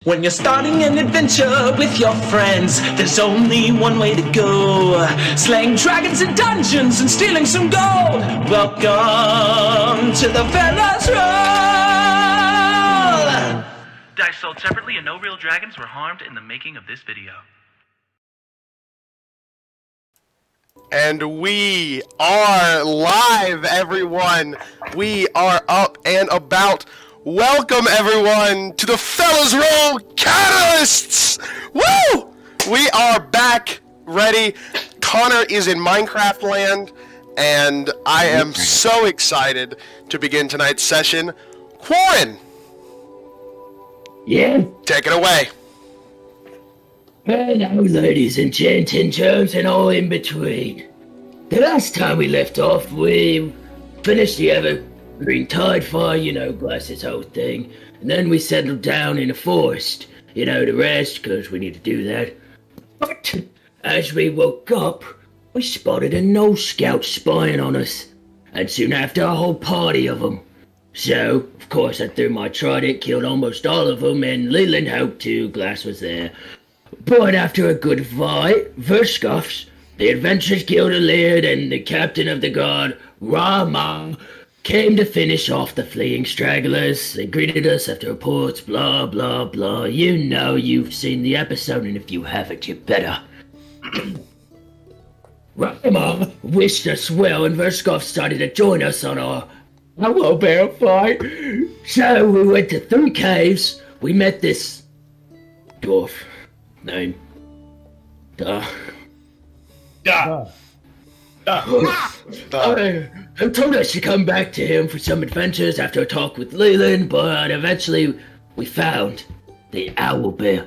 When you're starting an adventure with your friends, there's only one way to go. Slaying dragons in dungeons and stealing some gold. Welcome to the Fellas Roll! Dice sold separately and no real dragons were harmed in the making of this video. And we are live, everyone. We are up and about. Welcome, everyone, to the Fellas Roll Catalysts! Woo! We are back, ready. Connor is in Minecraft land, and I am so excited to begin tonight's session. Quarren! Yeah? Take it away. Hello, ladies and gents and all in between. The last time we left off, we finished the Evergreen Tide Fire, bless this whole thing. And then we settled down in the forest, to rest, because we need to do that. But as we woke up, we spotted a no scout spying on us. And soon after, a whole party of them. So, of course, I threw my trident, killed almost all of them, and Leland helped too. Glass was there. But after a good fight, Verskoffs, the Adventurers Guild Lead, and the captain of the guard, Rama, came to finish off the fleeing stragglers. They greeted us after reports, blah, blah, blah. You've seen the episode, and if you haven't, you better. Rama wished us well, and Verskoff started to join us on our bear fight. So we went to 3 caves. We met this dwarf named who told us to come back to him for some adventures after a talk with Leland, but eventually we found the owl bear,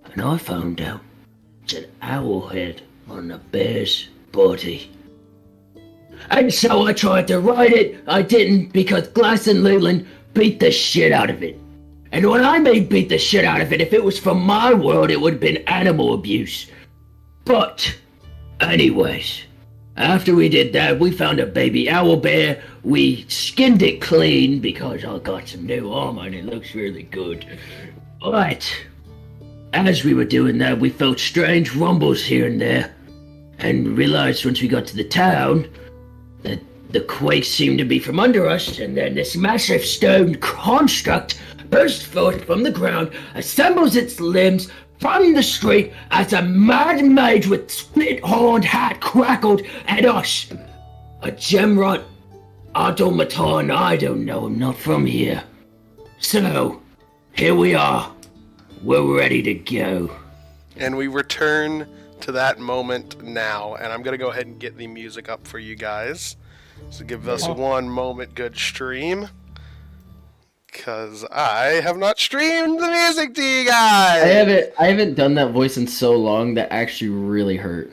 and I found out it's an owl head on a bear's body. And so I tried to ride it. I didn't, because Glass and Leland beat the shit out of it. And when I mean beat the shit out of it, if it was from my world, it would have been animal abuse. But, anyways, after we did that, we found a baby owl bear. We skinned it clean because I got some new armor and it looks really good. But, as we were doing that, we felt strange rumbles here and there. And realized once we got to the town that the quakes seemed to be from under us, and then this massive stone construct burst forth from the ground, assembles its limbs from the street as a mad mage with split-horned hat crackled at us. A gemrot automaton, I don't know, I'm not from here. So, here we are. We're ready to go. And we return to that moment now, and I'm going to go ahead and get the music up for you guys. So give us one moment, good stream. Because I have not streamed the music to you guys! I haven't done that voice in so long that actually really hurt.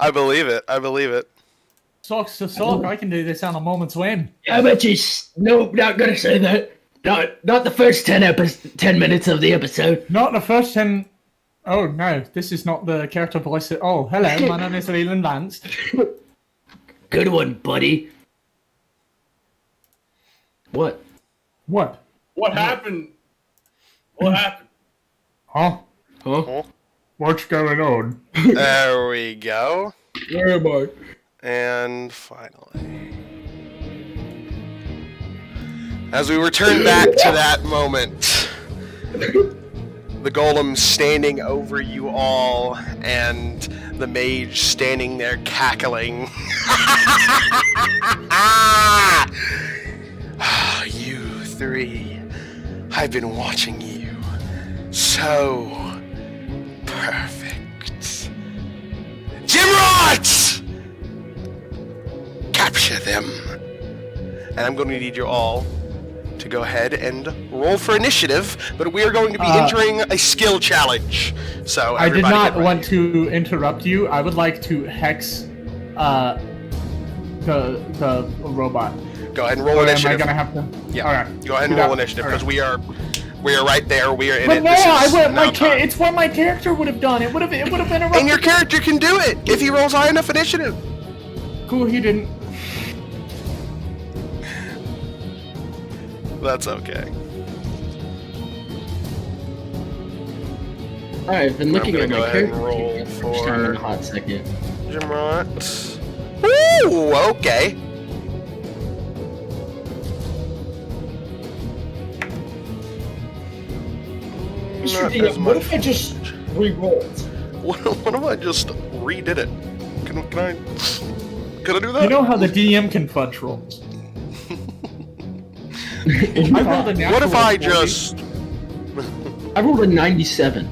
I believe it. Socks to sock, I can do this on a moment's whim. Yeah, but nope, not gonna say that. Not the first 10 minutes of the episode. Not the first 10... Oh, no, this is not the character voice at all. Hello, my name is Leland Vance. Good one, buddy. What? What happened? What happened? Huh? What's going on? There we go. Where am I? And finally, as we return back to that moment, the golem standing over you all, and the mage standing there cackling. You 3, I've been watching you. So perfect. Gymrods! Capture them. And I'm going to need you all to go ahead and roll for initiative, but we are going to be entering a skill challenge. So I did not want to interrupt you. I would like to hex the robot. Go ahead and roll initiative. Am I gonna have to? Yeah. All right. Go ahead and roll initiative, because we are right there. We are in but it. No, it's what my character would have done. It would have interrupted. And your character can do it if he rolls high enough initiative. Cool, he didn't. That's okay. Alright, I've been looking gonna at go my ahead and character roll sheet for- first time in a hot second. Jimrot. Ooh, okay. Mr. Not DM, as what much. if I just re-rolled? What if I just redid it? Can I do that? You know how the DM can fudge rolls. I rolled a natural What if I 40. just... I rolled a 97.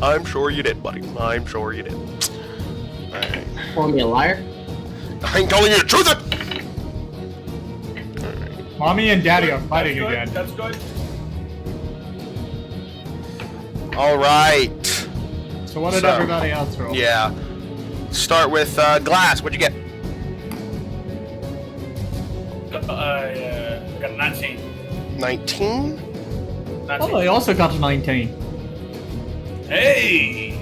I'm sure you did, buddy. I'm sure you did. Alright. Call me a liar? I ain't calling you the truth! Mommy and Daddy are fighting That's good, again. That's good. Alright. So what did So, everybody else roll? Yeah. Start with Glass. What'd you get? I got a 19. 19? Oh, I also got a 19. Hey!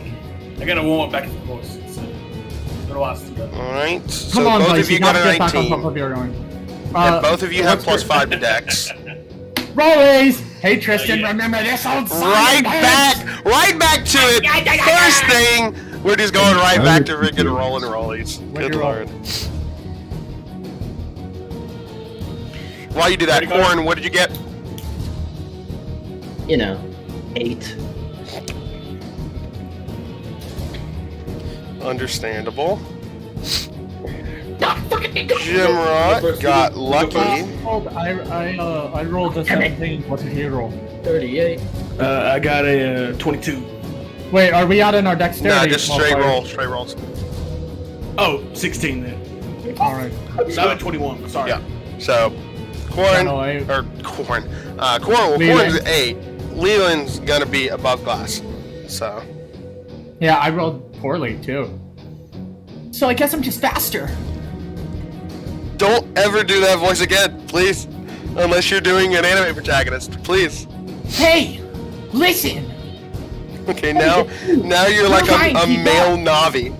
I gotta warm up back into the course. It's been a while since we got Alright. So Come on, both Vice, of you gotta got a get back on 19. top of your own. And both of you have what's plus your- 5 to dex. Rollies! Hey Tristan, yeah. remember this old song? Right back to it. First thing, we're just going right back to freaking rolling rollies. What'd Good you roll? lord. While you do that, Ready, guys? Corn, what did you get? You know, 8. Understandable. Jimrot got lucky. I rolled a 17. What did you roll? 38. I got a 22. Wait, are we out in our dexterity? Nah, just straight modifier? roll, straight rolls. Oh, 16 then. Alright. So I'm at 21. Sorry. Yeah. So, Corn, No, I- or Corn, Corn's Leland. 8. Leland's gonna be above Glass. So, Yeah, I rolled poorly too. So I guess I'm just faster. don't ever do that voice again, please. Unless you're doing an anime protagonist, please. Hey! Listen! Okay, now you're like Fine, a keep male up. Navi.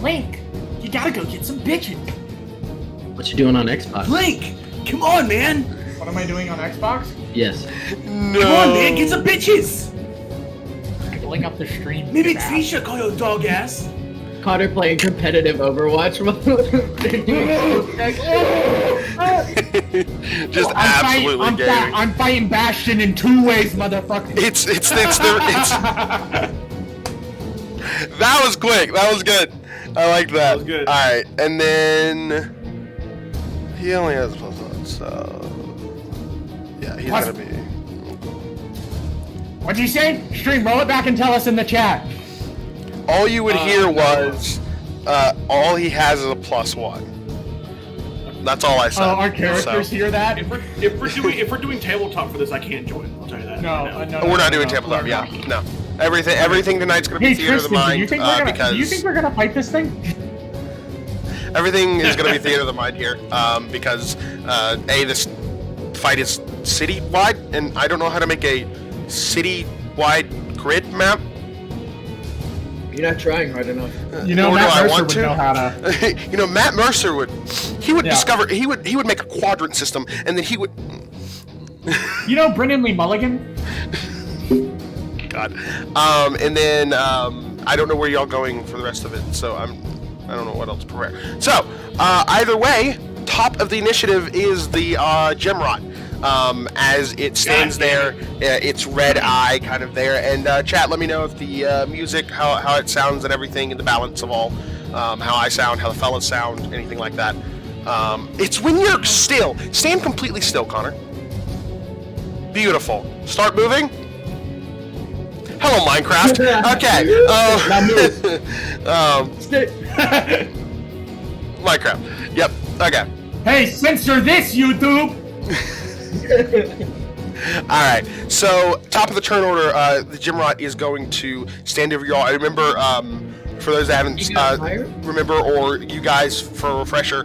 Link, you gotta go get some bitches. What you doing on Xbox? Blink! Come on, man! What am I doing on Xbox? Yes. No. Come on, man! Get some bitches! Pulling up the stream. Maybe fast. Trisha call your dog ass. Connor playing competitive Overwatch. Just absolutely I'm gaming. I'm fighting Bastion in 2 ways, motherfucker. It's that was quick. That was good. I like that. That was good. All right, and then he only has plus 1, so yeah, he's Plus- gonna be. What'd you say? Stream, roll it back and tell us in the chat. All you would hear was all he has is a plus 1. That's all I said. Oh, our characters So- hear that? If we're doing tabletop for this, I can't join. I'll tell you that. No, right now. no. We're not doing no, tabletop. we're Yeah, not. no. Everything tonight's gonna be Hey theater of the Tristan, mind do you think we're gonna? because Do you think we're gonna fight this thing? everything is gonna be theater of the mind here because this fight is city-wide, and I don't know how to make a city-wide grid map. You're not trying hard enough. You know, Nor do Matt I Mercer want would to. know how to. You know, Matt Mercer would Yeah. discover he would make a quadrant system, and then he would. You know, Brendan Lee Mulligan. God. And then I don't know where y'all going for the rest of it, so I don't know what else to prepare. So either way, top of the initiative is the Gemrot. As it stands there, its red eye kind of there. And chat, let me know if the music, how it sounds and everything, and the balance of all, how I sound, how the fellas sound, anything like that. It's when you're still. Stand completely still, Connor. Beautiful. Start moving. Hello, Minecraft. Okay. Minecraft. Yep. Okay. Hey, censor this, YouTube. All right. So, top of the turn order, the Gymrot is going to stand over y'all. I remember, for those that haven't remember, or you guys for a refresher,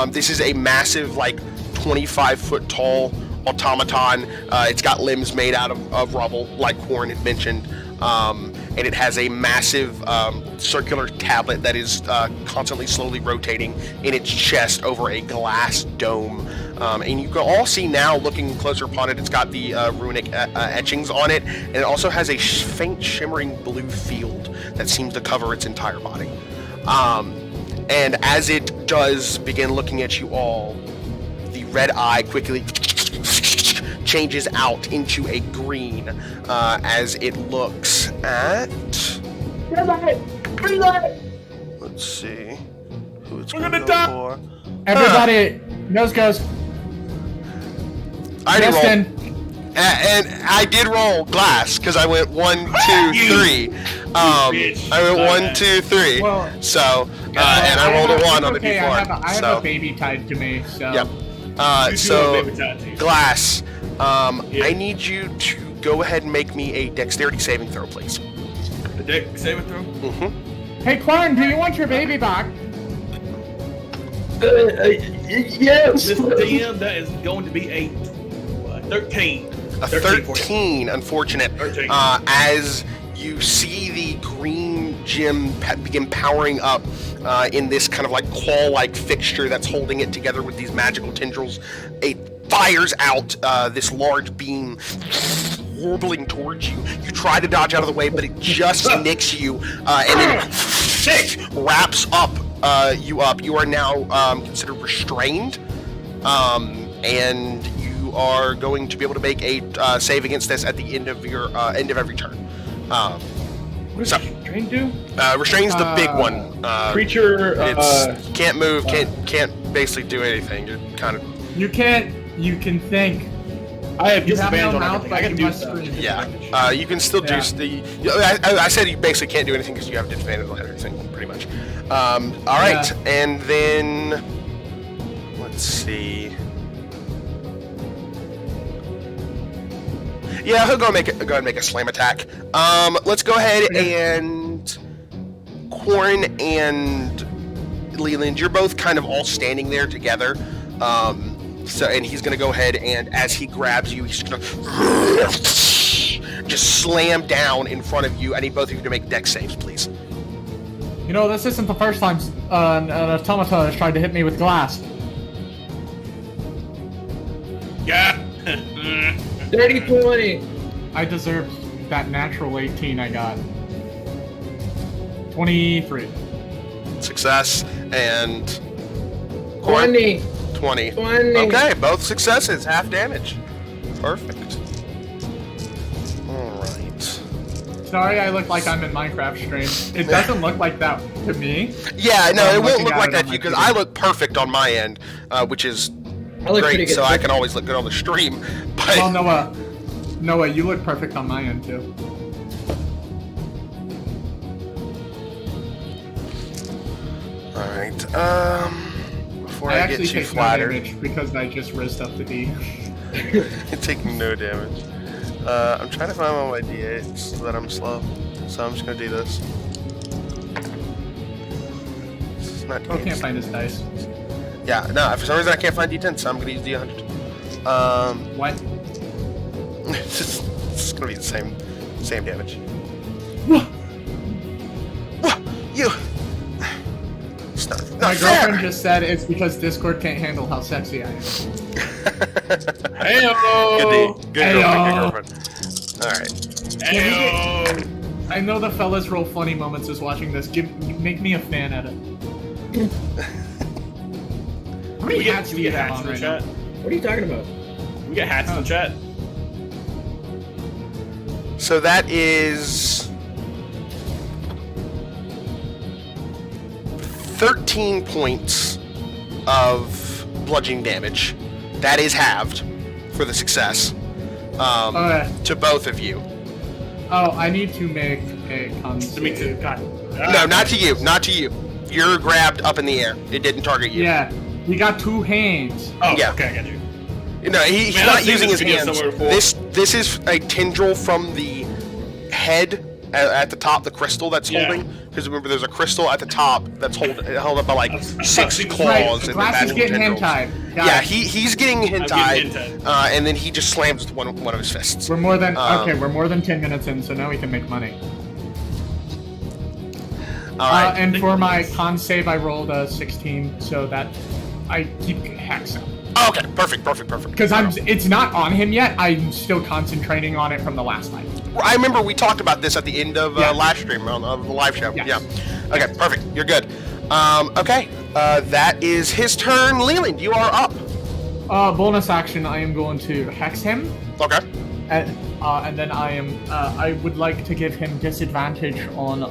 this is a massive, like 25-foot tall automaton. It's got limbs made out of rubble, like Corn had mentioned. And it has a massive circular tablet that is constantly slowly rotating in its chest over a glass dome And you can all see now, looking closer upon it, it's got the runic etchings on it, and it also has a faint shimmering blue field that seems to cover its entire body. And as it does begin looking at you all, the red eye quickly changes out into a green as it looks at... Let's see who it's going to go for. Everybody, nose goes. I already Justin. rolled. And I did roll glass because I went 1, 2, 3. I went 1, 2, 3. Well, so, and I rolled a 1 on the okay, D4. I have a baby tied to me, so. Yep. So, glass. I need you to go ahead and make me a dexterity saving throw, please. The deck saving throw? Mm-hmm. Hey, Quarren, do you want your baby back? Yes. Mr. DM, that is going to be a 13. A 13, unfortunate. 13. As you see the green gem begin powering up in this kind of like claw-like fixture that's holding it together with these magical tendrils, it fires out this large beam warbling towards you. You try to dodge out of the way, but it just nicks you and then wraps up you up. You are now considered restrained, and you are going to be able to make a save against this at the end of your end of every turn. What does restrain do? Restrain's the big one. Creature. It's can't move, can't basically do anything. You're kind of. You can think. I have You have disadvantage no on mouth, everything. but I can you do must stuff. scream. Yeah, you can still do I said you basically can't do anything because you have disadvantage on everything, pretty much. All right, and then let's see. Yeah, he'll go ahead and make a slam attack. Let's go ahead and Quarren and Leland, you're both kind of all standing there together. So, and he's gonna go ahead and as he grabs you, he's gonna just slam down in front of you. I need both of you to make dex saves, please. You know, this isn't the first time an automata has tried to hit me with glass. Yeah. Dirty 20. I deserve that natural 18 I got. 23. Success and Quarren? 20. 20. 20. Okay, both successes, half damage. Perfect. Alright. Sorry, I look like I'm in Minecraft stream. It doesn't look like that to me. Yeah, no, I'm it won't looking look at like it that on to you my because TV. I look perfect on my end, which is I look pretty great, good. so I can always look good on the stream. But Well, Noah, you look perfect on my end too. alright, before I I actually get too take no flattered, damage because I just risked up the D. I take no damage. I'm trying to find all my D8s so that I'm slow, so I'm just gonna do this. This is not Oh, can't find his dice. Yeah, no, for some reason I can't find D10, so I'm gonna use D100. What? It's gonna be the same damage. What? You. It's not My fair. girlfriend just said it's because Discord can't handle how sexy I am. Heyo. Good girlfriend. All right. Heyo. I know the fellas roll funny moments is watching this. Make me a fan at it. How many We get hats do you have hats on in the right chat. now? What are you talking about? We get hats in the chat. So that is 13 points of bludgeoning damage. That is halved for the success Okay. to both of you. Oh, I need to make a con To me too. save. God. No, not to you. Not to you. You're grabbed up in the air. It didn't target you. Yeah, he got 2 hands. Oh, Yeah. okay, I got you. No, he's Man, I've not seen using this his video hands. somewhere before. This is a tendril from the head at the top, the crystal that's Yeah. holding. Because remember, there's a crystal at the top that's held up by like 6 Right, claws. Right, and the Glass is magical getting tendrils. hentai. Got Yeah, it. he's getting getting hentai, hentai. and then he just slams with one of his fists. We're more than Um, okay. We're more than 10 minutes in, so now we can make money. All right. And for my con save, I rolled a 16, so that I keep hacks up. Okay, perfect. Because it's not on him yet. I'm still concentrating on it from the last night. I remember we talked about this at the end of last stream on the live show. Yes. Yeah. Okay, perfect. You're good. Okay. That is his turn. Leland, you are up. Bonus action, I am going to hex him. Okay. And then I would like to give him disadvantage on,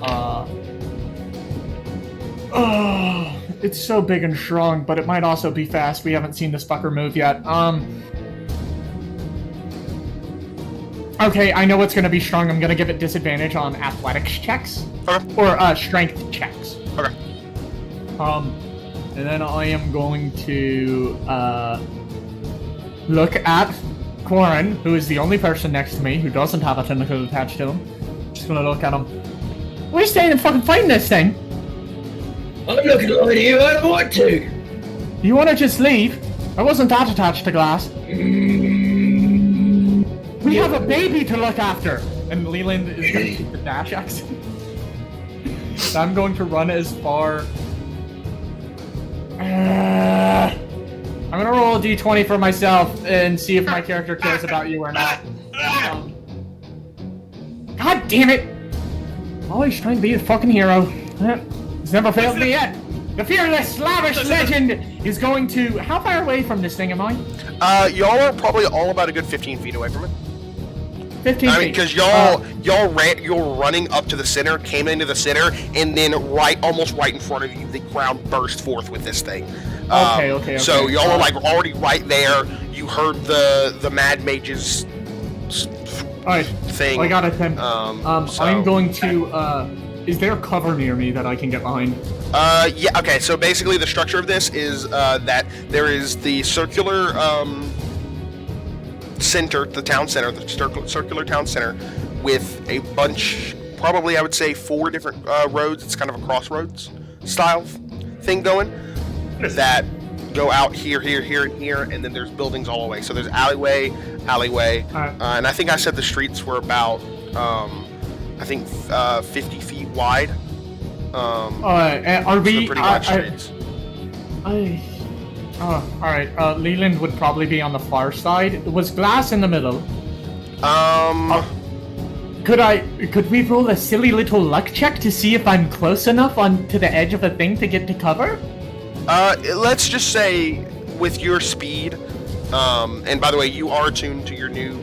it's so big and strong, but it might also be fast. We haven't seen this fucker move yet. Okay, I know it's gonna be strong. I'm gonna give it disadvantage on athletics checks. Okay. Or, strength checks. Okay. And then I am going to, look at Quarren, who is the only person next to me who doesn't have a tentacle attached to him. Just gonna look at him. Why are you staying and fucking fighting this thing? I'm not gonna lie to you, I don't want to. You wanna just leave? I wasn't that attached to glass. We have a baby to look after! And Leland is gonna keep the dash axe. So I'm going to run as far... I'm gonna roll a d20 for myself and see if my character cares about you or not. God damn it! Always trying to be a fucking hero. It's never failed me yet. The fearless, lavish legend is going to... How far away from this thing am I? Y'all are probably all about a good 15 feet away from it. 15 I mean, feet. because you're running up to the center, came into the center, and then almost right in front of you, the ground burst forth with this thing. Okay. So y'all are like already right there. You heard the Mad Mage's Alright, thing. I got it then. So- I'm going to, is there cover near me that I can get behind? Yeah, okay, so basically the structure of this is that there is the circular center, the town center, the circular town center with a bunch, probably I would say 4 different roads. It's kind of a crossroads style thing going that go out here, and here, and then there's buildings all the way. So there's alleyway, Alright. and I think I said the streets were about, 50 feet wide. Are we... So pretty wide streets. Alright, Leland would probably be on the far side. Was glass in the middle? Could we roll a silly little luck check to see if I'm close enough to the edge of the thing to get to cover? Let's just say with your speed, and by the way, you are attuned to your new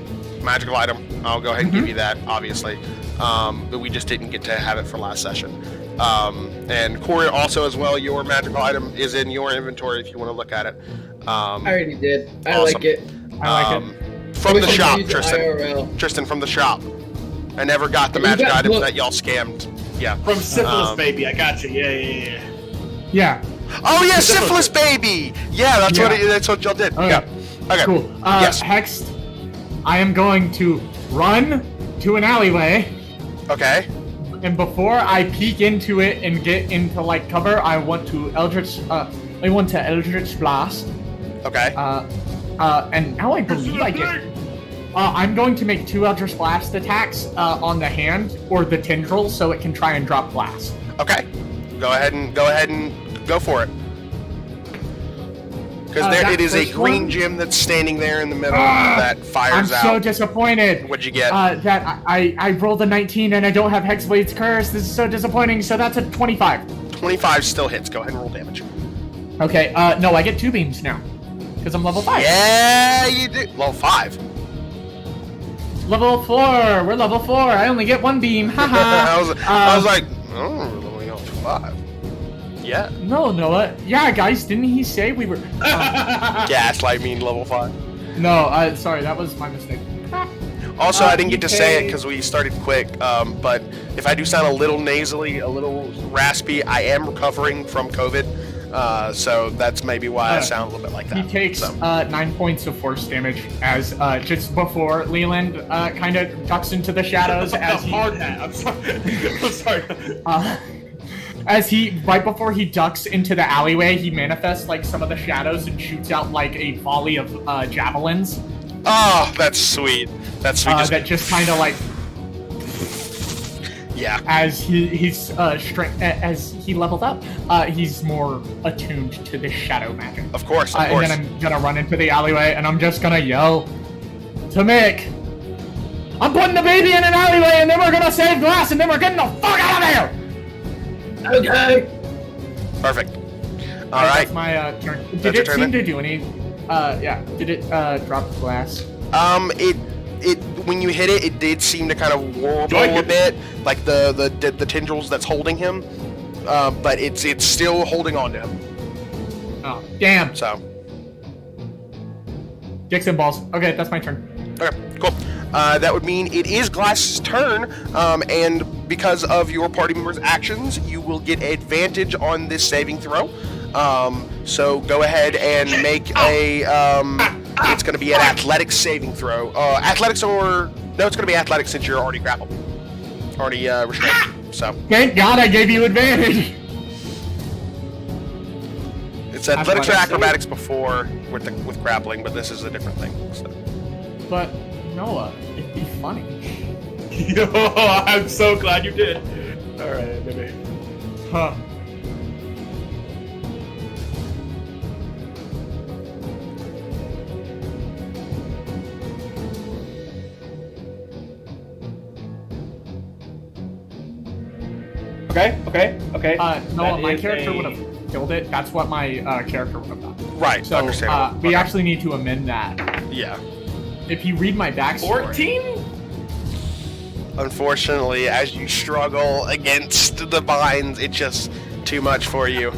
magical item. I'll go ahead and give you that, obviously. But we just didn't get to have it for last session. And Corey also as well, your magical item is in your inventory if you want to look at it. I already did. I Awesome. like it. I like it. From We the should shop, use Tristan. IRL. Tristan, from the shop. I never got the You magic got- items look. that y'all scammed. Yeah. From Syphilis Um, Baby, I got you. Yeah. Yeah. Oh yeah, syphilis baby. Yeah, that's Yeah. that's what y'all did. Okay. Yeah. Okay. Cool. Yes. Hexed, I am going to run to an alleyway, Okay. and before I peek into it and get into like cover, I want to Eldritch Blast. Okay. And now I believe I get. I'm going to make 2 Eldritch Blast attacks on the hand or the tendril, so it can try and drop blast. Okay. Go ahead and go for it. Because That it is a first green one? gem that's standing there in the middle that I'm fires out. so disappointed. What'd you get? That I rolled a 19 and I don't have Hexblade's Curse. This is so disappointing. So that's a 25. 25 still hits. Go ahead and roll damage. Okay. No, I get 2 beams now because I'm level 5. Yeah, you do. Level 5. Level 4. We're level 4. I only get 1 beam. Haha. I was like, oh, we're only level 5. Yeah. No, Noah. Yeah, guys. Didn't he say we were? Gaslight mean level 5. No. Sorry. That was my mistake. Also, I didn't get to say it okay. because we started quick, but if I do sound a little nasally, a little raspy, I am recovering from COVID, so that's maybe why I sound a little bit like that. He takes So. 9 points of force damage as just before Leland kind of ducks into the shadows as he Hard hat. I'm sorry. I'm sorry. as he right before he ducks into the alleyway, he manifests like some of the shadows and shoots out like a volley of javelins Oh, that's sweet. That's sweet. that just kind of like Yeah. As he's as he leveled up, he's more attuned to this shadow magic. Of course, of course. And then I'm gonna run into the alleyway, and I'm just gonna yell to Mick, I'm putting the baby in an alleyway, and then we're gonna save glass, and then we're getting the fuck out of here! Okay. Perfect. All right. That's my turn. Did That's your it turn seem then? to do any? Yeah. Did it drop glass? It when you hit it, it did seem to kind of warble a bit, like the tendrils that's holding him. But it's still holding on to him. Oh, damn. So. Dicks and balls. Okay, that's my turn. Okay, cool. That would mean it is Glass's turn, and because of your party members' actions, you will get advantage on this saving throw. So go ahead and make a, it's going to be an athletics saving throw. Athletics or, no, it's going to be athletics since you're already grappled. Already restrained, so. Thank God I gave you advantage. It's athletics or acrobatics before with grappling, but this is a different thing, so. But, Noah, it'd be funny. Yo, I'm so glad you did. All right, baby. Huh. Okay. Noah, That my is character a- would have killed it. That's what my character would have done. Right, So, understandable. we Okay. actually need to amend that. Yeah. If you read my backstory... 14? Unfortunately, as you struggle against the binds, it's just too much for you.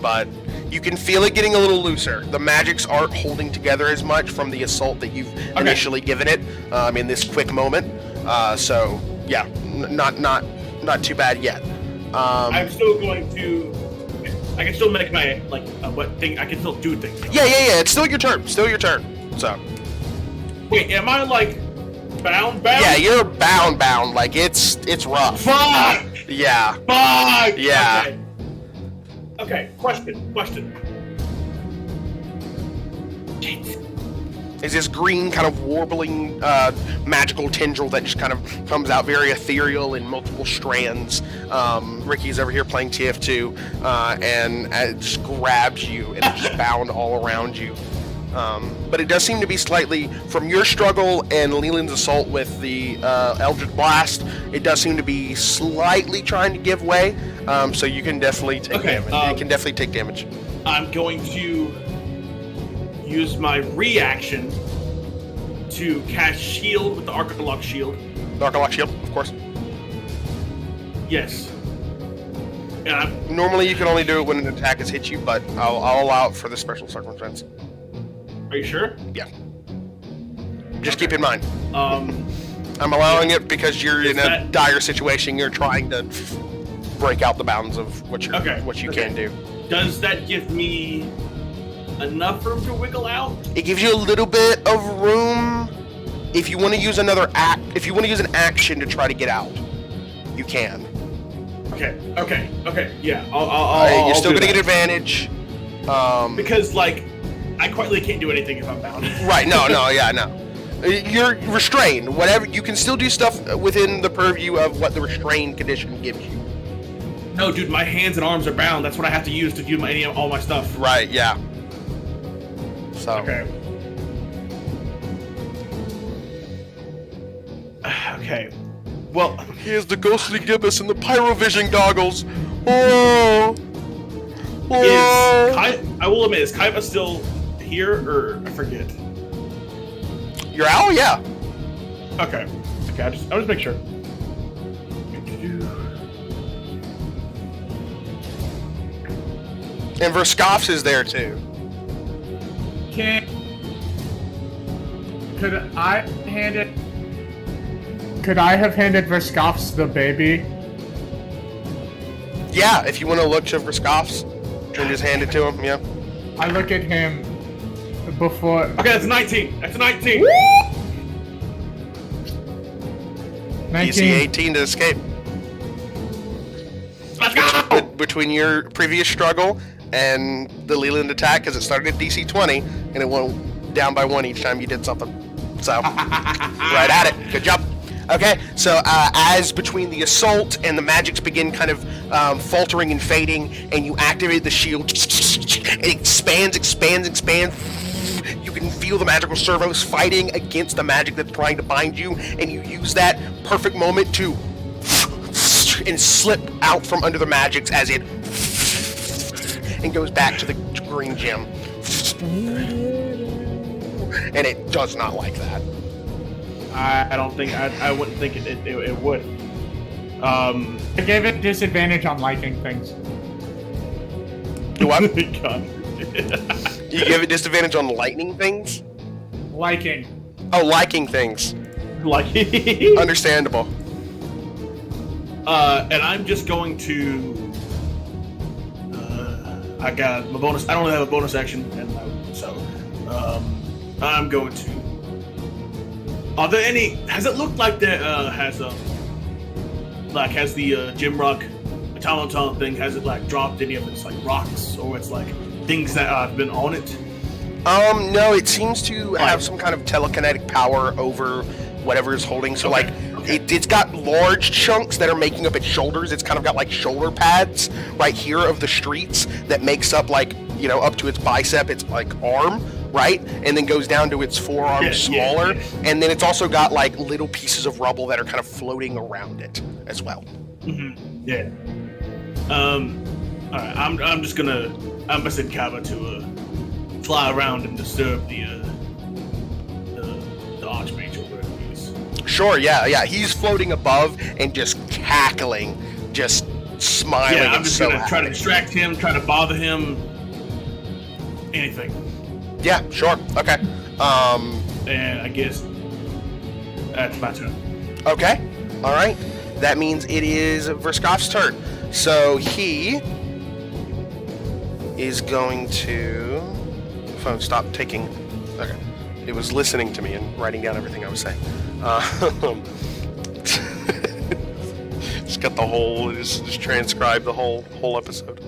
But you can feel it getting a little looser. The magics aren't holding together as much from the assault that you've initially given it in this quick moment. So yeah, not too bad yet. I'm still going to. I can still make my what thing? I can still do things. Yeah. It's still your turn. Still your turn. So. Wait, am I bound? Yeah, you're bound. Like it's rough. Fuck! Yeah. Fuck! Yeah. Okay. Question. Is this green kind of warbling magical tendril that just kind of comes out very ethereal in multiple strands. Ricky's over here playing TF2 and it just grabs you and it's just bound all around you. But it does seem to be slightly, from your struggle and Leland's assault with the Eldritch Blast, it does seem to be slightly trying to give way. So you can definitely take damage. You can definitely take damage. I'm going to use my reaction to cast Shield with the Arcalock Shield. Arcalock Shield, of course. Yes. And Normally you can only do it when an attack has hit you, but I'll allow it for the special circumstance. Are you sure? Yeah. Just keep in mind. Um, I'm allowing it because you're in a that- dire situation. You're trying to break out the bounds of what you can do. Does that give me enough room to wiggle out? It gives you a little bit of room if you want to use if you want to use an action to try to get out. You can. Okay. Yeah, I'll You're still do gonna that. get advantage. Because I quite literally can't do anything if I'm bound. Right? No. You're restrained. Whatever, you can still do stuff within the purview of what the restrained condition gives you. No, dude, my hands and arms are bound. That's what I have to use to do all my stuff. Right? Yeah. So. Okay. Okay. Well, Here's the ghostly gibbous and the pyrovision goggles. Oh. I will admit, is Kaiba still here, or I forget? Your owl? Yeah. Okay. I'll just make sure. And Verskoff's is there too. Could I have handed Verskoff's the baby? Yeah, if you want to look to Verskoff's and just hand it to him, yeah. I look at him before... Okay, that's 19. That's 19. DC 18 to escape. Let's go! Between your previous struggle and the Leland attack, because it started at DC 20, and it went down by 1 each time you did something. So, right at it. Good job. Okay, so as between the assault and the magics begin kind of faltering and fading, and you activate the shield, it expands. You can feel the magical servos fighting against the magic that's trying to bind you, and you use that perfect moment to and slip out from under the magics as it and goes back to the green gem. And it does not like that. I don't think I wouldn't think it would. I gave it disadvantage on liking things. Do what? God. You give it disadvantage on lightning things? Liking. Oh, liking things. Like, Understandable. and I'm just going to. I got my bonus. I don't have a bonus action, and so I'm going to. Are there any? Has it looked like there has the Jim Rock automaton thing? Has it like dropped any of its like rocks or it's like things that have been on it? No, it seems to have some kind of telekinetic power over whatever is holding. So, Okay, it's got large chunks that are making up its shoulders. It's kind of got like shoulder pads right here of the streets that makes up up to its bicep, its like arm, right? And then goes down to its forearm smaller. Yeah. And then it's also got like little pieces of rubble that are kind of floating around it as well. Mm-hmm. Yeah. All right. I'm just gonna send Kava to fly around and disturb the Archmage or whatever he is. Sure, yeah. He's floating above and just cackling, just smiling. Yeah, I'm and just so gonna try to happy. distract him, try to bother him. Anything. Yeah, sure. Okay. And I guess that's my turn. Okay. All right. That means it is Verskov's turn. So he is going to. Phone, stop taking. Okay. It was listening to me and writing down everything I was saying. Just got the whole. Just transcribe the whole episode.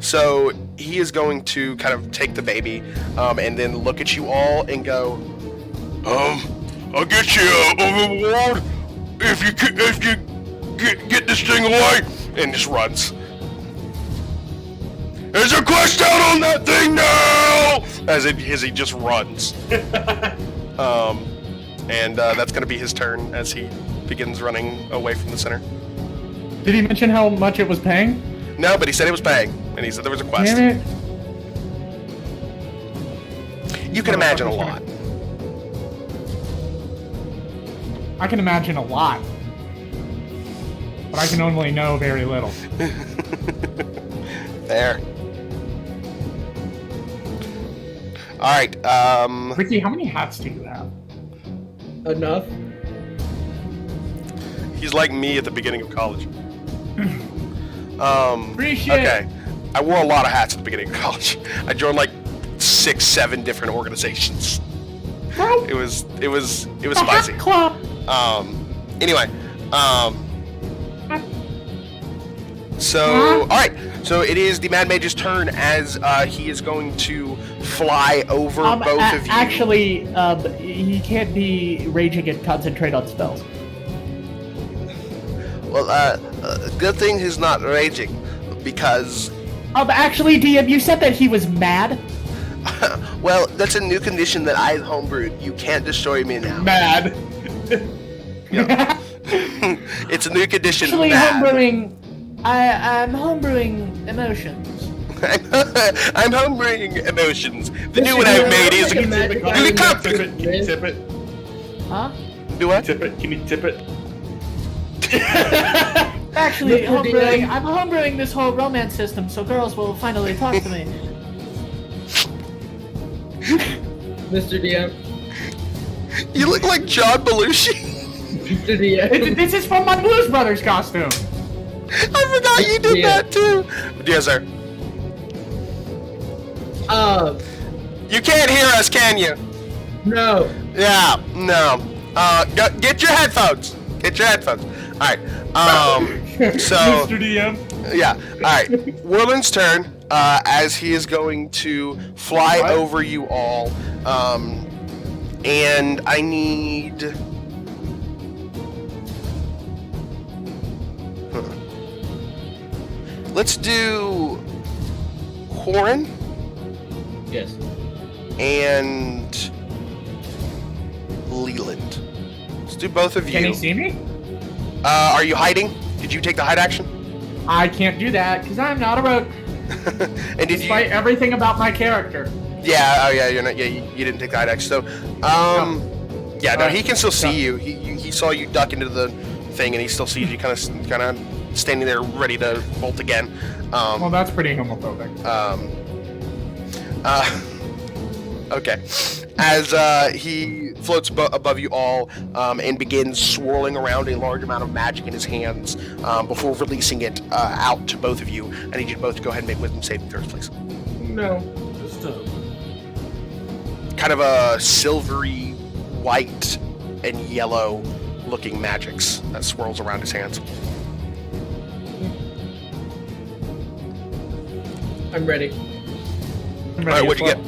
So he is going to kind of take the baby, and then look at you all and go, I'll get you a reward if you get this thing away, and just runs. There's a quest out on that thing now, as he just runs. And that's going to be his turn as he begins running away from the center. Did he mention how much it was paying? No, but he said it was paying, and he said there was a quest. Damn it. You can imagine a lot. I can imagine a lot. But I can only know very little. There. Alright, Ricky, how many hats do you have? Enough. he's like me at the beginning of college. Appreciate Okay. I wore a lot of hats at the beginning of college. I joined like 6-7 different organizations. It was spicy. Club. Anyway, so, alright, so it is the Mad Mage's turn as he is going to fly over both of you. Actually, he can't be raging and concentrate on spells. Well, good thing he's not raging, because, Actually, DM, you said that he was mad. well, that's a new condition that I've homebrewed. You can't destroy me now. Mad. It's a new condition. Actually, mad. I'm homebrewing emotions. I'm homebrewing emotions. The new one I've made is Like a magic Can item you that's Tip it. Can you just tip it? Huh? do what? Tip it. Can you tip it? Actually, Mr. DM. I'm homebrewing this whole romance system, so girls will finally talk to me. Mr. DM. You look like John Belushi. Mr. DM. This is from my Blues Brothers costume. I forgot you did Yeah. that too. Yes, sir. You can't hear us, can you? No. Yeah, no. Get your headphones. Get your headphones. All right. So Mr. DM. yeah. All right. Whirlin's turn. As he is going to fly What? over you all. And I need. let's do Corin Yes. and Leland. Let's do both of you. Can he see me? Are you hiding? Did you take the hide action? I can't do that because I'm not a rogue. And did Despite you? everything about my character. Yeah. Oh yeah. You're not. Yeah. You didn't take the hide action. So, yeah. No, he can still see you. He saw you duck into the thing, and he still sees you, kind of standing there, ready to bolt again. Well, that's pretty homophobic. Okay. As he floats above you all and begins swirling around a large amount of magic in his hands before releasing it out to both of you. I need you both to go ahead and make wisdom saving throws, please. No. Just, Kind of a silvery, white, and yellow looking magics that swirls around his hands. I'm ready. All right, what'd you get?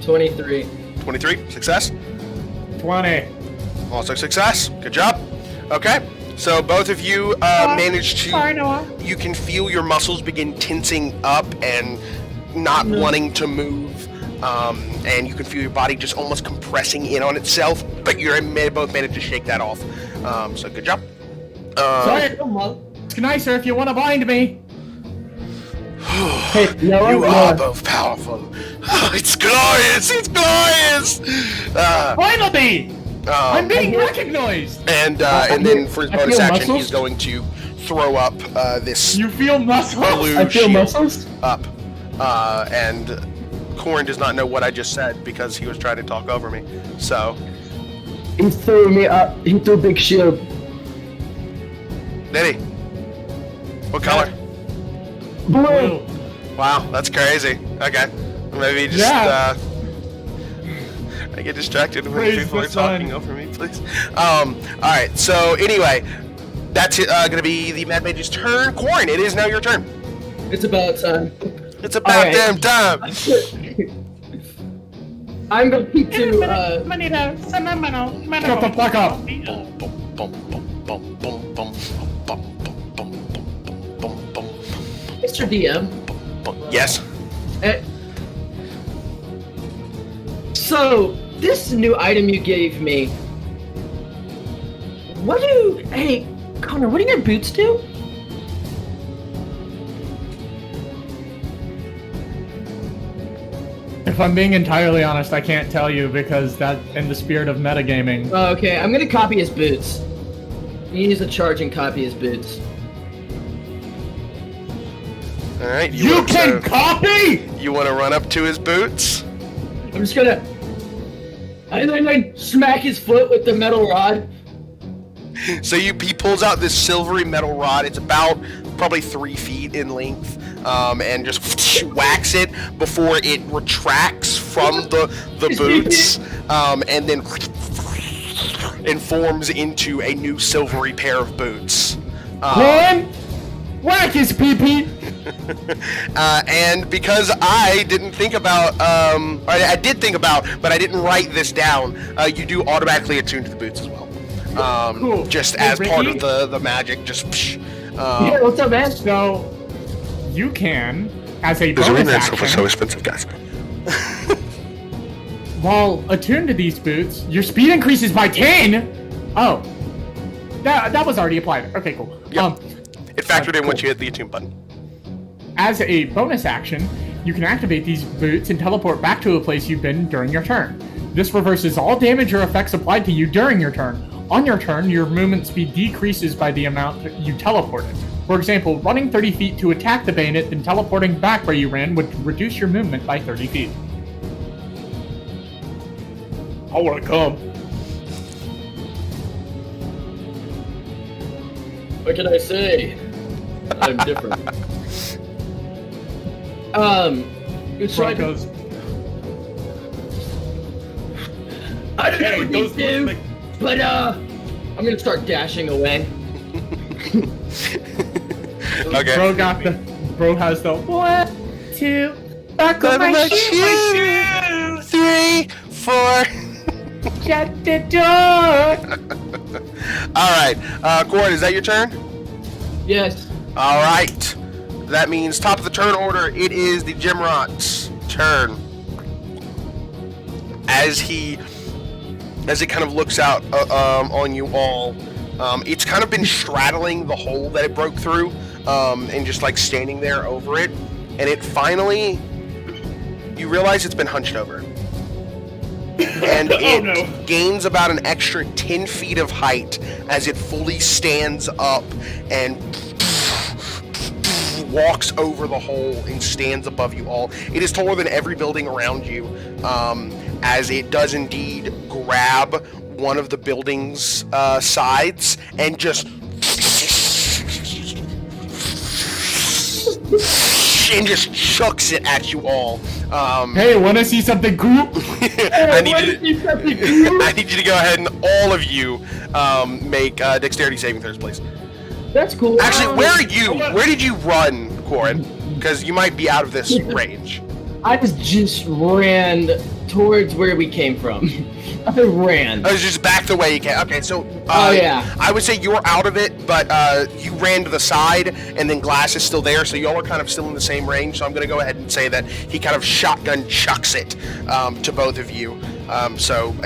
23. 23? Success? 20. Also success. Good job. Okay. So both of you managed to... Sorry, Noah. You can feel your muscles begin tensing up and not wanting to move. And you can feel your body just almost compressing in on itself, but you both managed to shake that off. So good job. Sorry, no, Mom. It's nicer if you want to bind me. Hey, Noah, You are Noah. both powerful. It's glorious! It's glorious! Finally! I'm being recognized! And then for his I bonus feel action, muscles. he's going to throw up this You feel muscles? blue I feel shield muscles. up. And Corin does not know what I just said because he was trying to talk over me. So, He threw me up. He threw a big shield. did he? What color? Blue. Wow, that's crazy. Okay. Maybe just, Yeah. I get distracted when Praise people the are talking sun. over me, please. Alright, so anyway, that's gonna be the Mad Mage's turn. Corin, it is now your turn. It's about time. It's about Alright. damn time. I'm going to Shut the fuck up. Mr. DM. Yes. eh, So, this new item you gave me. Hey, Connor, what do your boots do? If I'm being entirely honest, I can't tell you because that, in the spirit of metagaming. Oh, okay, I'm gonna copy his boots. You use a charge and copy his boots. Alright, You can copy! You want to run up to his boots? I'm just gonna. And then I smack his foot with the metal rod. So he pulls out this silvery metal rod. It's about probably 3 feet in length, and just whacks it before it retracts from the boots, and then and forms into a new silvery pair of boots. One, whack his pee-pee! And because I didn't think about, or I did think about, but I didn't write this down, you do automatically attune to the boots as well. Cool. Just Hey, as part of Ricky? the magic, just Yeah, what's up, man? So, you can, as a bonus action, expensive, guys. while attuned to these boots, your speed increases by 10! Oh. That was already applied. Okay, cool. Yep. It factored in cool. once you hit the attune button. As a bonus action, you can activate these boots and teleport back to a place you've been during your turn. This reverses all damage or effects applied to you during your turn. On your turn, your movement speed decreases by the amount that you teleported. For example, running 30 feet to attack the bayonet, then teleporting back where you ran would reduce your movement by 30 feet. I want to come. What can I say? I'm different. It's Bro like goes, I don't know Hey, what those these do, look but I'm gonna start dashing away. Okay. Bro has the 1, 2, back on my shoe, 3, 4. shut the door. All right, Corin, is that your turn? Yes. All right. That means top of the turn order, it is the Gymrot's turn. As it kind of looks out on you all, it's kind of been straddling the hole that it broke through, and just like standing there over it, and it finally, you realize it's been hunched over. And it gains about an extra 10 feet of height as it fully stands up and walks over the hole and stands above you all. It is taller than every building around you, as it does indeed grab one of the building's sides and just chucks it at you all. Hey, wanna see something cool? I need you to go ahead and all of you make dexterity saving throws, please. That's cool. Actually, where are you? Where did you run, Corin? Because you might be out of this range. I just ran towards where we came from. I ran. Oh, it's just back the way you came. Okay, so yeah. I would say you're out of it, but you ran to the side, and then Glass is still there, so y'all are kind of still in the same range. So I'm going to go ahead and say that he kind of shotgun chucks it to both of you.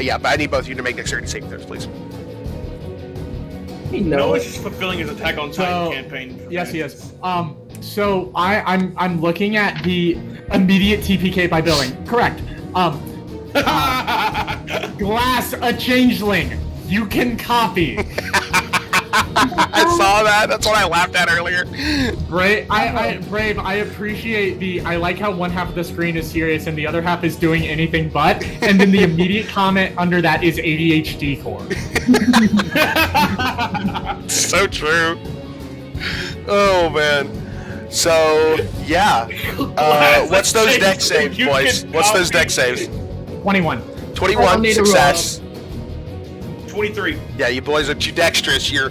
Yeah, but I need both of you to make dexterity saving throws, please. Noah's just fulfilling his Attack on Titan campaign. Yes, he is. So I'm looking at the immediate TPK by building. Correct. Glass, a changeling. You can copy. I saw that. That's what I laughed at earlier. Brave, I appreciate I like how one half of the screen is serious and the other half is doing anything but, and then the immediate comment under that is ADHD core. So true. Oh, man. So, yeah. What's those dex saves, boys? What's those dex saves? 21. 21, success. 23. Yeah, you boys are too dexterous. You're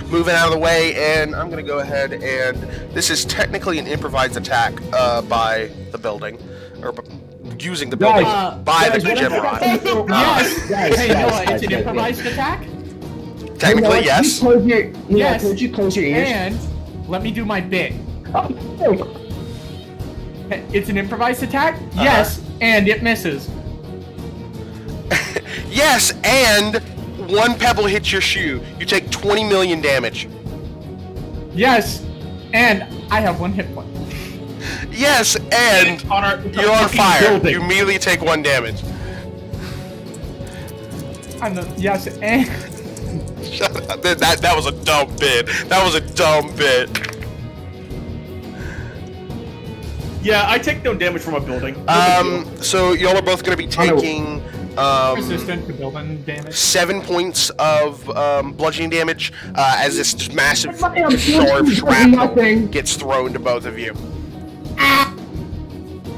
moving out of the way, and I'm going to go ahead and... This is technically an improvised attack by the building. Or using the building by the Gemrod. Yes! Hey, Noah, it's an improvised attack? Technically, yes. Yes. Could you close your ears? And let me do my bit. It's an improvised attack? Yes, and it misses. Yes, and one pebble hits your shoe. You take 20 million damage. Yes, and I have 1 hit point. Yes, and you're on fire. You immediately take 1 damage. Yes, and... Shut up. That was a dumb bit. That was a dumb bit. Yeah, I take no damage from a building. So y'all are both going to be taking... resistant to building damage. 7 points of bludgeoning damage as this just massive shrapnel gets thrown to both of you.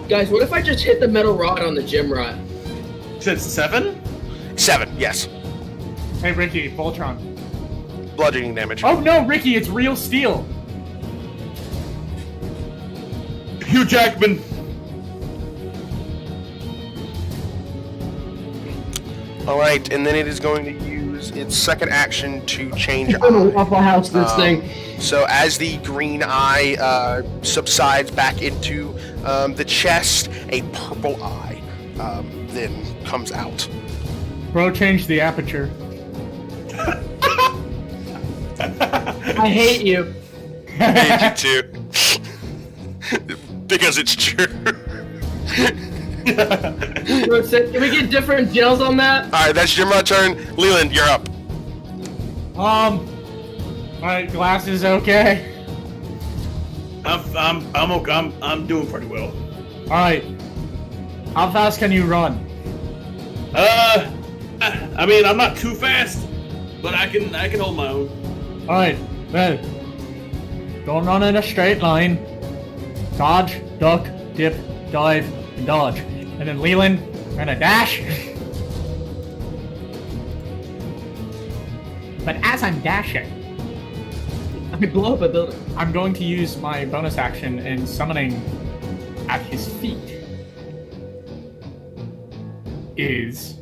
Guys, what if I just hit the metal rod on the gym rod? You said 7? 7, yes. Hey, Ricky, Voltron. Bludgeoning damage. Oh no, Ricky, it's real steel. Hugh Jackman. Alright, and then it is going to use its second action to change I'm gonna eye. Waffle House this thing. So as the green eye subsides back into the chest, a purple eye then comes out. Bro, change the aperture. I hate you. I hate you too. Because it's true. Can we get different gels on that? Alright, that's your turn. Leland, you're up. Alright, Glass is okay. I'm okay. I'm doing pretty well. Alright. How fast can you run? I mean, I'm not too fast, but I can hold my own. Alright, well. Don't run in a straight line. Dodge, duck, dip, dive, and dodge. And then Leland, we're gonna dash. But as I'm dashing, I blow up a building. I'm going to use my bonus action in summoning at his feet. Is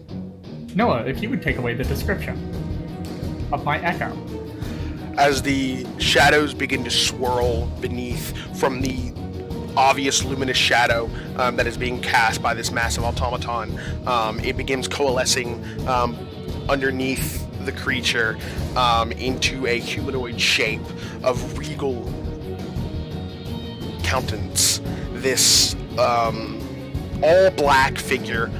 Noah, if you would take away the description of my echo. as the shadows begin to swirl beneath from the obvious luminous shadow that is being cast by this massive automaton, it begins coalescing underneath the creature into a humanoid shape of regal countenance. This all black figure.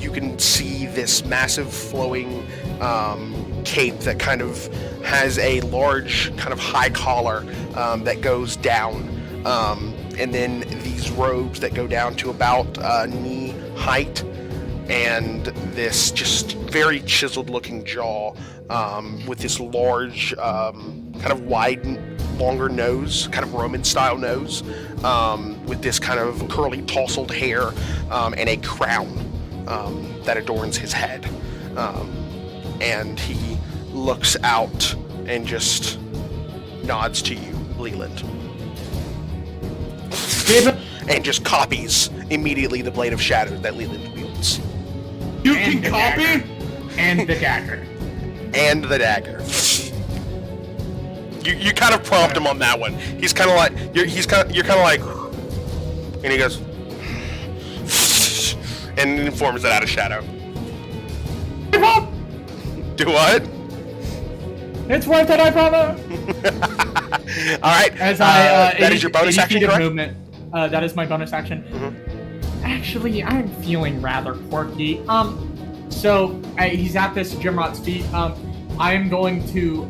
You can see this massive flowing cape that kind of has a large kind of high collar that goes down, and then these robes that go down to about knee height, and this just very chiseled looking jaw with this large kind of wide, longer nose, kind of Roman style nose, with this kind of curly tousled hair and a crown that adorns his head. And he looks out and just nods to you, Leland. And just copies immediately the Blade of Shadows that Leland wields. You can copy? And the dagger. And the dagger. You kind of prompt him on that one. He's kind of like, you're kind of like, and he goes, and informs it out of shadow. Do what? It's worth it, I promise. All right. As that is your bonus 80 action, feet of correct? movement. That is my bonus action. Mm-hmm. Actually, I'm feeling rather quirky. So he's at this Jimrot's feet. I am going to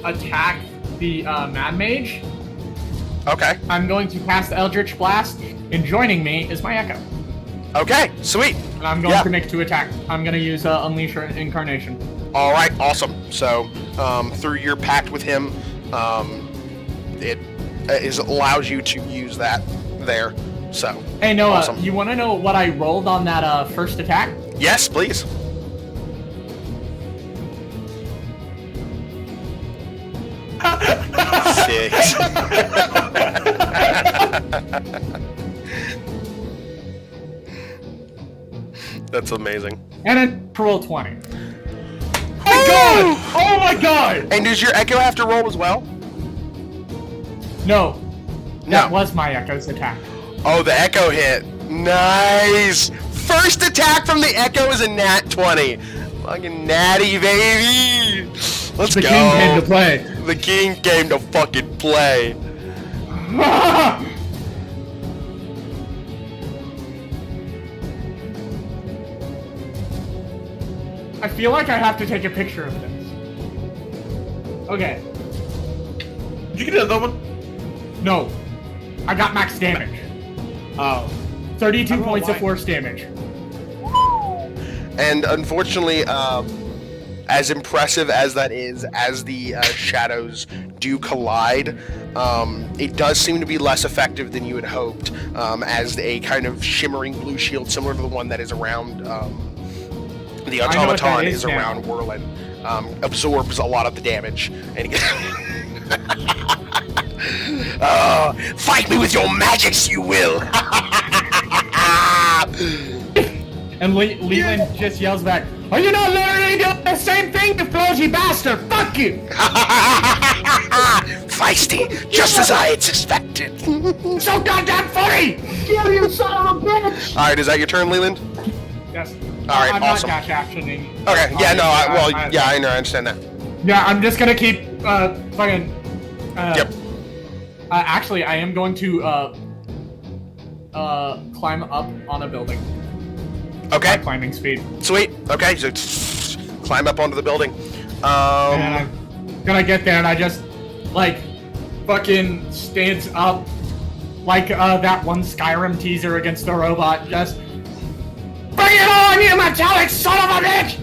attack the Mad Mage. Okay. I'm going to cast Eldritch Blast, and joining me is my Echo. Okay, sweet. And I'm going to make 2 attacks. I'm going to use Unleash Your Incarnation. All right, awesome. So, through your pact with him, it allows you to use that there. So, Hey, Noah, awesome. You want to know what I rolled on that first attack? Yes, please. Six. That's amazing. And then roll 20. Oh my god! And does your Echo have to roll as well? No. No. That was my Echo's attack. Oh, the Echo hit. Nice. First attack from the Echo is a nat 20. Fucking natty, baby. Let's The go. king came to play. The king came to fucking play. I feel like I have to take a picture of this. Okay. Did you get another one? No. I got max damage. Oh. 32 know points of why. force damage. And unfortunately, as impressive as that is, as the shadows do collide, it does seem to be less effective than you had hoped, as a kind of shimmering blue shield similar to the one that is around the I know what that automaton is is now. around Whirlin, absorbs a lot of the damage. And he gets fight me with your magics, you will! And Leland just yells back, "Are you not literally doing the same thing, you floaty bastard? Fuck you!" Feisty, just as I had suspected. So goddamn funny! You son of a bitch! Alright, is that your turn, Leland? Yes. Alright, I'm awesome. not dash actioning. Okay, yeah, no, I know, I understand that. Yeah, I'm just gonna keep fucking. Yep. Actually, I am going to climb up on a building. Okay, Climbing speed. sweet. Okay, so climb up onto the building. And I'm gonna get there, and I just like fucking stands up like that one Skyrim teaser against the robot. Just bring it on, you metallic son of a bitch!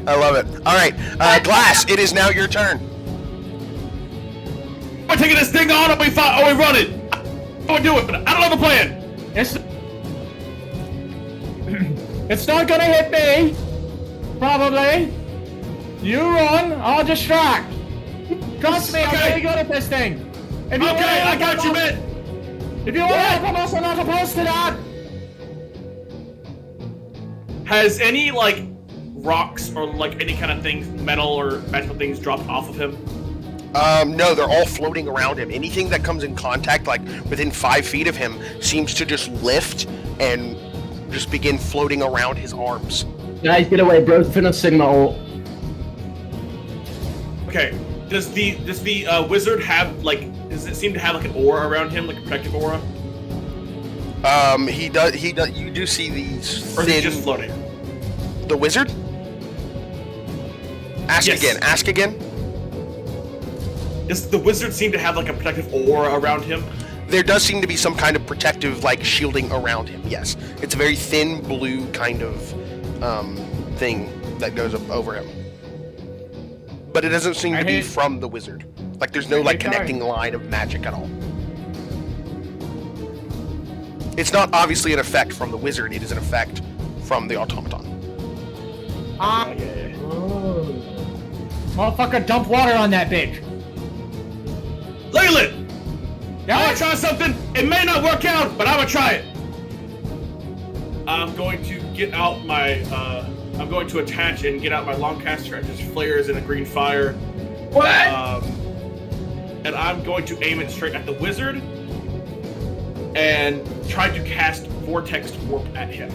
I love it. Alright, Glass, it is now your turn. We're taking this thing on, or we run it. Or do it. I don't know the plan. It's not gonna hit me. Probably. You run, I'll distract. Trust me, I'm Okay. really good at this thing. If you Okay, I want got you, man. If you want help, I'm also not opposed to that. Has any, like, rocks or like any kind of things, metal or magical things dropped off of him? No, they're all floating around him. Anything that comes in contact, like within 5 feet of him, seems to just lift and just begin floating around his arms. Guys, get away, bro. Finna Sigma ult. Okay. Does the wizard have like? Does it seem to have like an aura around him, like a protective aura? He does. You do see these Or is he thin. just floating? The wizard? Ask Yes. again. Ask again. Does the wizard seem to have like a protective aura around him? There does seem to be some kind of protective, like, shielding around him, yes. It's a very thin blue kind of thing that goes up over him. But it doesn't seem to be from the wizard. Like, there's no, like, connecting line of magic at all. It's not obviously an effect from the wizard, it is an effect from the automaton. Motherfucker, dump water on that bitch. Leyland! Yeah? I wanna try something. It may not work out, but I'm gonna try it. I'm going to get out my, I'm going to attach and get out my longcaster and just flares in a green fire. What? And I'm going to aim it straight at the wizard and try to cast Vortex Warp at him.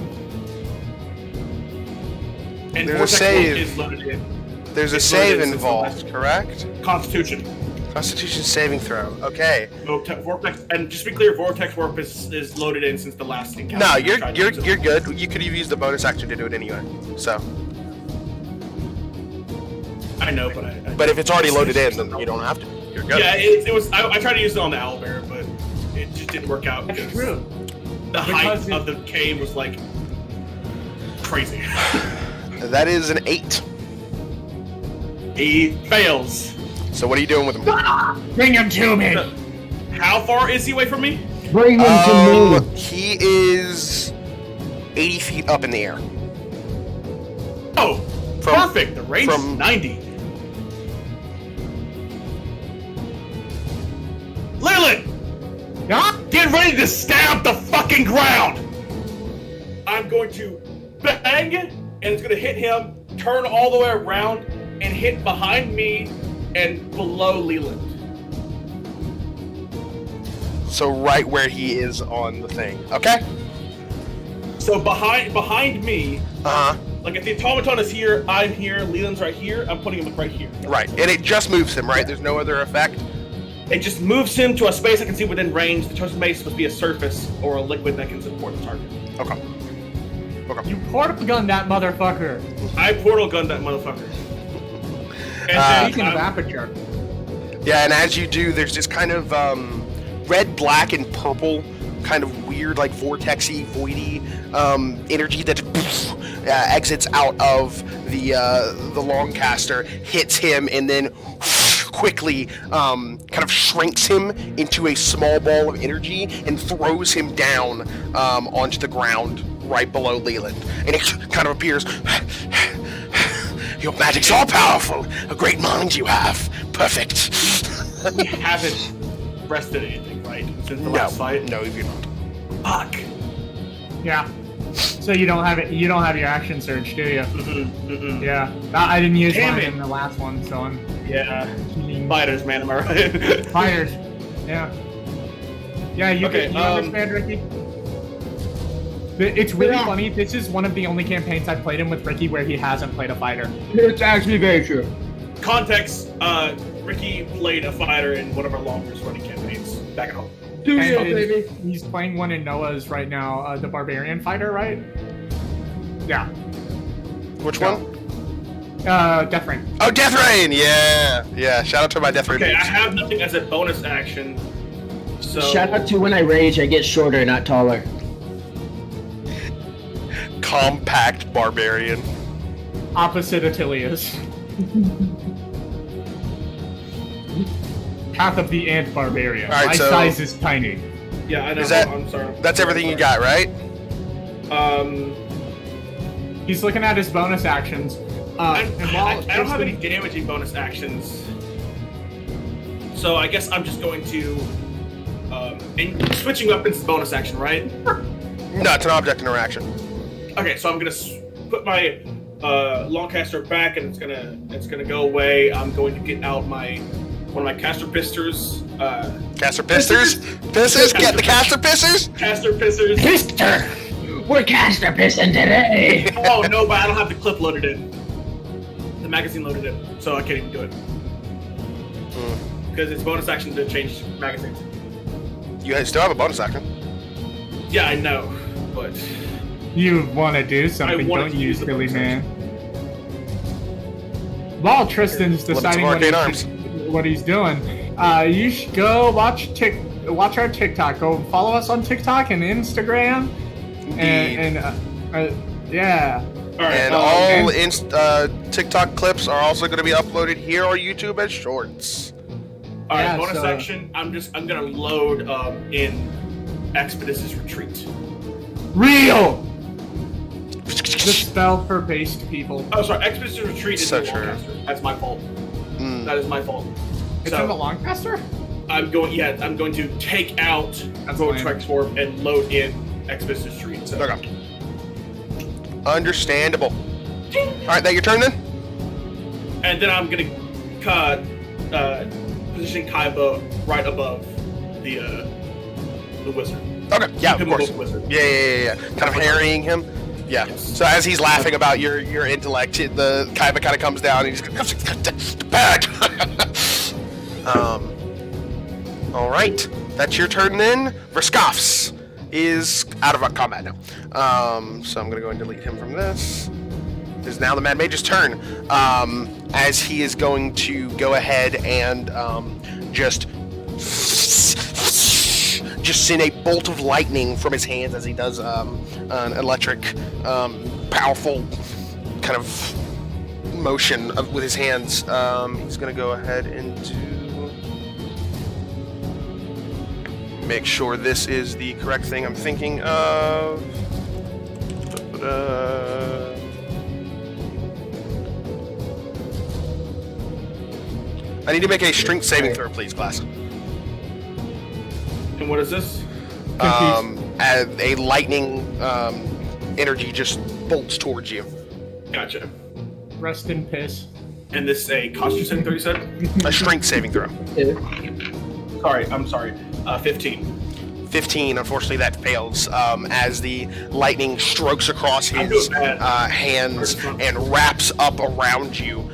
And There's a Vortex save. Warp is loaded in. There's a It's loaded save in since the involved, last- correct? Constitution. Constitution saving throw. Okay. Vortex, and just to be clear, Vortex Warp is loaded in since the last encounter. No, I you're tried to you're use it. you're good. You could have used the bonus action to do it anyway. So, I know, but but if it's already loaded in, then you don't have to. You're good. Yeah, it was. I tried to use it on the owlbear, but it just didn't work out. That's because true. The height Because of the cave was like crazy. That is an 8. He fails. So what are you doing with him? Bring him to me. How far is he away from me? Bring him to me. He is 80 feet up in the air. Oh, From- perfect. The range is from- 90. Leyland, Yeah? get ready to stab the fucking ground. I'm going to bang, and it's going to hit him, turn all the way around, and hit behind me and below Leland. So right where he is on the thing. Okay. So behind me, Uh-huh. like if the automaton is here, I'm here, Leland's right here, I'm putting him right here. Right. And it just moves him, right? There's no other effect. It just moves him to a space I can see within range. The chosen space must be a surface or a liquid that can support the target. Okay. Okay. You portal gun that motherfucker. I portal gunned that motherfucker. And Speaking of then aperture. Yeah, and as you do, there's this kind of red, black, and purple kind of weird, like vortexy, voidy energy that exits out of the Longcaster, hits him, and then quickly kind of shrinks him into a small ball of energy and throws him down onto the ground right below Leland. And it kind of appears, your magic's all powerful. A great mind you have. Perfect. we haven't rested anything, right? Since the last fight? No, you're not. Fuck. Yeah. So you don't have it. You don't have your action surge, do you? Mm-mm. Yeah. I didn't use Damn mine it. in the last one, so I'm Yeah. Fighters, man, am I right? fighters. Yeah. Yeah. You Okay, you understand, Ricky? It's really funny. This is one of the only campaigns I've played in with Ricky where he hasn't played a fighter. It's actually very true. Context, Ricky played a fighter in one of our longest running campaigns back at home. And he's playing one in Noah's right now, the barbarian fighter, right? Yeah. Which one? Death Rain. Oh, Death Rain! Yeah! Yeah, shout out to my Death Rain Okay, I mates. have nothing as a bonus action. So Shout out to when I rage, I get shorter, not taller. Compact Barbarian. Opposite Attilius. Path of the Ant Barbarian. All right, My so- size is tiny. yeah, I know. Is that- I'm sorry. That's everything you got, right? He's looking at his bonus actions. I And don't have any damaging bonus actions, so I guess I'm just going to. And switching weapons is bonus action, right? No, it's an object interaction. Okay, so I'm gonna put my long caster back, and it's gonna go away. I'm going to get out one of my caster pisters. Caster pisters? Pisters? Get the caster pisters? Caster pisters. Pister! We're caster pissing today! Oh no, but I don't have the clip loaded in. The magazine loaded in, so I can't even do it. Because it's bonus action to change magazines. You still have a bonus action. Yeah, I know, but You want to do I something, wanted don't to you, use the silly bonus man? While Tristan's deciding what he's doing, you should go watch our TikTok. Go follow us on TikTok and Instagram. Yeah. all right. And all TikTok clips are also going to be uploaded here on YouTube as shorts. All right, Yeah, bonus so- action. I'm gonna load in Expeditious Retreat. Real. The spell for based people. Oh, sorry, Expeditious Retreat is So the true. Longcaster. That's my fault. That is my fault. It's in the Longcaster? I'm going to take out Vortex Orb and load in Expeditious Retreat. So. Okay. Understandable. Alright, that your turn then? And then I'm gonna position Kaiba right above the wizard. Okay, yeah, Keep of him course. above the wizard. Yeah. Kind of harrying him. Yeah. Yes. So as he's laughing about your intellect, the Kaiba kind of comes down and he's bad. All right, that's your turn then. Verskoff's is out of combat now. So I'm gonna go and delete him from this. It is now the Mad Mage's turn. As he is going to go ahead and just send a bolt of lightning from his hands as he does an electric, powerful kind of motion with his hands. He's going to go ahead and make sure this is the correct thing I'm thinking of. I need to make a strength saving throw, please, class. And what is this? A lightning energy just bolts towards you. Gotcha. Rest in piss. And this is a Constitution 30 set? A strength saving throw. I'm sorry. 15. 15, unfortunately, that fails as the lightning strokes across I'm his doing bad. hands and wraps up around you.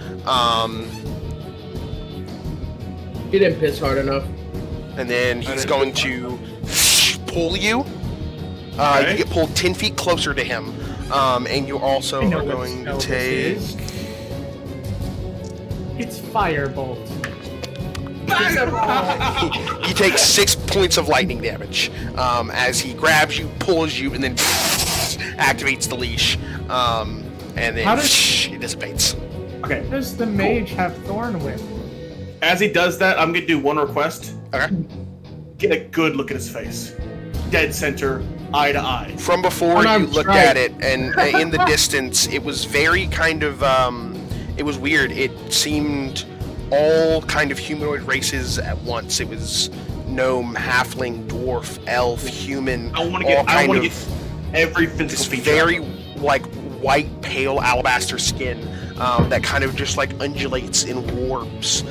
He didn't piss hard enough. And then he's going to pull you. Okay. You get pulled 10 feet closer to him. And you also I know are what going spell to this take... is. It's Firebolt. You take 6 points of lightning damage as he grabs you, pulls you, and then activates the leash. And then How does- it dissipates. Okay. How does the mage have Thorn Whip? As he does that, I'm gonna do one request. Okay. Get a good look at his face. Dead center, eye to eye. From before Unarmed you looked strike. at it, and in the distance, it was very kind of, it was weird. It seemed all kind of humanoid races at once. It was gnome, halfling, dwarf, elf, human, I want to all get. I kind want to of get every physical this feature. very like white, pale alabaster skin that kind of just like undulates in warps.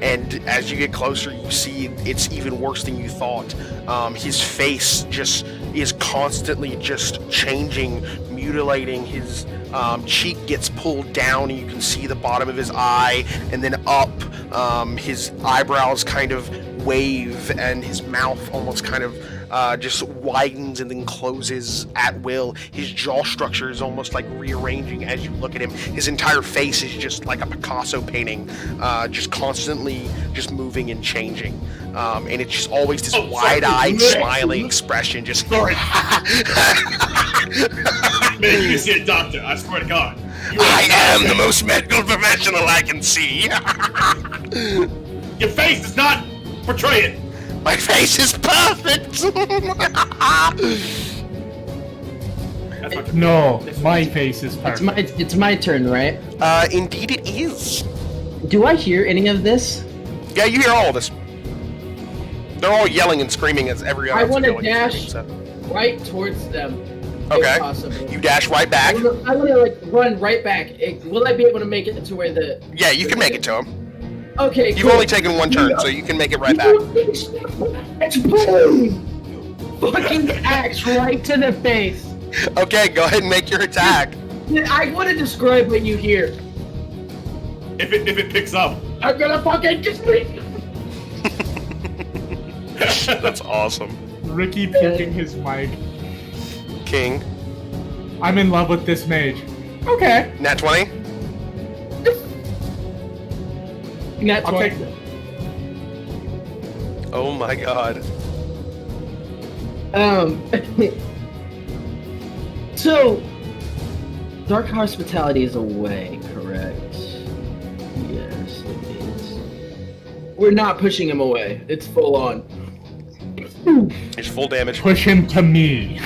And as you get closer, you see it's even worse than you thought. His face just is constantly just changing, mutilating. His cheek gets pulled down, and you can see the bottom of his eye, and then up. His eyebrows kind of wave, and his mouth almost kind of just widens and then closes at will. His jaw structure is almost like rearranging as you look at him. His entire face is just like a Picasso painting, just constantly just moving and changing. And it's just always this wide-eyed, smiling expression. Just Sorry. Man, you can see a doctor. I swear to God. I am the most medical professional I can see. Your face does not portray it. My face is perfect. That's my turn. No, my face is perfect. It's my turn, right? Indeed it is. Do I hear any of this? Yeah, you hear all of this. They're all yelling and screaming as every other. I want to going dash through, so. right towards them. Okay. possible. You dash right back. I want to like run right back. Will I be able to make it to where the? Yeah, you can make it to him. Okay. You've cool. only taken one turn, so you can make it right back. It's boom! Fucking axe right to the face. Okay, go ahead and make your attack. I want to describe what you hear. If it picks up. I'm gonna fucking just me. That's awesome. Ricky puking his mic. King. I'm in love with this mage. Okay. Nat 20. That's I'll why. take it. Oh my god. So, Dark Hospitality is away, correct? Yes, it is. We're not pushing him away. It's full on. It's full damage. Push him to me.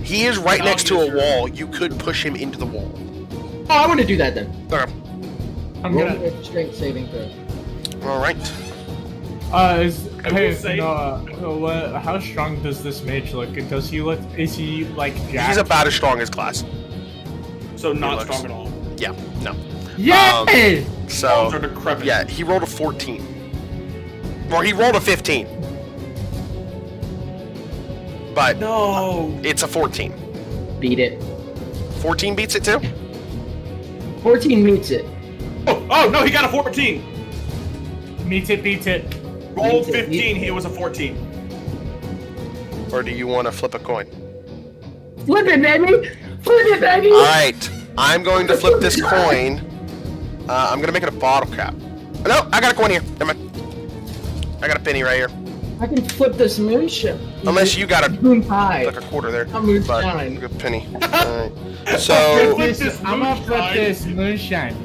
He is right next to a wall. You could push him into the wall. Oh, I want to do that then. Okay. I'm Roll gonna. me a strength saving throw. Alright. Hey, will say- how strong does this mage look? Is he like jacked? He's about as strong as class. So not looks- strong at all. Yeah, no. Yay! So, Bones are decrepit. yeah, he rolled a 14. Or he rolled a 15. But No. it's a 14. Beat it. 14 beats it too? 14 meets it. Oh no, he got a 14. Meets it, beats it. Rolled Beats it, 15. beats He it. was a 14. Or do you want to flip a coin? Flip it, baby! Flip it, baby! Alright, I'm going to flip this coin. I'm going to make it a bottle cap. No, I got a coin here. Never mind. I got a penny right here. I can flip this moonshine. Unless you got a moon pie. like a quarter there. A moonshine. But a good penny. Alright. So, I'm gonna flip this moonshine.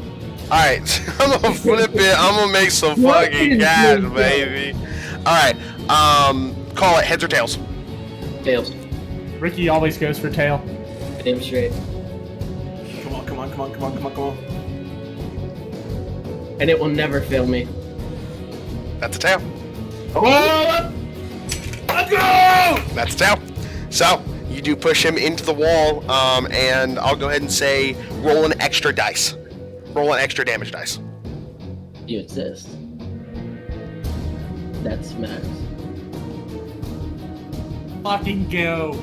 alright. I'm gonna flip it. I'm gonna make some What fucking is cash, this? baby. Alright. Call it heads or tails. Tails. Ricky always goes for tail. Damn straight. Come on, come on, come on, come on, come on, come on. And it will never fail me. That's a tail. Oh, let's go! That's a tail. So, you do push him into the wall, and I'll go ahead and say roll an extra dice. Roll an extra damage dice. You exist. That's max. Fucking go.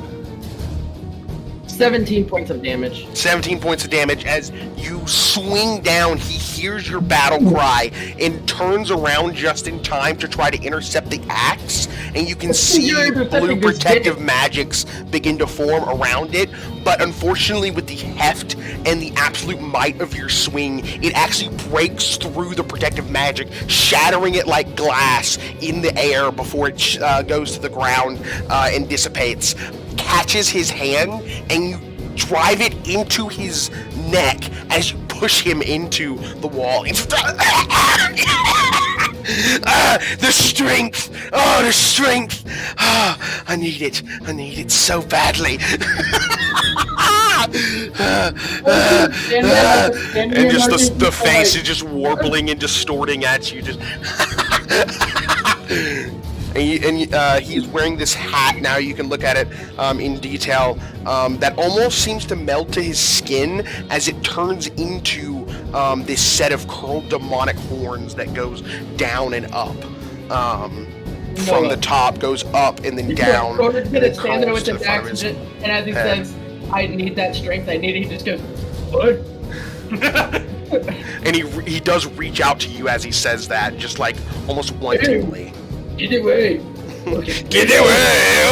17 points of damage. 17 points of damage as you swing down. He hears your battle cry and turns around just in time to try to intercept the axe, and you can see You're intercepting blue this protective dick. magics begin to form around it, but unfortunately with the heft and the absolute might of your swing, it actually breaks through the protective magic, shattering it like glass in the air before it goes to the ground and dissipates. Catches his hand and you drive it into his neck as you push him into the wall. The strength! Oh, the strength! I need it so badly. And just the face is just warbling and distorting at you. Just and he's wearing this hat now. You can look at it in detail. That almost seems to meld to his skin as it turns into this set of curled demonic horns that goes down and up. From the top, goes up and then down. Gordon's and gonna then stand there curls with to his the front of axe, his and as he head. says, I need that strength, I need it, he just goes, what? And he does reach out to you as he says that, just like almost wantingly. Get away! Get away!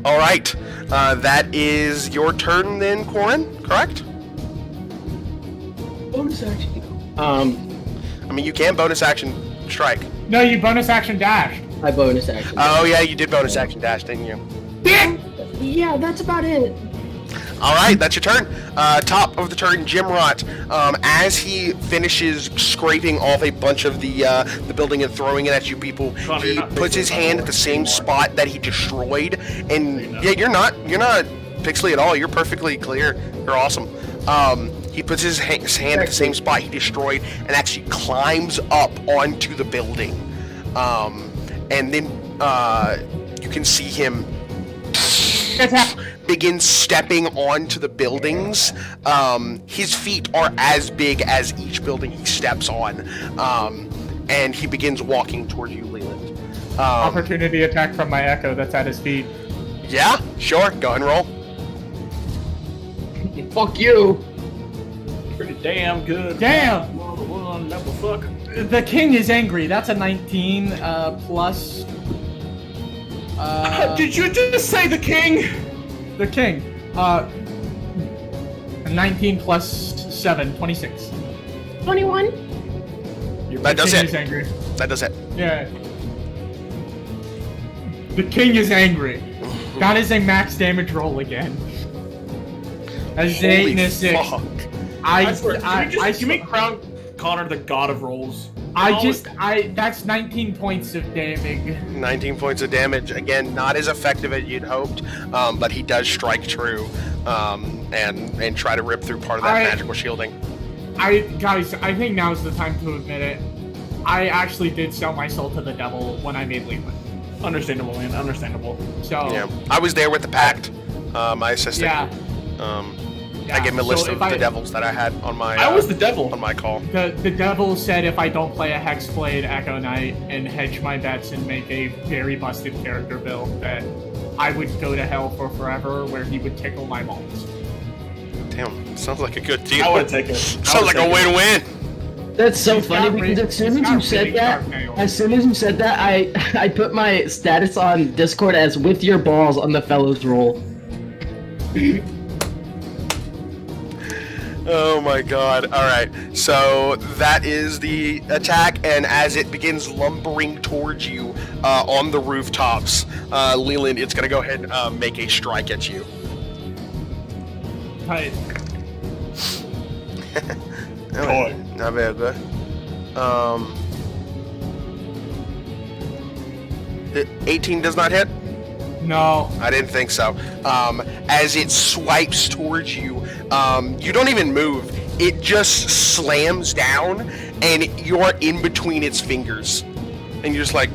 All right. That is your turn then, Corin. Correct? Bonus action. I mean, you can bonus action strike. No, you bonus action dash. I bonus action. Oh yeah, you did bonus action dash, didn't you? Yeah, that's about it. All right, that's your turn. Top of the turn, Jimrot. As he finishes scraping off a bunch of the building and throwing it at you people, Connor, he you're not puts his pixely hand at the same spot that he destroyed. And yeah, you're not pixely at all. You're perfectly clear. You're awesome. He puts his hand at the same spot he destroyed and actually climbs up onto the building. and then you can see him Attack. begin stepping onto the buildings. His feet are as big as each building he steps on, and he begins walking toward you, Leland. Opportunity attack from my echo that's at his feet. Yeah, sure. Go and roll. Fuck you. Pretty damn good. Damn! One level fuck. The king is angry. That's a 19 plus. Did you just say the king? The king. 19 plus 7, 26. 21. That does The king it. is angry. That does it. Yeah. The king is angry. That is a max damage roll again. That's an 8 and a 6. fuck. I swear, can we crown Connor the god of rolls? That's 19 points of damage. 19 points of damage. Again, not as effective as you'd hoped, but he does strike true and try to rip through part of that magical shielding. Guys, I think now's the time to admit it. I actually did sell my soul to the devil when I made Leland. Understandable, man. Understandable. So Yeah, I was there with the pact. I assisted. yeah, I gave him a list so of if the devils that I had on my. I was the devil. on my call. the devil said if I don't play a Hexblade Echo Knight and hedge my bets and make a very busted character build, that I would go to hell for forever, where he would tickle my balls. Damn, sounds like a good deal. I would take it. Sounds like a win-win. That's so He's funny got because re- as soon he's as you got said really that, sharp nails. I put my status on Discord as "with your balls" on the fellows roll. Oh my god. Alright, so that is the attack, and as it begins lumbering towards you on the rooftops, Leland, it's gonna go ahead and make a strike at you. Right. Alright, not very good. The 18 does not hit? No. I didn't think so. As it swipes towards you, you don't even move. It just slams down, and you're in between its fingers. And you're just like,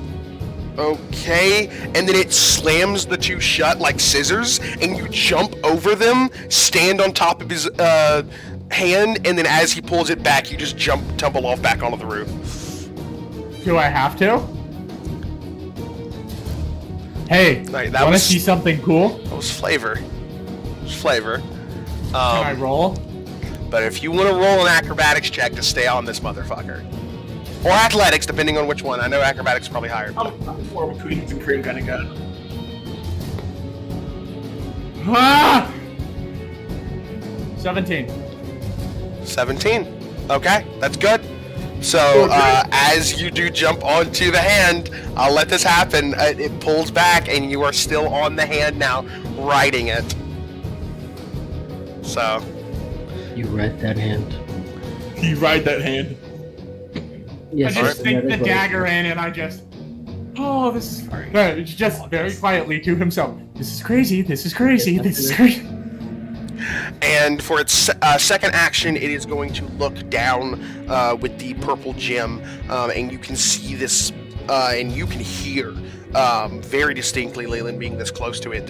okay. And then it slams the two shut like scissors, and you jump over them, stand on top of his hand, and then as he pulls it back, you just tumble off back onto the roof. Do I have to? Hey, Right, that wanna was- see something cool? That was flavor. It was flavor. Can I roll? But if you want to roll an acrobatics check to stay on this motherfucker, or athletics, depending on which one. I know acrobatics is probably higher. I'm more of a Queens and Cream kind of guy. Ah! 17. 17. Okay, that's good. So as you do jump onto the hand, I'll let this happen. It pulls back, and you are still on the hand now, riding it. So You read that hand. You ride that hand. Yes. I just that think is the what dagger in, and I just. Oh, this is. No, it's just very quietly to himself. This is crazy. This is crazy. This is crazy. And for its second action, it is going to look down with the purple gem, and you can see this, and you can hear very distinctly, Leyland being this close to it,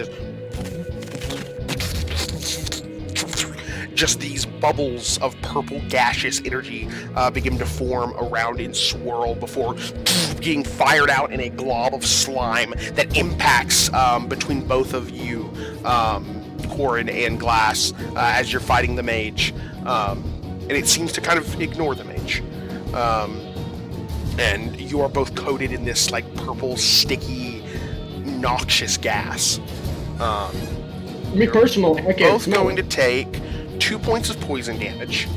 just these bubbles of purple gaseous energy begin to form around and swirl before being fired out in a glob of slime that impacts between both of you, Corin and Glass, as you're fighting the mage. And it seems to kind of ignore the mage. And you are both coated in this like purple, sticky, noxious gas. Me personally, I can't Both smell going it. to take 2 points of poison damage.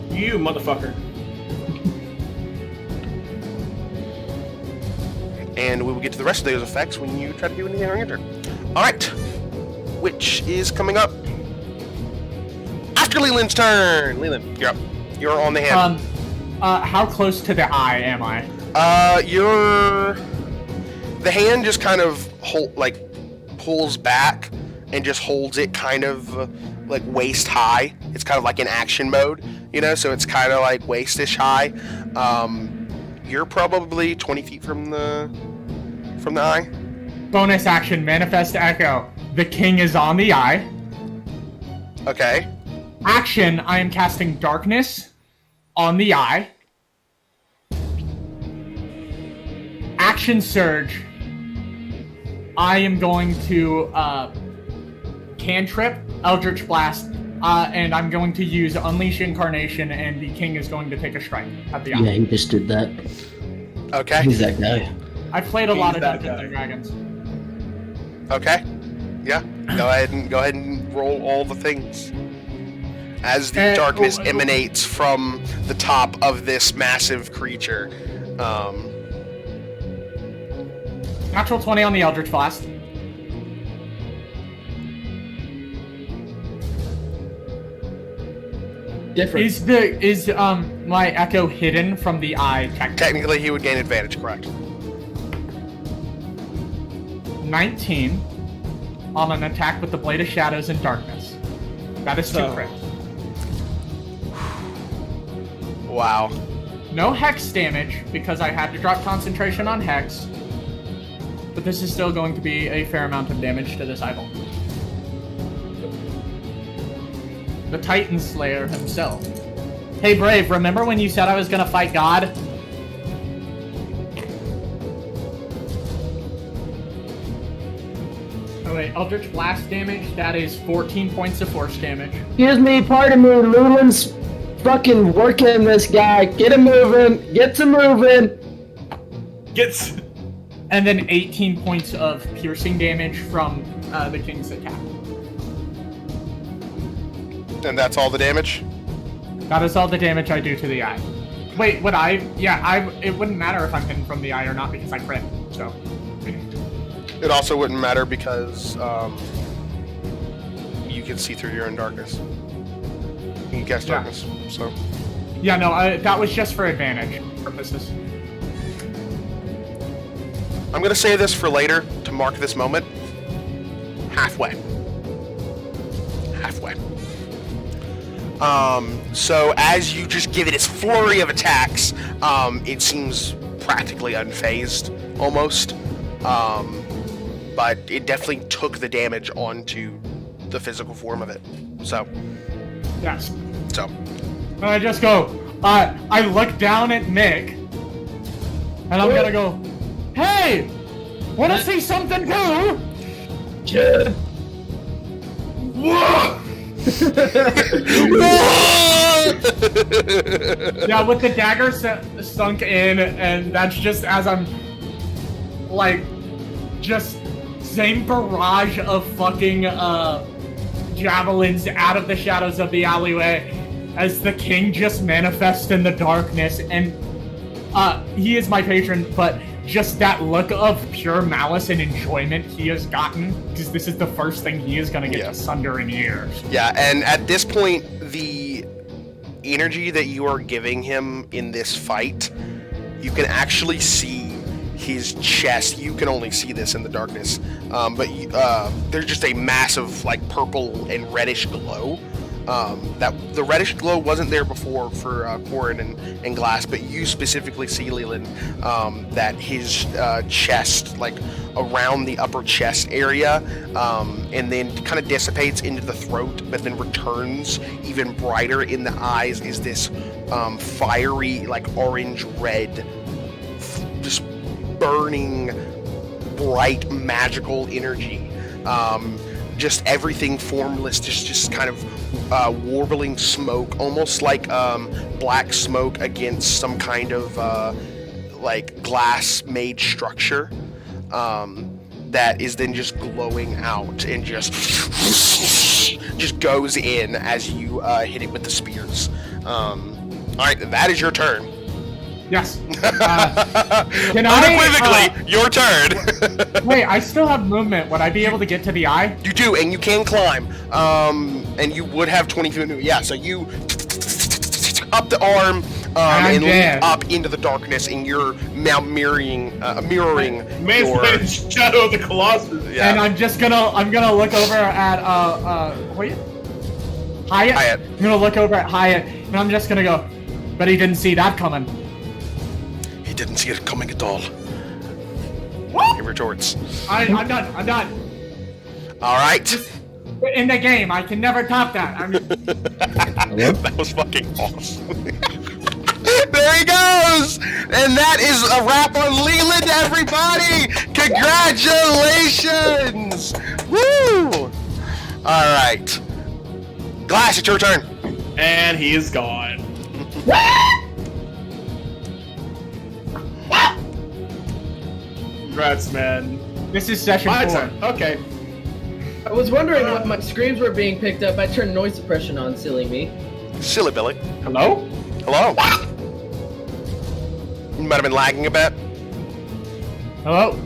You motherfucker. And we will get to the rest of those effects when you try to do anything on your turn. Alright. Which is coming up after Leland's turn. Leland, you're up. You're on the hand. How close to the eye am I? The hand just kind of pulls back and just holds it kind of like waist high. It's kind of like in action mode, you know, so it's kind of like waist-ish high. You're probably 20 feet from the from the eye? Bonus action, Manifest Echo. The king is on the eye. Okay. Action, I am casting darkness on the eye. Action surge. I am going to cantrip Eldritch Blast, and I'm going to use Unleash Incarnation, and the king is going to take a strike at the eye. Yeah, he just did that. Okay. He's that guy. I've played a lot of that Dungeons guy. and Dragons. Okay. Yeah. Go ahead and roll all the things. As the darkness emanates from the top of this massive creature. Natural 20 on the Eldritch Blast. Different. Is my echo hidden from the eye technically? Technically, he would gain advantage, correct? 19 on an attack with the Blade of Shadows and Darkness. That is 2 crit. Wow. No Hex damage, because I had to drop concentration on Hex. But this is still going to be a fair amount of damage to this idol. The Titan Slayer himself. Hey Brave, remember when you said I was gonna fight God? Oh wait, Eldritch Blast damage, that is 14 points of force damage. Excuse me, pardon me, Lulin's fucking working this guy. Get him moving. Get to moving. Gets. And then 18 points of piercing damage from the King's attack. And that's all the damage? That is all the damage I do to the eye. Wait, would I? Yeah, it wouldn't matter if I'm hidden from the eye or not because I crit, so. It also wouldn't matter because you can see through your own darkness. You can cast darkness, so. Yeah, no, that was just for advantage purposes. I'm gonna say this for later to mark this moment. Halfway. Halfway. So as you just give it its flurry of attacks, it seems practically unfazed, almost. But it definitely took the damage onto the physical form of it. So. Yes. So. And I just go, I look down at Nick, and I'm gonna go, hey! Wanna see something new? Yeah. Whoa! Yeah, with the dagger sunk in, and that's just as I'm, like, just same barrage of fucking, javelins out of the shadows of the alleyway as the king just manifests in the darkness, and, he is my patron, but just that look of pure malice and enjoyment he has gotten, because this is the first thing he is gonna get to sunder in years. Yeah, and at this point, the energy that you are giving him in this fight, you can actually see his chest. You can only see this in the darkness, but there's just a massive, like, purple and reddish glow. That the reddish glow wasn't there before for Corin and Glass, but you specifically see, Leland, that his chest, like around the upper chest area, and then kind of dissipates into the throat, but then returns even brighter in the eyes is this fiery, like orange-red, just burning, bright, magical energy. Just everything formless, just kind of warbling smoke, almost like black smoke against some kind of like glass-made structure that is then just glowing out and just goes in as you hit it with the spears. All right, that is your turn. Yes. Can Unequivocally, your turn. Wait, I still have movement. Would I be able to get to the eye? You do, and you can climb. And you would have 20 feet. Yeah, so you up the arm and leap up into the darkness, and you're now mirroring Man's your playing Shadow of the Colossus. Yeah. And I'm gonna look over at Hyatt. I'm gonna look over at Hyatt, and I'm just gonna go, but he didn't see that coming. He didn't see it coming at all. He retorts. I'm done. I'm done. All right. In the game, I can never top that. That was fucking awesome. There he goes! And that is a wrap on Leland, everybody! Congratulations! Woo! Alright. Glass, it's your turn. And he is gone. Congrats, man. This is session My 4. turn. Okay. I was wondering why my screams were being picked up. I turned noise suppression on, silly me. Silly Billy. Hello? Hello? You might have been lagging a bit. Hello?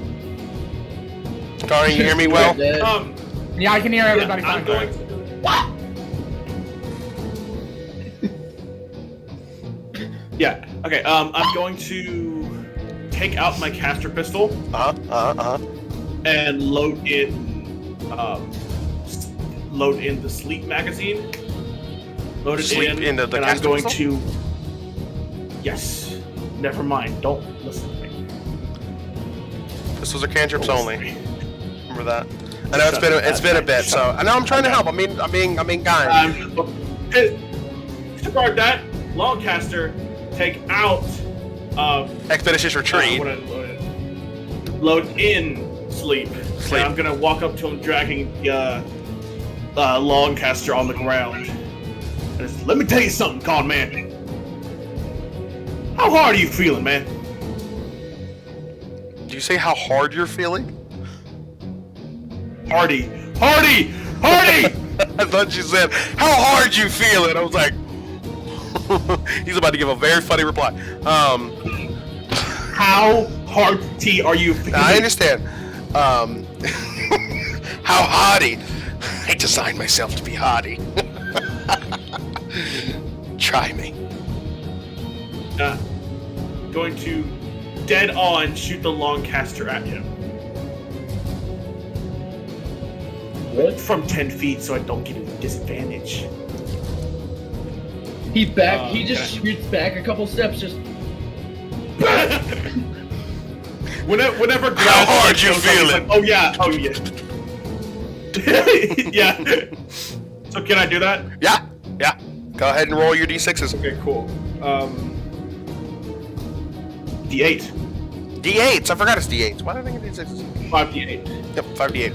Tari, you hear me well? Dead. Yeah, I can hear everybody. I'm fine. going. Yeah. Okay. I'm going to take out my caster pistol and load in the sleep magazine. Load it Sleep in, into the and I'm caster going pistol? to. Yes. Never mind. Don't listen to me. Pistols are cantrips Don't only. listen to me. Remember that. I know it's been a bit, so I know I'm trying to help. I'm being kind. Disregard that. Longcaster, take out. Expeditious retreat. Load in sleep. Sleep. And I'm gonna walk up to him, dragging the Longcaster on the ground. And it's, let me tell you something, con man. How hard are you feeling, man? Do you say how hard you're feeling? Hardy! I thought you said how hard you feeling. I was like, he's about to give a very funny reply. How hardy are you feeling? I understand. How hardy? I designed myself to be hardy. Try me. Going to dead on shoot the Longcaster at him. What? From 10 feet so I don't get a disadvantage. He just shoots back a couple steps, just. Whenever How hard you goes up, he's feeling? like, oh yeah. Yeah. So can I do that? Yeah. Go ahead and roll your d6s. Okay, cool. D8. D8s. I forgot it's d8s. Why did I think of d6s? 5d8. Yep, 5d8.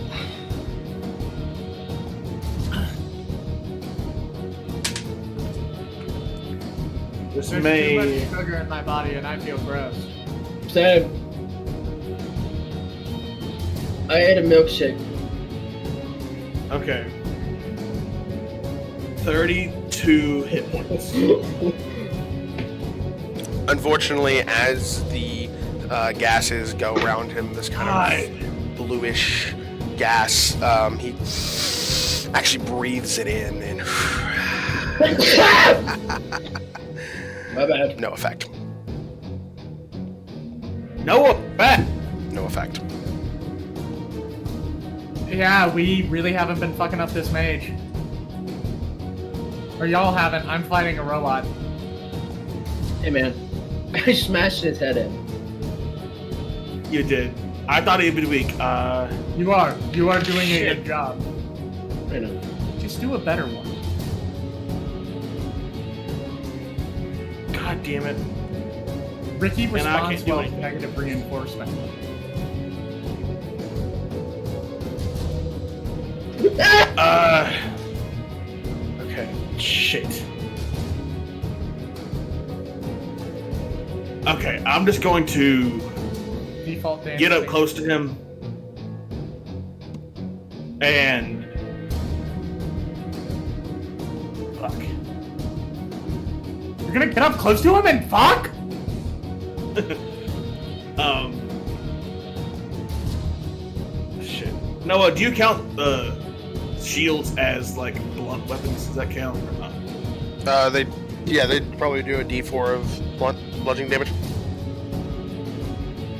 This There's may. too much sugar in my body and I feel gross. Same. I ate a milkshake. Okay. 32 hit points. Unfortunately, as the gases go around him, this kind of bluish gas, he actually breathes it in and My bad. no effect. No effect. No effect. Yeah, we really haven't been fucking up this mage. Or y'all haven't. I'm fighting a robot. Hey man, I smashed his head in. You did. I thought he'd be weak. You are doing a good job. I know. Just do a better one. God damn it. Ricky And I responds can't do well to anything. negative reinforcement. Okay. Shit. Okay, I'm just going to Default damage. get up close to him and fuck. You're gonna get up close to him and fuck? Shit. Noah, do you count shields as like blunt weapons? Does that count or not? They'd probably do a d4 of bludgeoning damage.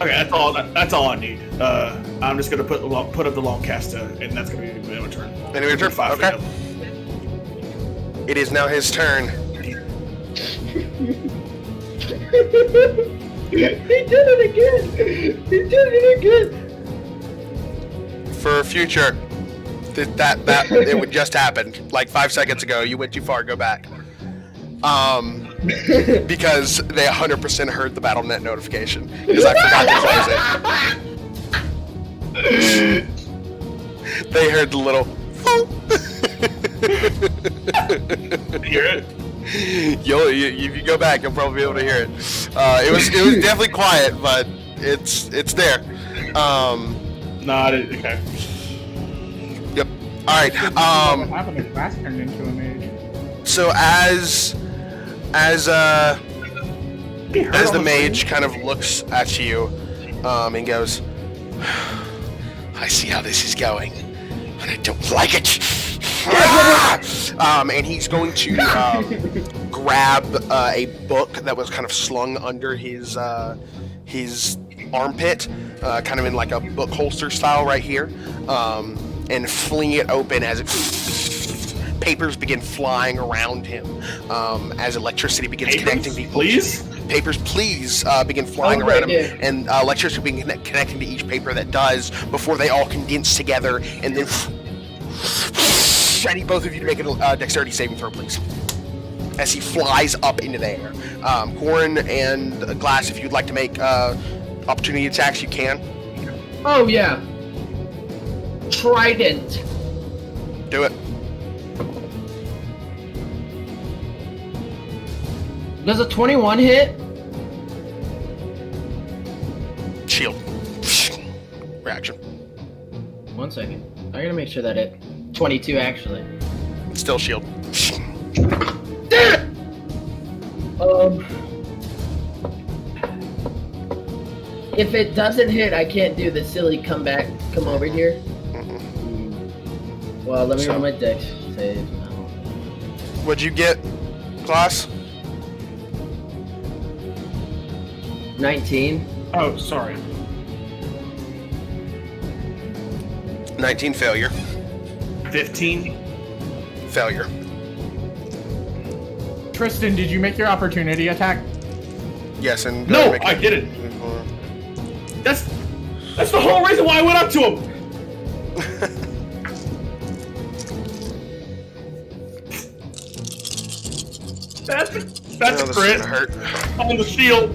Okay, that's all I need. I'm just gonna put up the Longcaster, and that's gonna be my turn. End of your turn? Five Okay. for him. It is now his turn. He did it again! He did it again! future, that it would just happen. Like 5 seconds ago, you went too far. Go back. Because they 100% heard the BattleNet notification because I forgot to close it. They heard the little. Hear it? If you go back, you'll probably be able to hear it. It was definitely quiet, but it's there. Okay. Yep. All right. What happened if Glass turned into a mage? So as the mage kind of looks at you, and goes, "I see how this is going, and I don't like it." And he's going to grab a book that was kind of slung under his armpit, kind of in like a book holster style right here, and fling it open as papers begin flying around him, as electricity begins connecting to papers please begin flying around him, and electricity begin connecting to each paper that does before they all condense together, and then I need both of you to make a dexterity saving throw, please, as he flies up into the air. Corin and Glass, if you'd like to make opportunity attacks, you can. Oh yeah. Trident. Do it. Does a 21 hit? Shield. Reaction. 1 second. I gotta make sure that it. 22 actually. Still shield. If it doesn't hit, I can't do the silly come over here. Well, let me run my dex save. What'd you get, Class? 19. Oh, sorry. 19 failure. 15. Failure. Tristan, did you make your opportunity attack? Yes, and No, I didn't. That's the whole reason why I went up to him. That's this is crit gonna hurt. on the shield.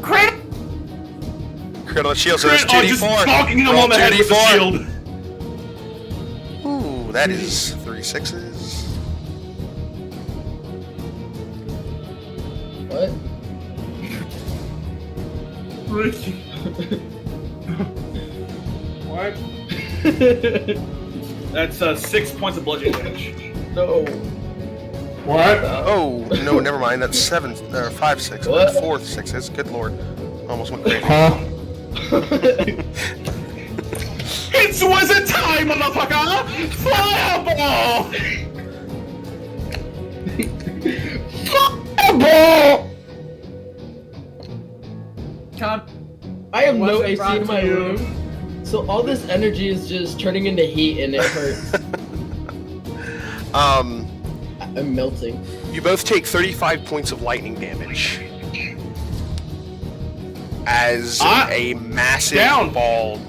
Crit Crit on the shield, so that's on just 2d4. knocking him Roll on the head with the 2d4. shield. Ooh, that is 3 6s. What? What? That's 6 points of bludgeoning damage. No. What? Oh, no, never mind. That's 5 6s. What? 4 6s. Good lord. Almost went crazy. Huh? It was a time, motherfucker! Fireball! Fireball! Con- I have no Wasn't AC brought in my to you. room, so all this energy is just turning into heat and it hurts. I'm melting. You both take 35 points of lightning damage as a massive ball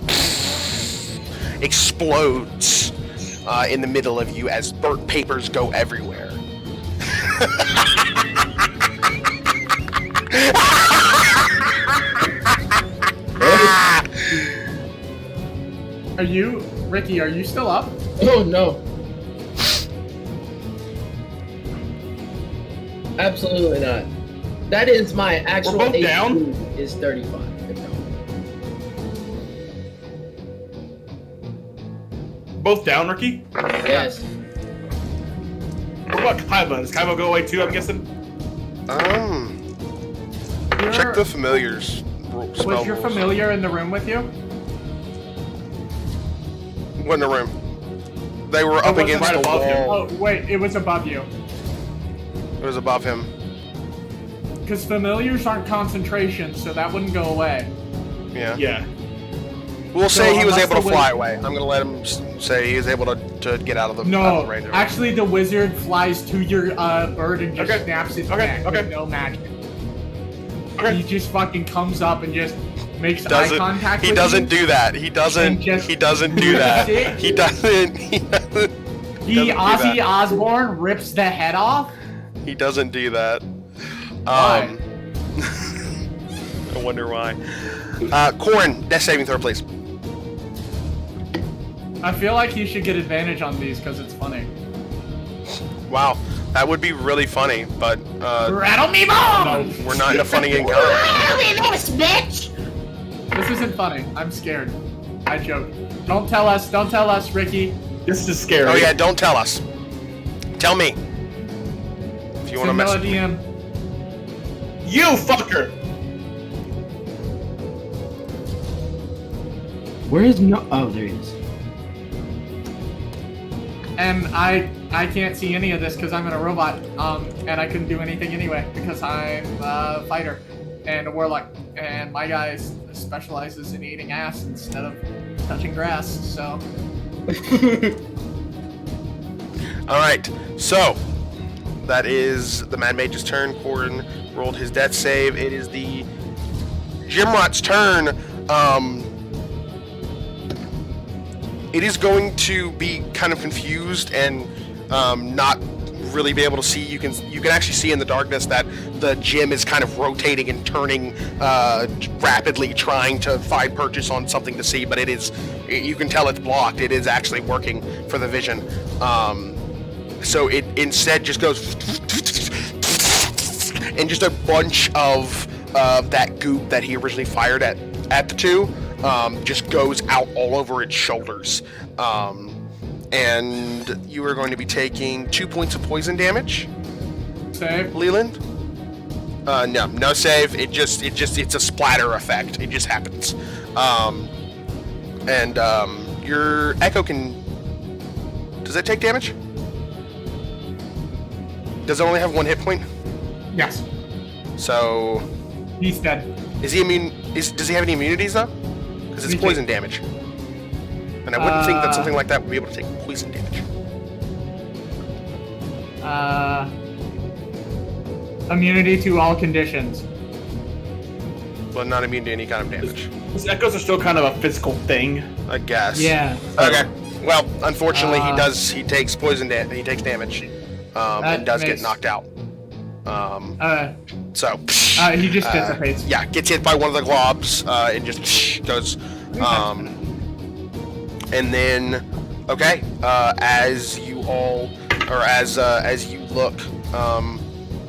explodes in the middle of you as burnt papers go everywhere. Ricky, are you still up? Oh no. Absolutely not. That is my actual both AC down? is 35. Both down, Ricky? Yes. What about Kaiba? Does Kaiba go away too, I'm guessing? Check the familiars. Spell Was your rules. familiar in the room with you? Wasn't a room. They were up wasn't against right the above him. wall. Oh, wait, it was above you. It was above him. Because familiars aren't concentration, so that wouldn't go away. Yeah. Yeah. We'll So say he was unless able to the fly wiz- away. I'm gonna let him say he was able to get out of the, out of No, the range. of it. actually the wizard flies to your bird and just Okay, snaps his okay, neck okay. with no magic. Okay. He just fucking comes up and just makes eye contact He with doesn't you. do that. He doesn't do that. He doesn't. He Ozzy Osbourne rips the head off. He doesn't do that. Why? I wonder why. Corn, death saving throw, please. I feel like he should get advantage on these because it's funny. Wow, that would be really funny, but Rattle me bones! we're not in a funny game. This isn't funny. I'm scared. I joke. Don't tell us, Ricky. This is scary. Oh yeah, don't tell us. Tell me. If you want to mess with me. DM. You fucker! Where is no? Oh, there he is. And I can't see any of this because I'm in a robot. And I couldn't do anything anyway because I'm a fighter and a warlock. And my guy specializes in eating ass instead of touching grass. So. All right, so that is the Mad Mage's turn. Corn rolled his death save. It is the Gymrot's turn. It is going to be kind of confused and not really be able to see. You can actually see in the darkness that the gym is kind of rotating and turning rapidly, trying to find purchase on something to see. But you can tell it's blocked. It is actually working for the vision. So it instead just goes and just a bunch of that goop that he originally fired at the two just goes out all over its shoulders. And you are going to be taking 2 points of poison damage. Save. Leland? No save. It's a splatter effect. It just happens. And your echo can. Does it take damage? Does it only have 1 hit point? Yes. So. He's dead. Is he immune? Does he have any immunities though? Because it's poison damage. And I wouldn't think that something like that would be able to take poison damage. Immunity to all conditions. But not immune to any kind of damage. His echoes are still kind of a physical thing. I guess. Yeah. Okay. Well, unfortunately, he takes poison damage. He takes damage, and does get knocked out. So. He just dissipates. Yeah, gets hit by one of the globs, and just goes. And then, okay, as you all, or as you look,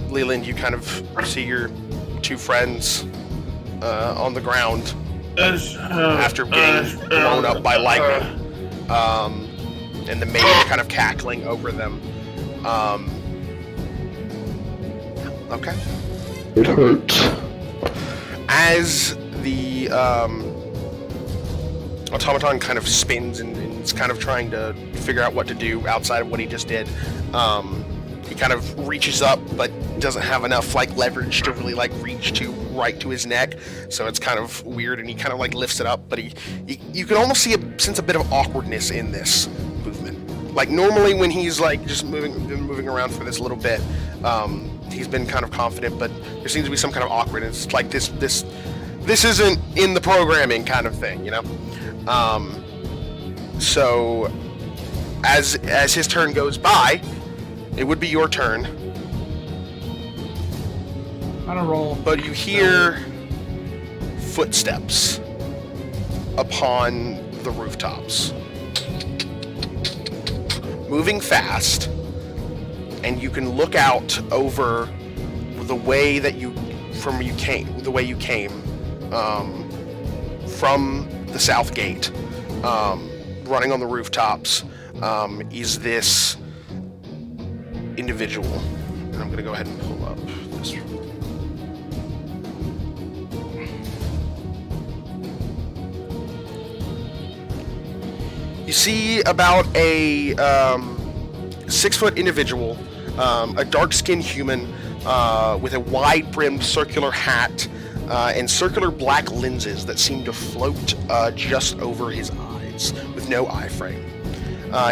Leland, you kind of see your 2 friends on the ground after getting blown up by lightning, and the mage kind of cackling over them. Okay. It hurts. As the automaton kind of spins and is kind of trying to figure out what to do outside of what he just did, he kind of reaches up but doesn't have enough leverage to really reach right to his neck, so it's kind of weird, and he kind of lifts it up, but you can almost sense a bit of awkwardness in this movement. Normally when he's just moving around for this little bit, he's been kind of confident, but there seems to be some kind of awkwardness. It's like this isn't in the programming kind of thing, you know? So as his turn goes by, it would be your turn. On a roll. But you hear footsteps upon the rooftops. Moving fast, and you can look out over the way that you came from the south gate, running on the rooftops, is this individual. And I'm going to go ahead and pull up this. You see about a 6-foot individual, a dark-skinned human with a wide-brimmed circular hat and circular black lenses that seem to float just over his eyes with no eye frame.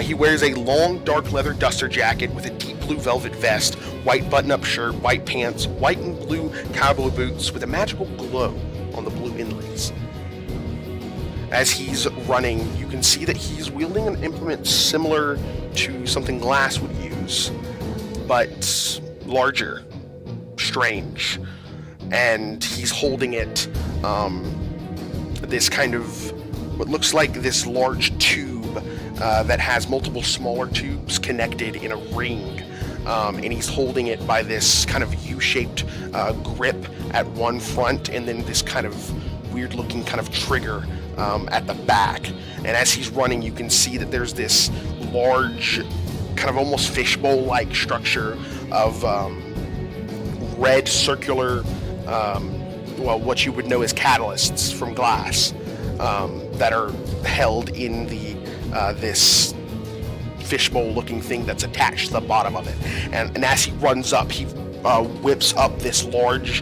He wears a long dark leather duster jacket with a deep blue velvet vest, white button-up shirt, white pants, white and blue cowboy boots with a magical glow on the blue inlays. as he's running, you can see that he's wielding an implement similar to something Glass would use, but larger, strange, and he's holding it, this kind of what looks like this large tube that has multiple smaller tubes connected in a ring, and he's holding it by this kind of U-shaped grip at one front, and then this kind of weird-looking kind of trigger at the back. And as he's running, you can see that there's this large, kind of almost fishbowl-like structure of red circular, well, what you would know as catalysts from Glass, that are held in the this fishbowl-looking thing that's attached to the bottom of it. And as he runs up, he whips up this large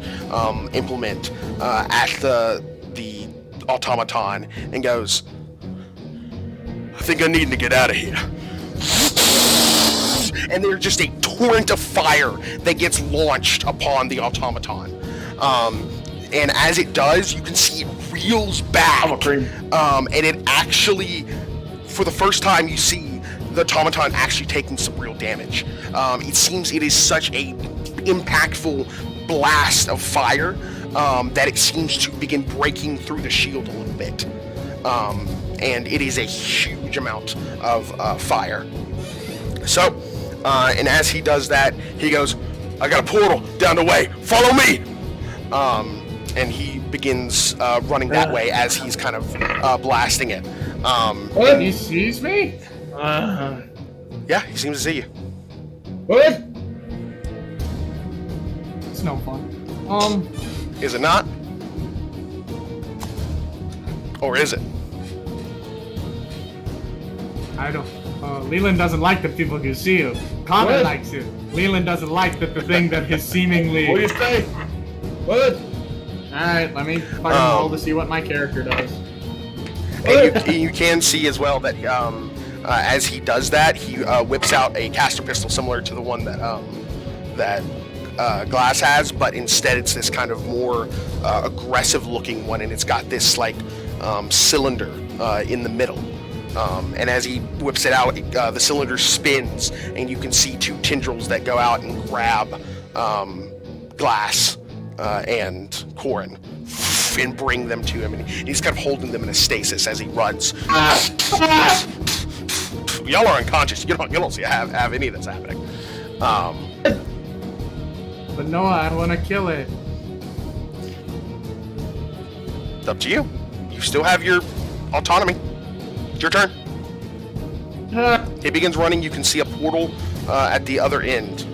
implement at the automaton and goes, "I think I need to get out of here." And there's just a torrent of fire that gets launched upon the automaton. And as it does, you can see it reels back. And it actually, for the first time, you see the automaton actually taking some real damage. It seems it is such a impactful blast of fire that it seems to begin breaking through the shield a little bit. And it is a huge amount of fire. So, and as he does that, he goes, "I got a portal down the way, follow me!" And he begins running that way as he's kind of blasting it. And he sees me? Yeah, he seems to see you. What? It's no fun. Is it not? Or is it? I don't. Leland doesn't like that people can see you. Connor What? likes it. Leland doesn't like that the thing that is seemingly. What do you say? What? Alright, let me fucking roll to see what my character does. And you can see as well that as he does that, he whips out a caster pistol similar to the one that Glass has, but instead it's this kind of more aggressive-looking one, and it's got this like cylinder in the middle. And as he whips it out, the cylinder spins, and you can see two tendrils that go out and grab Glass and Corin and bring them to him, and he's kind of holding them in a stasis as he runs. Y'all are unconscious. You don't see have any of this happening. But no, I want to kill it. It's up to you. You still have your autonomy. It's your turn. He begins running. You can see a portal at the other end.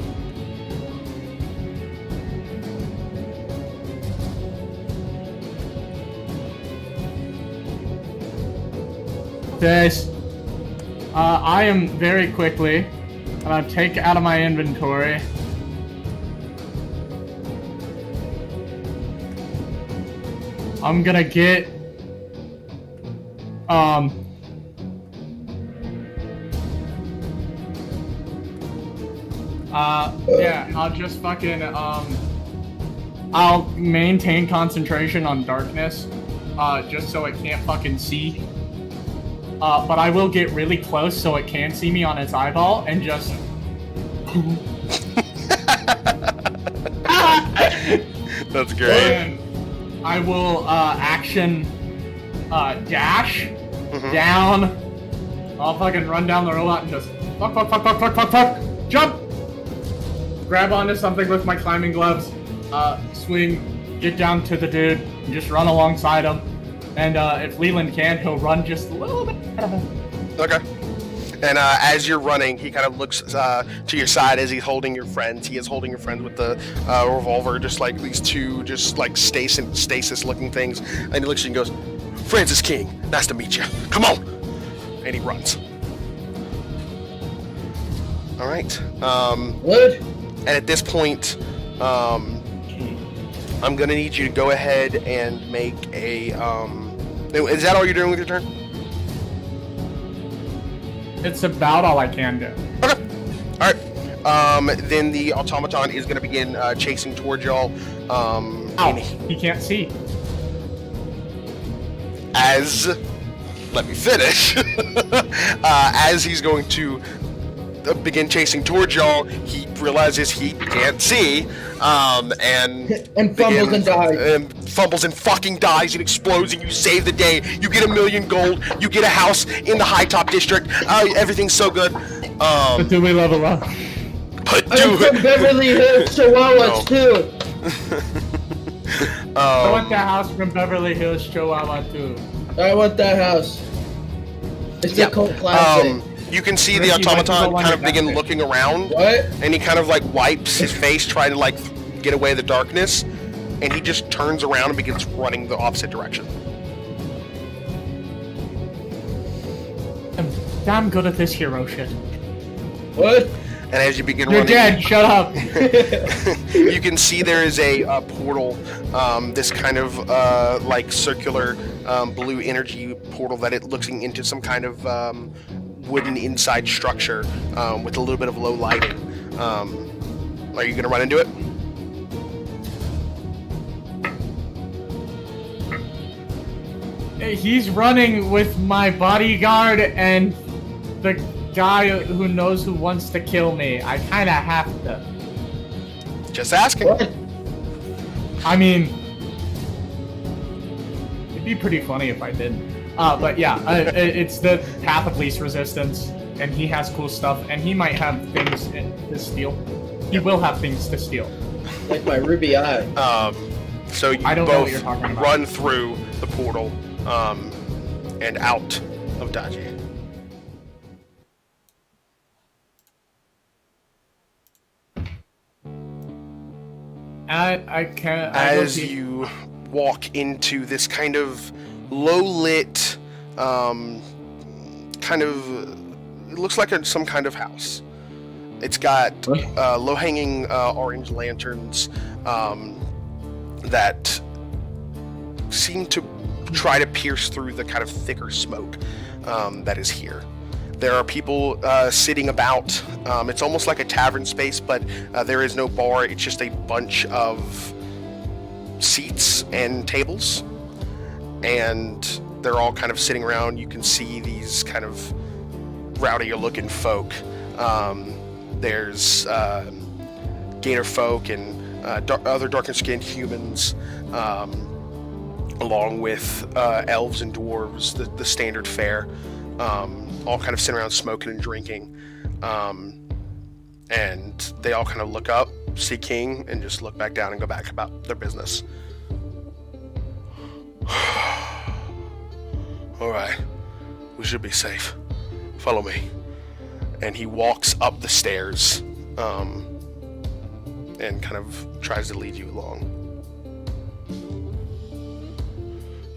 This. I am very quickly gonna take out of my inventory. I'm gonna get yeah, I'll just fucking I'll maintain concentration on darkness, just so it can't fucking see. But I will get really close so it can see me on its eyeball and just. That's great. And I will action dash down. I'll fucking run down the robot and just fuck, jump, grab onto something with my climbing gloves, swing, get down to the dude, and just run alongside him. And if Leland can, he'll run just a little bit ahead of him. Okay. And as you're running, he kind of looks to your side as he's holding your friends. He is holding your friends with the revolver, just like these two, just like stasis-looking things. And he looks at you and goes, "Francis King, nice to meet you. Come on!" And he runs. All right. What? And at this point, I'm gonna need you to go ahead and make a. Is that all you're doing with your turn? It's about all I can do. Okay. All right. Then the automaton is gonna begin chasing towards y'all. Ow, he can't see. As let me finish. As he's going to begin chasing towards y'all, he realizes he can't see, and fumbles and dies. And fumbles and fucking dies and explodes, and you save the day. You get 1 million gold. You get a house in the High Top District. Everything's so good. But do we level up? But I'm from Beverly Hills, Chihuahua, too. I want that house from Beverly Hills, Chihuahua too. I want that house. It's a cult classic. You can see the Ricky, why automaton don't you go kind of on begin your looking around, What? and he kind of like wipes his face, trying to like get away the darkness, and he just turns around and begins running the opposite direction. I'm damn good at this hero shit. What? And as you begin You're running, dead, shut up! you can see there is a portal, this kind of like circular blue energy portal that it looks into some kind of wooden inside structure with a little bit of low lighting. Are you gonna run into it? He's running with my bodyguard and the guy who knows who wants to kill me. I kinda have to. Just asking. What? I mean, it'd be pretty funny if I didn't. But yeah, it's the path of least resistance, and he has cool stuff, and he might have things to steal. He will have things to steal. Like my ruby eye. So you I don't know what both you're talking about. run through the portal and out of Dagie. I can't. As you walk into this kind of low-lit, kind of, it looks like some kind of house. It's got low-hanging orange lanterns that seem to try to pierce through the kind of thicker smoke that is here. There are people sitting about. It's almost like a tavern space, but there is no bar. It's just a bunch of seats and tables, and they're all kind of sitting around. You can see these kind of rowdy-looking folk. There's gator folk and other darker-skinned humans, along with elves and dwarves, the standard fare. All kind of sitting around smoking and drinking, and they all kind of look up, see King, and just look back down and go back about their business. All right, we should be safe. Follow me. And he walks up the stairs, and kind of tries to lead you along.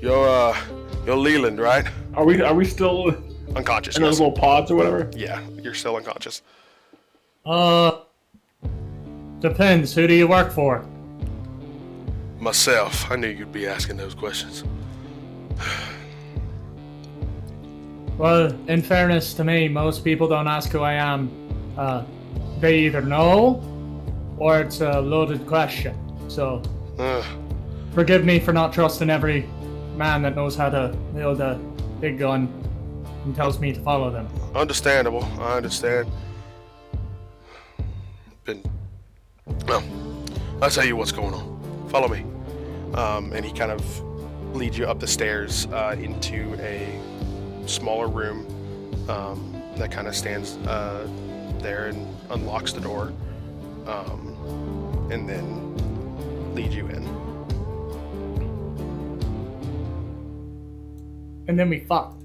You're Leland, right? Are we still Unconscious. in those Yes. little pods or whatever? Yeah, you're still unconscious. Depends. Who do you work for? Myself. I knew you'd be asking those questions. Well, in fairness to me, most people don't ask who I am. They either know, or it's a loaded question. So, forgive me for not trusting every man that knows how to wield a big gun and tells me to follow them. Understandable. I understand. Well, I'll tell you what's going on. Follow me. And he kind of leads you up the stairs into a smaller room that kind of stands there and unlocks the door, and then leads you in. And then we fucked.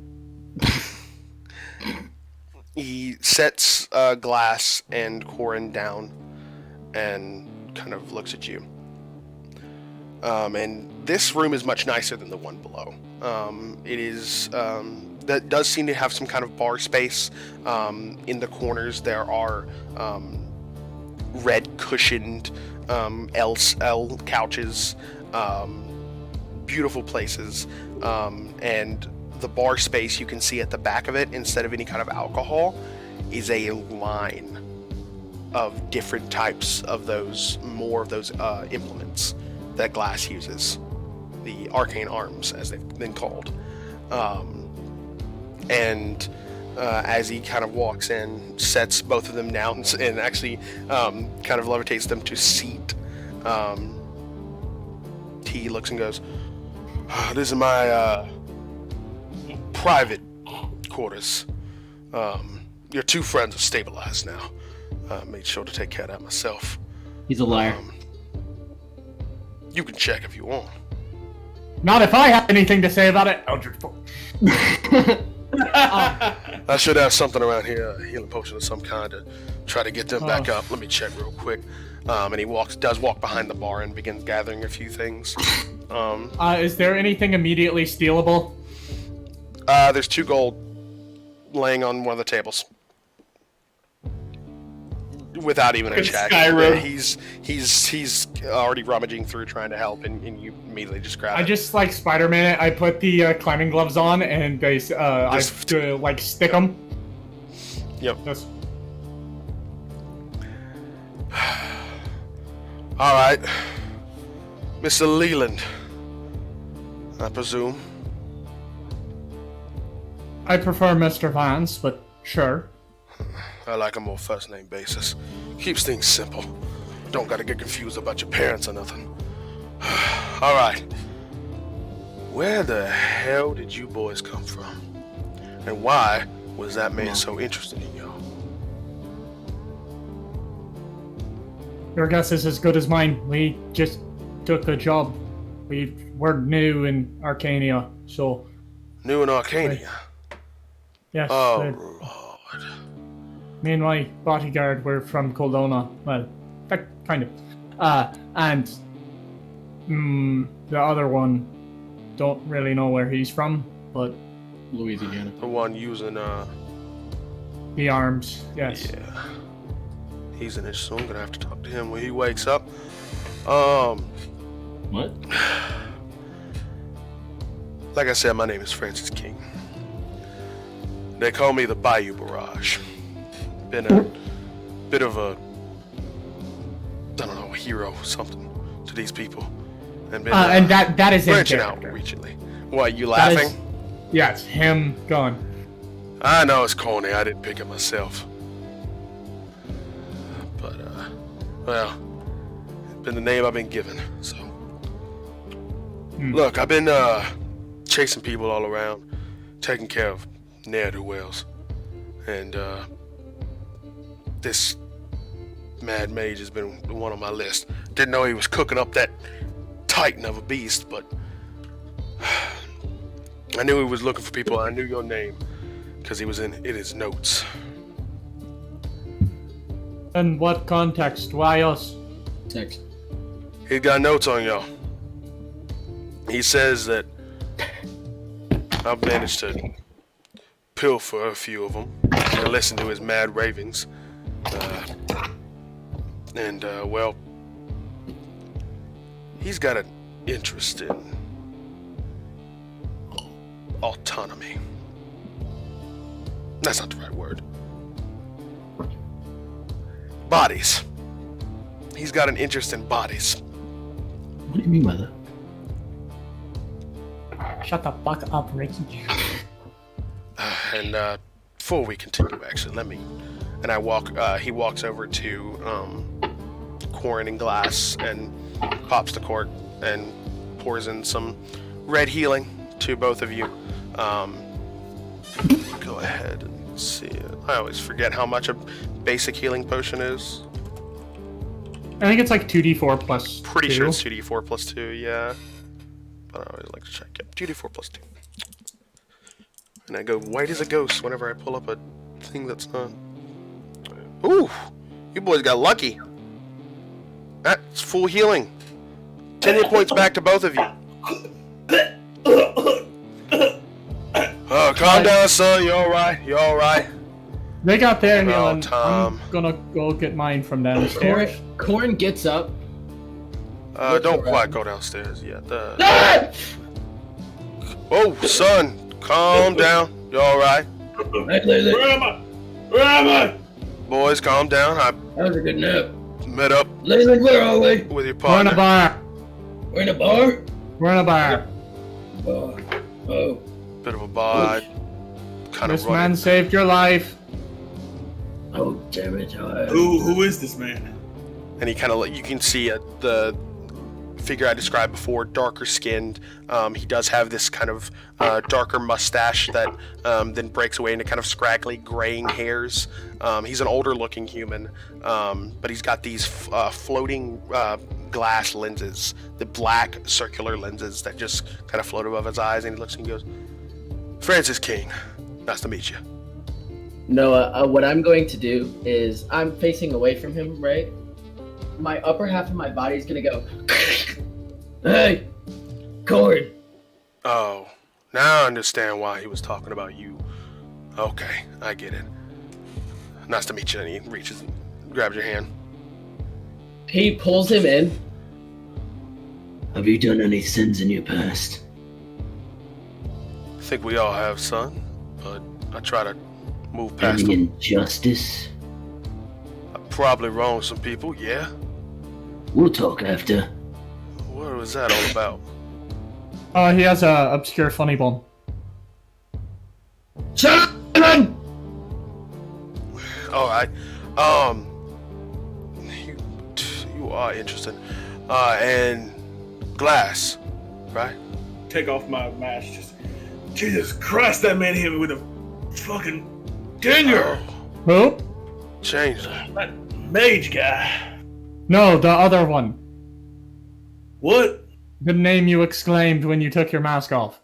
He sets Glass and Corin down and kind of looks at you. And this room is much nicer than the one below. It is, that does seem to have some kind of bar space. In the corners there are red cushioned L couches, beautiful places, and the bar space you can see at the back of it, instead of any kind of alcohol, is a line of different types of those, more of those implements that Glass uses, the arcane arms as they've been called. and as he kind of walks in, sets both of them down and actually kind of levitates them to seat. He looks and goes, "This is my private quarters. Your two friends are stabilized now. Made sure to take care of that myself. He's a liar. You can check if you want." Not if I have anything to say about it. Eldritch Foot. I should have something around here, a healing potion of some kind, to try to get them back up. Let me check real quick. And he does walk behind the bar and begins gathering a few things. Is there anything immediately stealable? There's 2 gold laying on one of the tables. Without even a check. Skyrim. He's already rummaging through trying to help, and you immediately just grab it. I just like Spider-Man. I put the climbing gloves on and I like stick them. Yep. Just... All right, Mr. Leland, I presume. I prefer Mr. Vance, but sure. I like a more first-name basis. Keeps things simple. Don't gotta get confused about your parents or nothing. All right. Where the hell did you boys come from? And why was that man so interested in you? Your guess is as good as mine. We just took a job. We're new in Arcania, so... New in Arcania? Yes. Oh, Lord. Me and my bodyguard were from Colonna. Well, kind of. And the other one, don't really know where he's from, but... Louisiana. The one using, the arms, yes. Yeah. He's an issue, so I'm gonna have to talk to him when he wakes up. What? Like I said, my name is Francis King. They call me the Bayou Barrage. Been a bit of a, I don't know, hero or something to these people. And been and that is branching his out character. recently. What, you laughing? Yes, him gone. I know it's corny, I didn't pick it myself. But, well, it's been the name I've been given, so. Look, I've been, chasing people all around, taking care of ne'er-do-wells. And, this Mad Mage has been one on my list. Didn't know he was cooking up that titan of a beast, but I knew he was looking for people. I knew your name because he was in his notes. In what context? Why us? Sex. He got notes on y'all. He says that I've managed to pilfer a few of them and listen to his mad ravings. Well, he's got an interest in autonomy. That's not the right word. Bodies. He's got an interest in bodies. What do you mean by that? Shut the fuck up, Ricky. And before we continue, actually, he walks over to Quarren and Glass and pops the cork and pours in some red healing to both of you. Go ahead and see it. I always forget how much a basic healing potion is. I think it's like 2d4 plus Pretty 2. sure it's 2d4 plus 2, yeah. But I always like to check. Yep, 2d4 plus 2. And I go white as a ghost whenever I pull up a thing that's not. Ooh, you boys got lucky. That's full healing. 10 hit points back to both of you. Oh, calm down, son. You alright? You alright? They got their healing. Tom. I'm gonna go get mine from downstairs. Corn gets up. Don't quite go downstairs yet. Oh, son. Calm down. You alright? Where am I? Where am I? Boys, calm down. I That was a good nap. met up Leyland, where are we? with your We're in a partner. bar. We're in a bar? We're in a bar. Bar. Oh. Bit of a bar. kind of This man saved your life. Oh, damn it. Who is this man? And he kind of, you can see the figure I described before, darker skinned. He does have this kind of darker mustache that then breaks away into kind of scraggly graying hairs. He's an older looking human, but he's got these floating glass lenses, the black circular lenses that just kind of float above his eyes, and he looks and he goes, Francis King, nice to meet you. Noah, what I'm going to do is I'm facing away from him, right? My upper half of my body is gonna go, hey, Cord. Oh, now I understand why he was talking about you. Okay, I get it. Nice to meet you. And he reaches and grabs your hand. He pulls him in. Have you done any sins in your past? I think we all have, son, but I try to move past Any them. injustice? I probably wronged some people, yeah. We'll talk after. What was that all about? He has a obscure funny bone. Simon! Alright. You are interesting. And Glass, right? Take off my mask. Just Jesus Christ, that man hit me with a fucking dinger. Who? Changed it. That mage guy. No, the other one. What? The name you exclaimed when you took your mask off.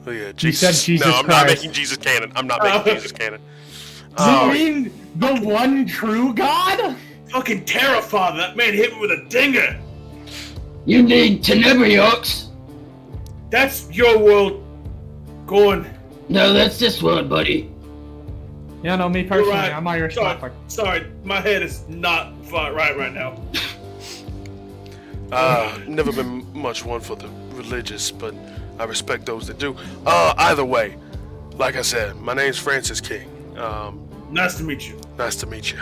Oh yeah, You Jesus. said Jesus no, I'm not Christ. making Jesus canon. I'm not making Jesus canon. You mean the one true God? Fucking terrified. That man hit me with a dinger. You need Tenebriox. That's your world going. No, that's this one, buddy. Yeah, no, me You're personally, right. I'm Irish Catholic. Sorry, my head is not right now. Never been much one for the religious, but I respect those that do. Either way, like I said, my name's Francis King. Nice to meet you. Nice to meet you.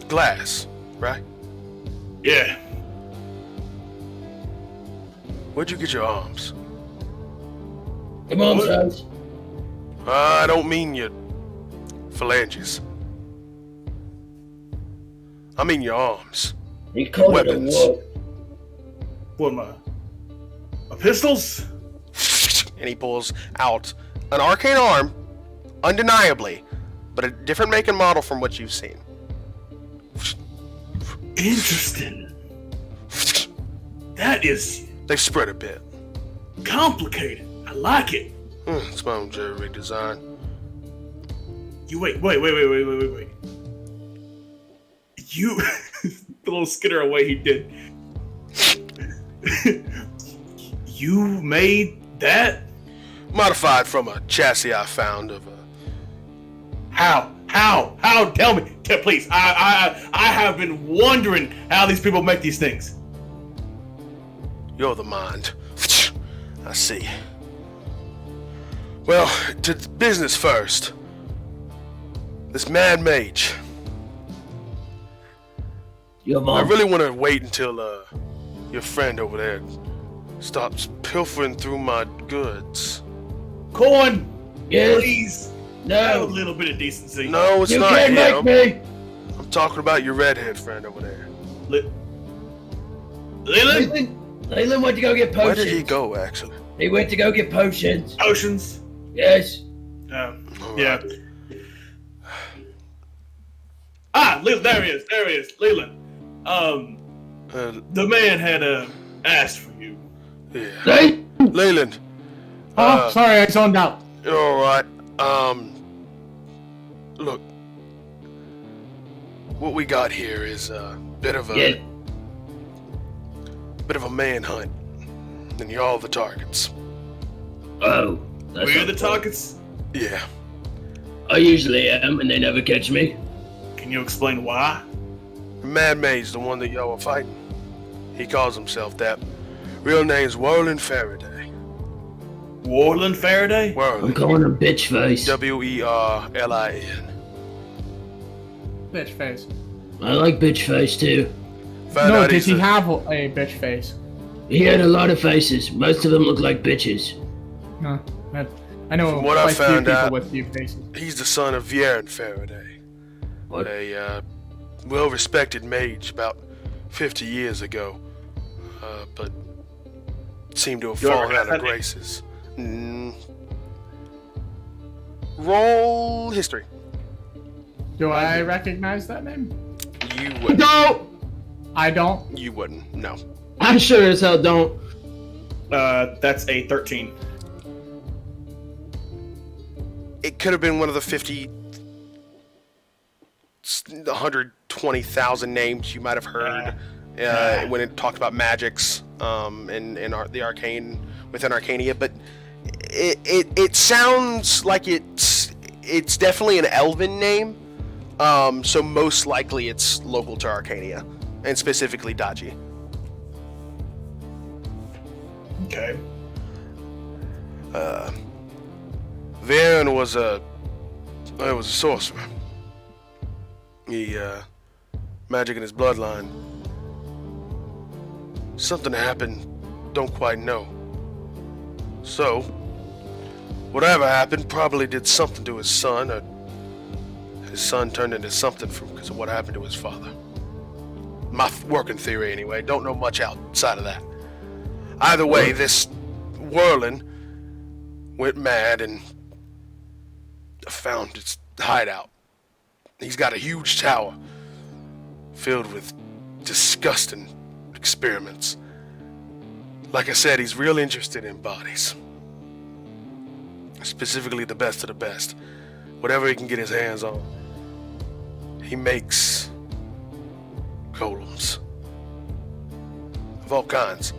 Glass, right? Yeah. Where'd you get your arms? Your mom's house. I don't mean your phalanges. I mean your arms. He called it a Weapons. what? What, my pistols? And he pulls out an arcane arm, undeniably, but a different make and model from what you've seen. Interesting. That is They've spread a bit. complicated. I like it. It's my own jewelry design. You wait. You, the little skitter away he did. You made that? Modified from a chassis I found of a... How? Tell me, please. I have been wondering how these people make these things. You're the mind. I see. Well, to business first. This mad mage. Your I mom. really want to wait until your friend over there stops pilfering through my goods. Corn, Yes. please. Have a No. little bit of decency. No, it's You not can't him. make me. I'm talking about your redhead friend over there. Leland? Leyland went to go get Where potions. did he go, actually? He went to go get potions. Potions? Yes. All Yeah. right. Leland, there he is. Leland. The man had asked for you. Yeah. Hey. Leyland. Oh, sorry, I zoned out. You're alright. Look. What we got here is a bit of a... Yeah. bit of a manhunt. And you're all the targets. Oh. That's We're not the fun. targets? Yeah. I usually am, and they never catch me. Can you explain why? Mad Mage, the one that y'all were fighting. He calls himself that. Real name's Whirling Faraday. Warland Faraday? I'm Whirling. calling him bitch face. Werlin. Bitch face. I like bitch face too. Found No, out did he's he a- have a bitch face? He had a lot of faces. Most of them look like bitches. No, I know From what I quite few found people out- with few faces. He's the son of Viren Faraday, What? a well-respected mage about 50 years ago, but seemed to have You ever fallen had out of that name? graces. Roll history. Do I recognize that name? You wouldn't. Don't! I don't. You wouldn't. No. I sure as hell don't. That's a 13. It could have been one of the 120,000 names you might have heard when it talked about magics the arcane within Arcania, but it sounds like it's definitely an elven name, so most likely it's local to Arcania, and specifically Dagie. Okay. Varen was a sorcerer. He magic in his bloodline. Something happened, don't quite know. So, whatever happened probably did something to his son, or his son turned into something because of what happened to his father. My working theory, anyway. Don't know much outside of that. Either way, this whirling went mad and found its hideout. He's got a huge tower filled with disgusting experiments. Like I said, he's real interested in bodies. Specifically the best of the best. Whatever he can get his hands on. He makes golems. Of all kinds.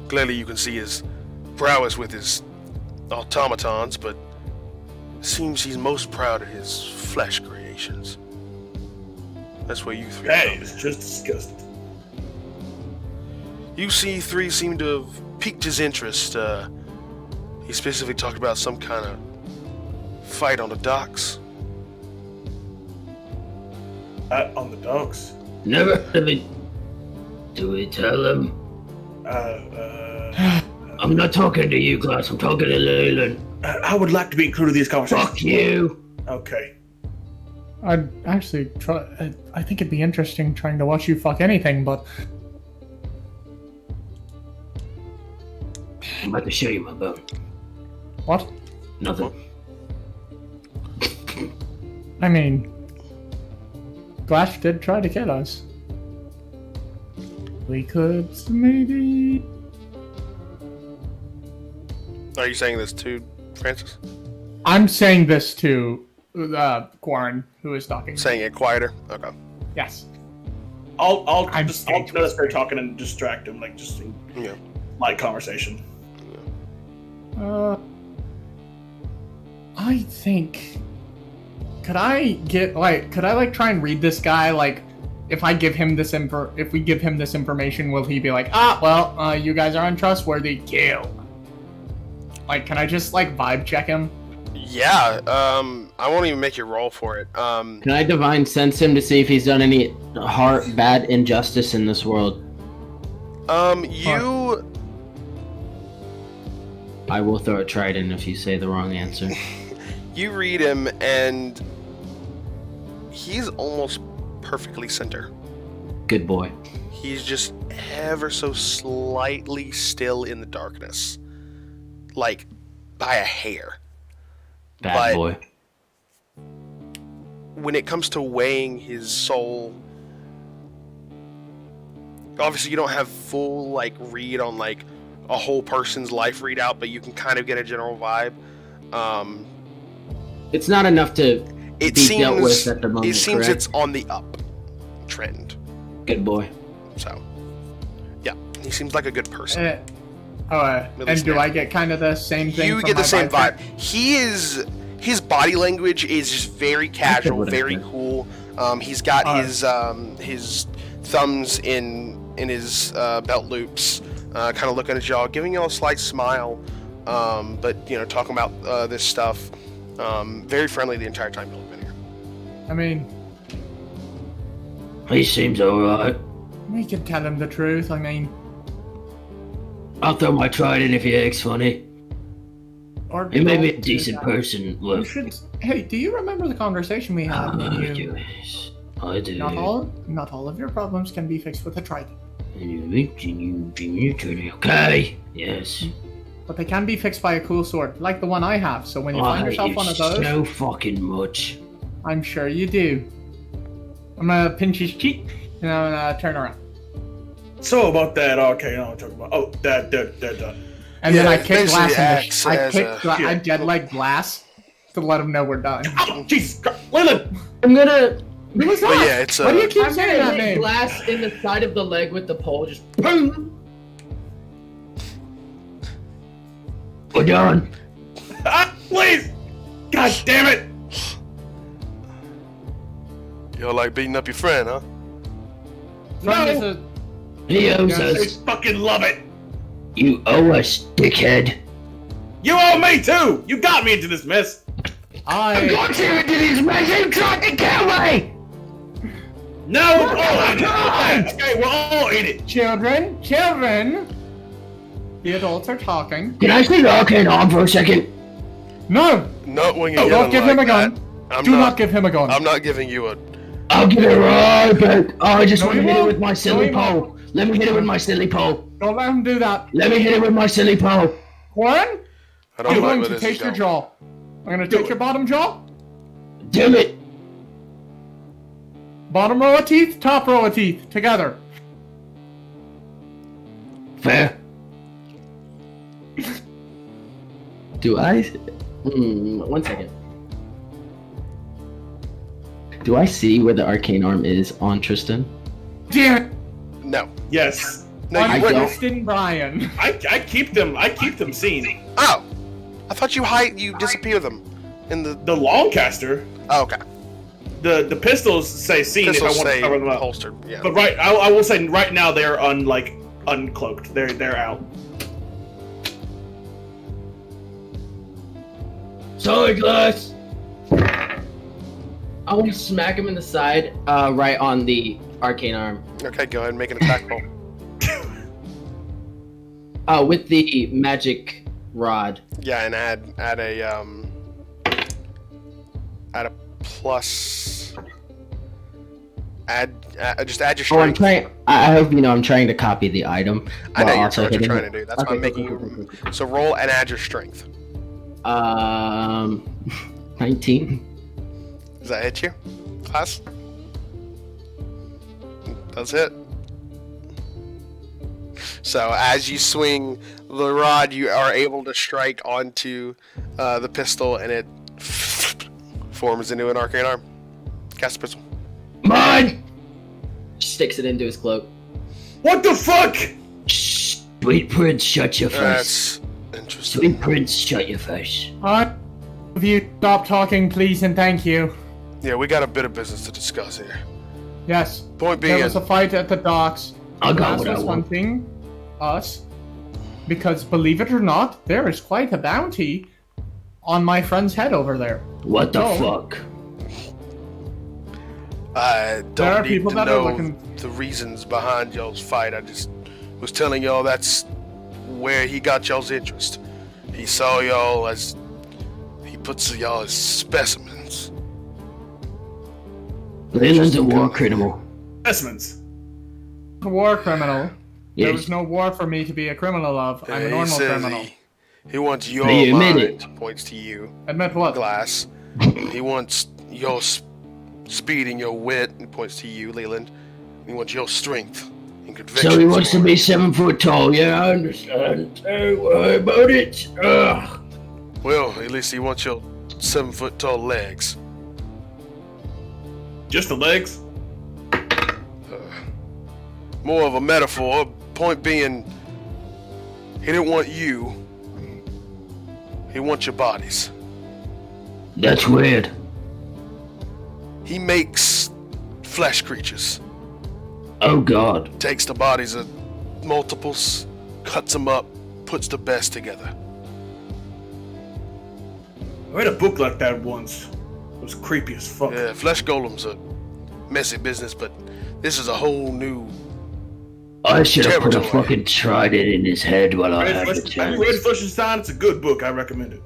Clearly you can see his prowess with his automatons, but it seems he's most proud of his flesh creations. That's where you three That come in. is just disgusting. You see, three seem to have piqued his interest. He specifically talked about some kind of fight on the docks. On the docks. Never heard of it. Do we tell him? I'm not talking to you, Klaus. I'm talking to Leyland. I would like to be included in these conversations. Fuck you. Okay. I'd actually try. I think it'd be interesting trying to watch you fuck anything, but I'm about to show you my bone. what? Nothing. I mean, Glash did try to kill us. We could maybe. Are you saying this too, Francis? I'm saying this to Quarren, who is talking. Saying it quieter? Okay. Yes. I'll I'm just stage notice they're talking and distract him, like just in Yeah. light conversation. I think. Could I try and read this guy? Like, if I give him this if we give him this information, will he be like, you guys are untrustworthy, kill? Like, can I just like vibe check him? Yeah. I won't even make you roll for it. Can I divine sense him to see if he's done any bad injustice in this world? You. I will throw a trident if you say the wrong answer. You read him, and he's almost perfectly center. Good boy. He's just ever so slightly still in the darkness. Like, by a hair. Bad But- boy. When it comes to weighing his soul, obviously you don't have full, like, read on, like, a whole person's life readout, but you can kind of get a general vibe. It's not enough to It be dealt with seems, at the moment, it seems correct? it's on the up trend. Good boy. So, yeah, he seems like a good person. And least do now. I get kind of the same thing? You from get the my same check? vibe. His body language is just very casual, what I very said. cool. He's got his thumbs in his belt loops, kind of looking at y'all, giving y'all a slight smile, but talking about this stuff. Very friendly the entire time you've been here. I mean, He seems alright. we could tell him the truth. I mean, I'll throw my trident if he acts funny. Or He may be a don't do decent that. person. You Look. should. Hey, do you remember the conversation we had? Yes, I do. Not all of your problems can be fixed with a trident, Okay. Yes. but they can be fixed by a cool sword, like the one I have. So when you I find hate yourself you one of those, so fucking much. I'm sure you do. I'm gonna pinch his cheek and I'm gonna turn around, So about that, okay, I'm talking about. Oh, that done. and Yeah, then I kick basically glass in acts as a- I dead leg glass to let him know we're done. Oh, Jesus Christ. Leland! I'm gonna. Who was But that? yeah, it's Why do you keep I'm saying gonna that hit name? glass in the side of the leg with the pole. Just boom. We're done. Ah, please! God damn it! You're like beating up your friend, huh? Friend is No! a- He owes Yes. I us. fucking love it! You owe us, dickhead. You owe me too! You got me into this mess! I. Got you into this mess. You tried to kill me. No! We're all in it! Okay, we're all in it! Children! The adults are talking. Can I see the arcane arm for a second? No! Not when you Don't get him give like him a that. gun. I'm Do not give him a gun. I'm not giving you a. I'll give it right back. Oh, I just No, want to you hit it won't. with my No, silly you won't. pole. Let me hit it with my silly pole. Don't let him do that. Let me hit it with my silly pole. Warren, I don't I'm like going where to this take is your going. jaw. I'm going to take your bottom jaw. Damn it. Bottom row of teeth, top row of teeth, together. Fair. Do I? 1 second. Do I see where the arcane arm is on Tristan? Damn it. No. Yes. No, I'm you wouldn't. Tristan Bryan. I keep them seen. Oh, I thought you disappear them in the. The Longcaster, Oh, okay. the pistols say seen Pistols if I want say to cover them up. holstered. Yeah. But I will say right now they're uncloaked. They're out. Sorry, glass. I want to smack him in the side, right on the arcane arm. Okay, go ahead and make an attack roll. With the magic rod. Yeah, and add a plus. Just add your Oh, I'm strength. trying. I hope you know I'm trying to copy the item. I know while you're also what you're hitting trying it. to do. That's why Okay, I'm making cool. you. So roll and add your strength. 19. Does that hit you, class? That's it. So as you swing the rod, you are able to strike onto the pistol, and it forms into an arcane arm. Cast the pistol. Mine. Sticks it into his cloak. What the fuck? Sweet prince, shut your face. That's interesting. Sweet prince, shut your face. Alright. If you stop talking, please, and thank you. Yeah, we got a bit of business to discuss here. Yes. Point being, There was a fight at the docks. I got Glass what I was want. hunting us because, believe it or not, there is quite a bounty on my friend's head over there. What the Oh. fuck? I There are don't need people to that are know looking- the reasons behind y'all's fight. I just was telling y'all that's where he got y'all's interest. He saw y'all as he puts y'all as specimens. Leland's a war criminal. Specimens. A war criminal. There Yes. was no war for me to be a criminal of. I'm a He normal says criminal. he wants your Hey, you admit mind. it. Points to you, Admit what? Glass. He wants your speed and your wit. And points to you, Leland. He wants your strength and conviction. So he wants to be 7 foot tall. Yeah, I understand. Don't worry about it. Ugh. Well, at least he wants your 7-foot tall legs. Just the legs. More of a metaphor. Point being, he didn't want you. He wants your bodies. That's weird. He makes flesh creatures. Oh god. Takes the bodies of multiples, cuts them up, puts the best together. I read a book like that once. It was creepy as fuck. Yeah, flesh golems are messy business, but this is a whole new I should have put a Territory. fucking trident in his head while I had the Have you chance. read Flechenstein? It's a good book. I recommend it.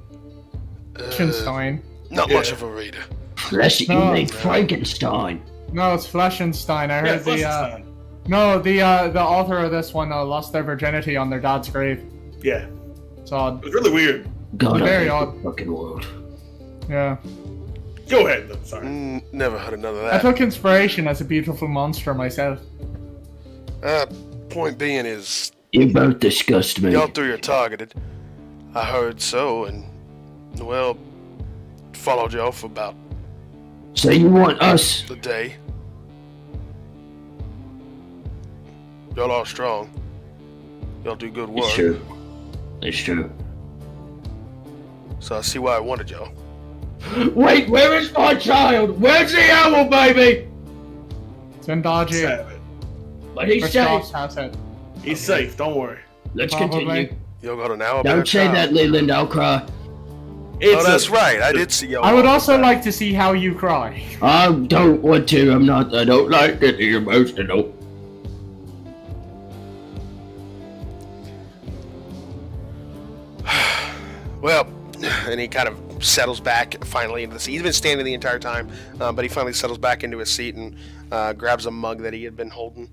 Flechenstein. Not Yeah. much of a reader. Flesh, you No. made Frankenstein. No, it's Flechenstein. I Yeah, heard Flechenstein. the author of this one lost their virginity on their dad's grave. Yeah, It's odd. it was really weird. God, I Very hate odd. the fucking world. Yeah. Go ahead, though. Sorry. Never heard of none of I that. took inspiration as a beautiful monster myself. Point being is, You both disgust me. y'all three are targeted. I heard so, and, well, followed y'all for about So you want us? a day. Y'all are strong. Y'all do good work. It's true. It's true. So I see why I wanted y'all. Wait, where is my child? Where's the owl, baby? It's in Dagie. Have it. But he's safe. Christoph's has it. He's safe. Don't worry. Let's Probably. continue. Y'all got an hour. Don't say that, Leland. I'll cry. Oh, that's right. I did see y'all. I would walking also back. like to see how you cry. I don't want to. I don't like getting emotional. Well, and he kind of settles back finally into the seat. He's been standing the entire time, but he finally settles back into his seat and grabs a mug that he had been holding.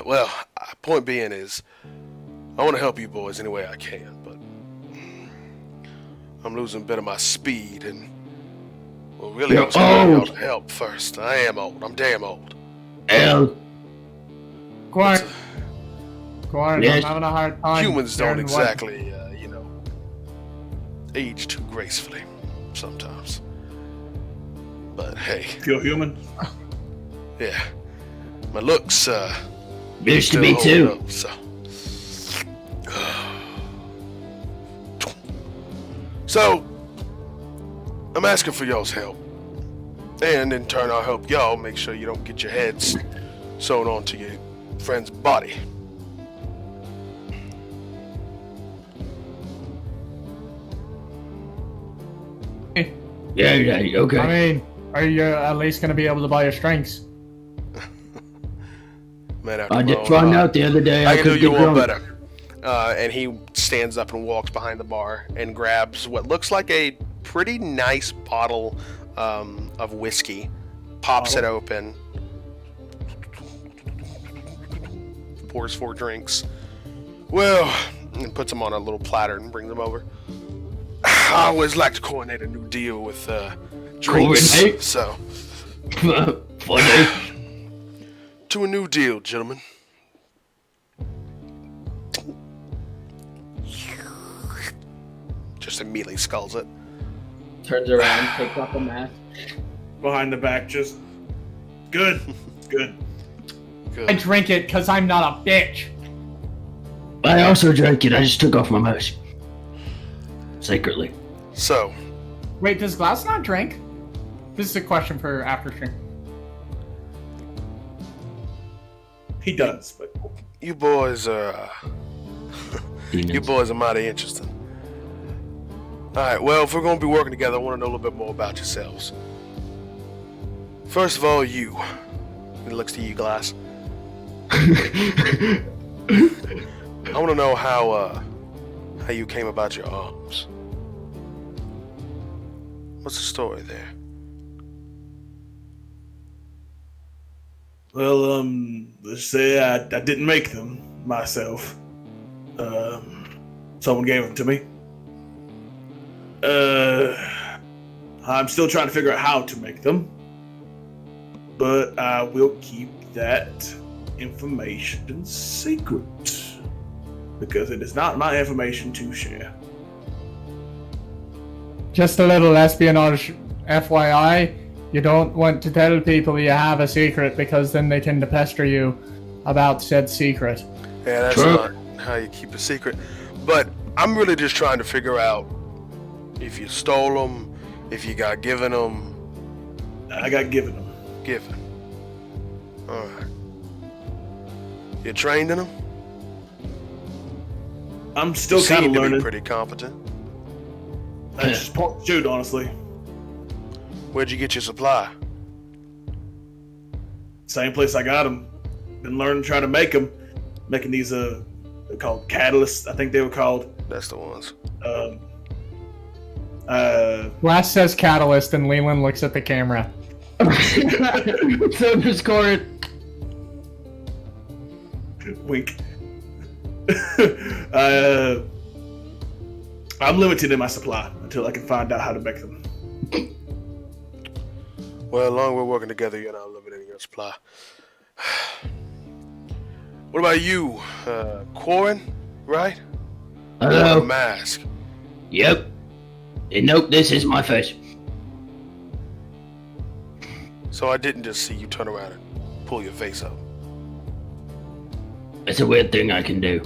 Well, point being is, I want to help you boys any way I can, but I'm losing a bit of my speed, and well, really, I You're was calling y'all old. to help first. I am old. I'm damn old. L. Quarren. Quarren, Yes. I'm having a hard time. Humans don't hearing what- exactly, age too gracefully sometimes. But hey, Feel human? yeah, my looks Used to still be hold too. up, so. So, I'm asking for y'all's help, and in turn, I'll help y'all make sure you don't get your heads sewn onto your friend's body. Yeah, okay. I mean, are you at least going to be able to buy your strings? Man, after I my did own find heart. out the other day I I can do could you get one drunk. better. And he stands up and walks behind the bar and grabs what looks like a pretty nice bottle of whiskey, pops it open, pours 4 drinks. Well, and puts them on a little platter and brings them over. I always like to coordinate a new deal with drinks, Coordinate? so Funny. to a new deal, gentlemen. Just immediately sculls it. Turns around, takes off the mask. Behind the back, just good. Good. Good. I drink it because I'm not a bitch. I also drank it. I just took off my mask. Secretly. So, Wait, does Glass not drink? This is a question for after stream. He does, but you boys are Demons. mighty interesting. Alright, well, if we're gonna be working together, I want to know a little bit more about yourselves. First of all, you. He looks to you, Glass. I want to know how you came about your arms. What's the story there? well, let's say I didn't make them myself. Someone gave them to me. I'm still trying to figure out how to make them, but I will keep that information secret because it is not my information to share. Just a little espionage, FYI. You don't want to tell people you have a secret because then they tend to pester you about said secret. Yeah, that's True. not how you keep a secret. But I'm really just trying to figure out if you stole them, if you got given them. I got given them. Given. Alright. You trained in them? I'm still You kind seem of to be learning. pretty competent. I just point and shoot, honestly. Where'd you get your supply? Same place I got them. been learning to try to make them. Making these, they're called catalysts, I think they were called. That's the ones. Glass says catalyst, and Leland looks at the camera. So underscore it. Wink. I'm limited in my supply until I can find out how to make them. Well, as long as we're working together, you're not limited in your supply. What about you, Quarren, right? Hello. Mask. Yep. Nope, this is my face. So I didn't just see you turn around and pull your face up. It's a weird thing I can do.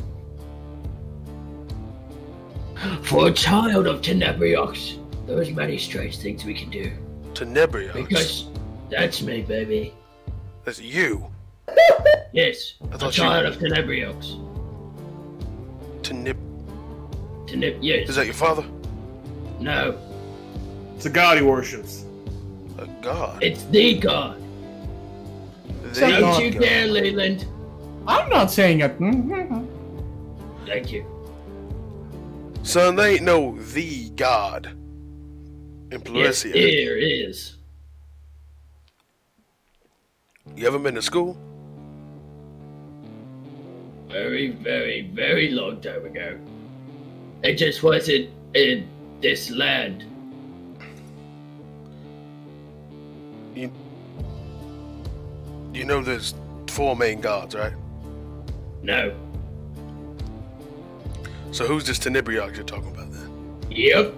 For a child of Tenebriox, there's many strange things we can do. Tenebriox? Because that's me, baby. That's you? Yes, I a thought child of Tenebriox. Yes. Is that your father? No, It's a god he worships. A god? it's the god. The Don't you god. dare, Leland. I'm not saying it. Thank you. Son, they ain't no the god in Yes, Pleuresia. there is. You ever been to school? Very, very, very long time ago. It just wasn't in this land. You know there's 4 main gods, right? No. So who's this Tenebriox you're talking about then? Yep.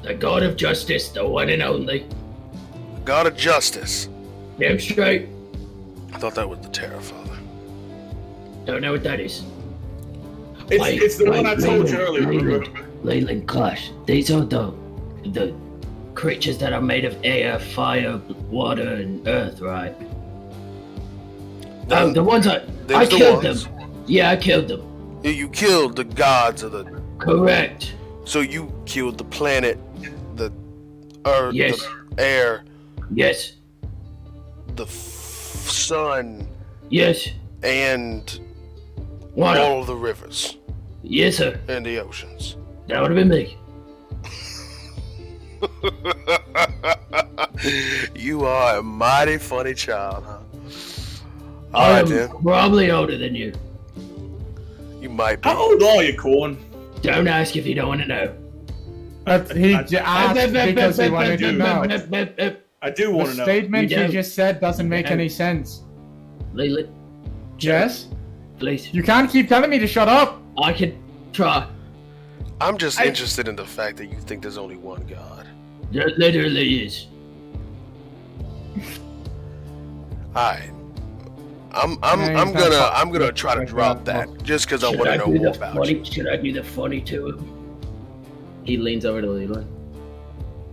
The god of justice, the one and only. The god of justice. Damn straight. I thought that was the Terror Father. Don't know what that is. It's the one I told you earlier. Leyland Clash. These are the creatures that are made of air, fire, water, and earth, right? The ones I There's the killed ones. them. Yeah, I killed them. You killed the gods of the... Correct. So you killed the planet, the earth, Yes. the air, Yes. the sun, Yes. and Water. all of the rivers Yes, sir. and the oceans. That would have been me. You are a mighty funny child, huh? Alright I'm then. probably older than you. You might be. How old are you, Corn? Don't ask if you don't want to know. He asked because he wanted to know. I do want The to know. statement You you don't. just said doesn't make You any don't. sense. Leland, Yes? please. You can't keep telling me to shut up! I can try. I'm just interested in the fact that you think there's only one God. There literally is. Alright. I'm Yeah, gonna try to drop that just because I Should want to I know do more the about funny? you. Should I do the funny to him? He leans over to Leland.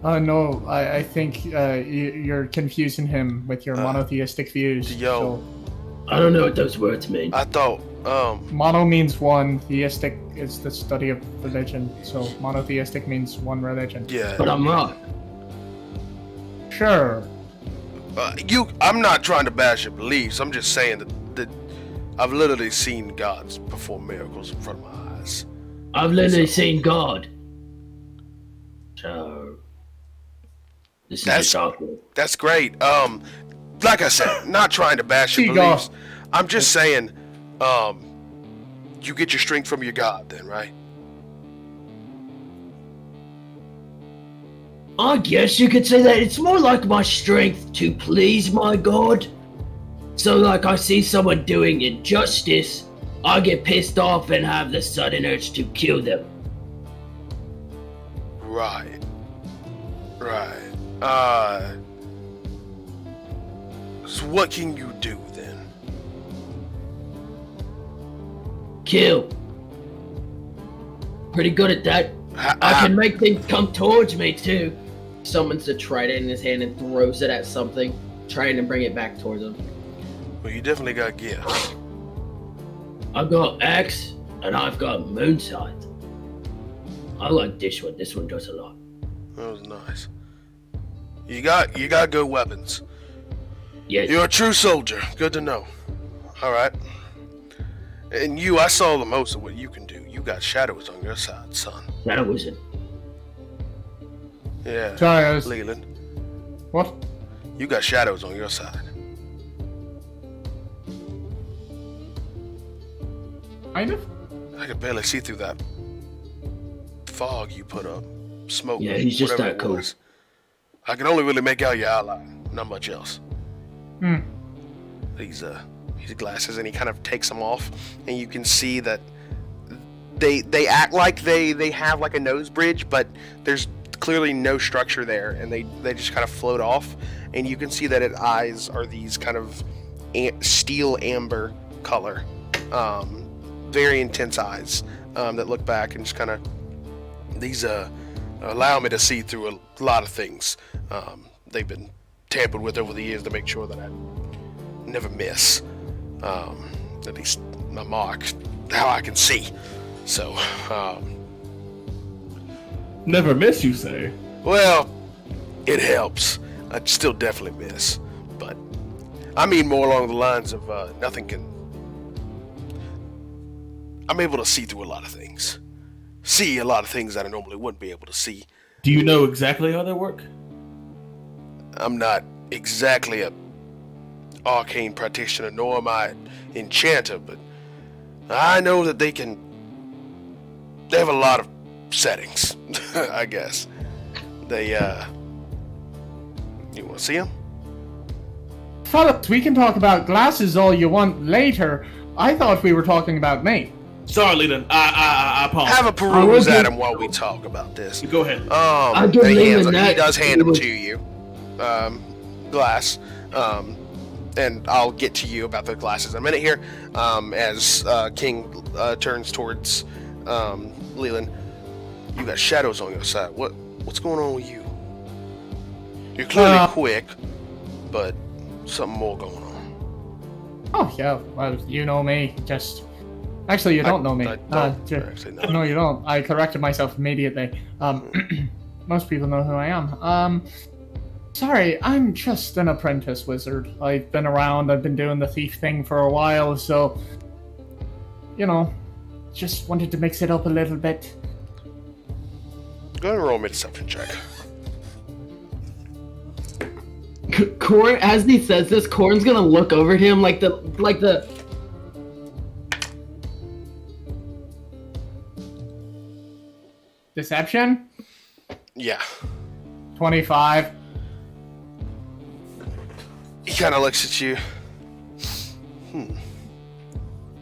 No, I think you're confusing him with your monotheistic views. yo. I don't know what those words mean. I thought, Mono means one, theistic is the study of religion, so monotheistic means one religion. yeah. But I'm wrong. Sure. I'm not trying to bash your beliefs. I'm just saying that I've literally seen gods perform miracles in front of my eyes. I've literally seen God. So this is That's- just awkward. That's great. Like I said, not trying to bash your See, God. beliefs. I'm just saying, you get your strength from your God, then, right? I guess you could say that it's more like my strength to please my God. So like I see someone doing injustice, I get pissed off and have the sudden urge to kill them. Right. So what can you do then? Kill. Pretty good at that. Ha- I ha- can make things come towards me too. Summons a trident in his hand and throws it at something, trying to bring it back towards him. Well, you definitely got gifts. I've got axe and I've got moonsight. I like this one. This one does a lot. That was nice. You got good weapons. Yes. You're a true soldier. Good to know. Alright. And you, I saw the most of what you can do. You got shadows on your side, son. That wasn't. Yeah. Sorry, I was... Leland, What? you got shadows on your side. Kind of? I could barely see through that fog you put up. Smoke. Yeah, he's just whatever that it cool. was. I can only really make out your outline, not much else. Hmm. These glasses, and he kind of takes them off, and you can see that they act like they have like a nose bridge, but there's clearly no structure there, and they just kind of float off, and you can see that its eyes are these kind of steel amber color, very intense eyes that look back and just kind of these allow me to see through a lot of things. They've been tampered with over the years to make sure that I never miss. At least my mark, how I can see. So, Never miss, you say? well, it helps. I'd still definitely miss, but I mean more along the lines of nothing can. I'm able to see through a lot of things. See a lot of things that I normally wouldn't be able to see. Do you know exactly how they work? I'm not exactly a arcane practitioner, nor am I an enchanter, but I know that they have a lot of settings, I guess. You want to see them? Fellas, we can talk about glasses all you want later. I thought we were talking about me. Sorry, Leland. I apologize. Have a peruse at him while we talk about this. Go ahead. And give he Leland that. does hand them to you. Glass. And I'll get to you about the glasses in a minute here. As King turns towards Leland. You got shadows on your side. What's going on with you? You're clearly quick, but something more going on. Oh, yeah, well, you know me. Actually, you don't know me. I don't. Actually, no. No, you don't. I corrected myself immediately. Most people know who I am. Sorry, I'm just an apprentice wizard. I've been around, I've been doing the thief thing for a while, so... You know, just wanted to mix it up a little bit. Go ahead and roll me a deception check. Corn, as he says this, Corn's gonna look over at him like the. Deception? Yeah. 25. He kind of looks at you.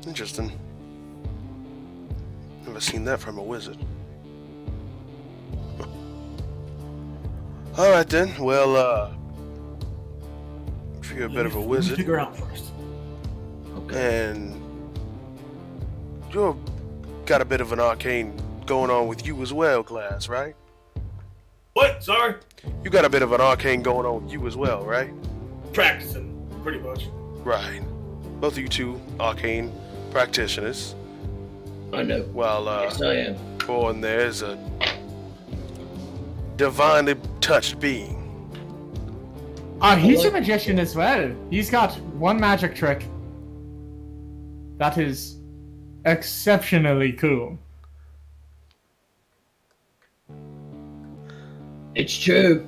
Interesting. Never seen that from a wizard. Alright then, well, if you're a bit of a wizard, Figure out first. and you've got a bit of an arcane going on with you as well, class, right? What? Sorry? You got a bit of an arcane going on with you as well, right? Practicing, pretty much. Right. Both of you two arcane practitioners. I know. While Yes, I am. Born there's a divinely touched being. He's a magician as well. He's got one magic trick that is exceptionally cool. It's true.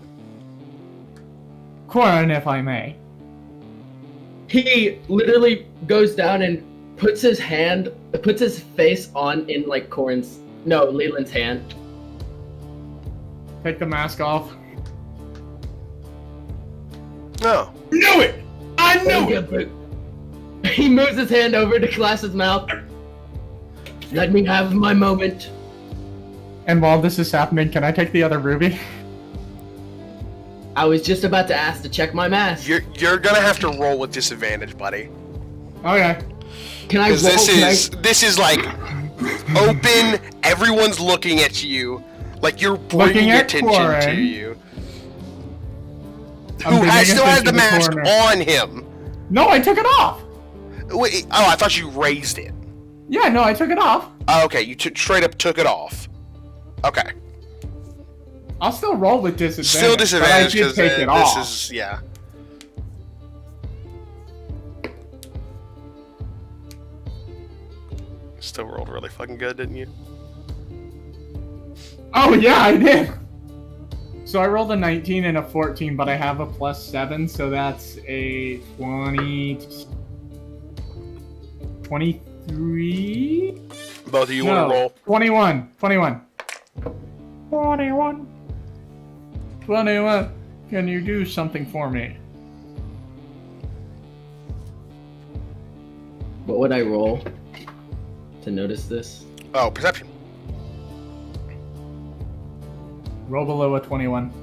Quarren, if I may. He literally goes down and puts his face on in like Leland's hand. Take the mask off. No. Knew it! I knew it! But he moves his hand over to Class's mouth. Let me have my moment. And while this is happening, can I take the other ruby? I was just about to ask to check my mask. You're gonna have to roll with disadvantage, buddy. Okay. Can I roll? Because this is like open. Everyone's looking at you, like you're bringing attention to Quarren. you. I'm Who bringing still has the attention to mask Quarren. on him? No, I took it off! Wait, oh, I thought you raised it. Yeah, no, I took it off. Oh, okay, you straight up took it off. Okay. I'll still roll with disadvantage. Still disadvantage but I because did take it this off. is, yeah. still rolled really fucking good, didn't you? Oh yeah, I did. So I rolled a 19 and a 14, but I have a +7, so that's a 23. Both of you want to roll? 21. 21. Can you do something for me? What would I roll to notice this? Oh, perception. Roll below a 21.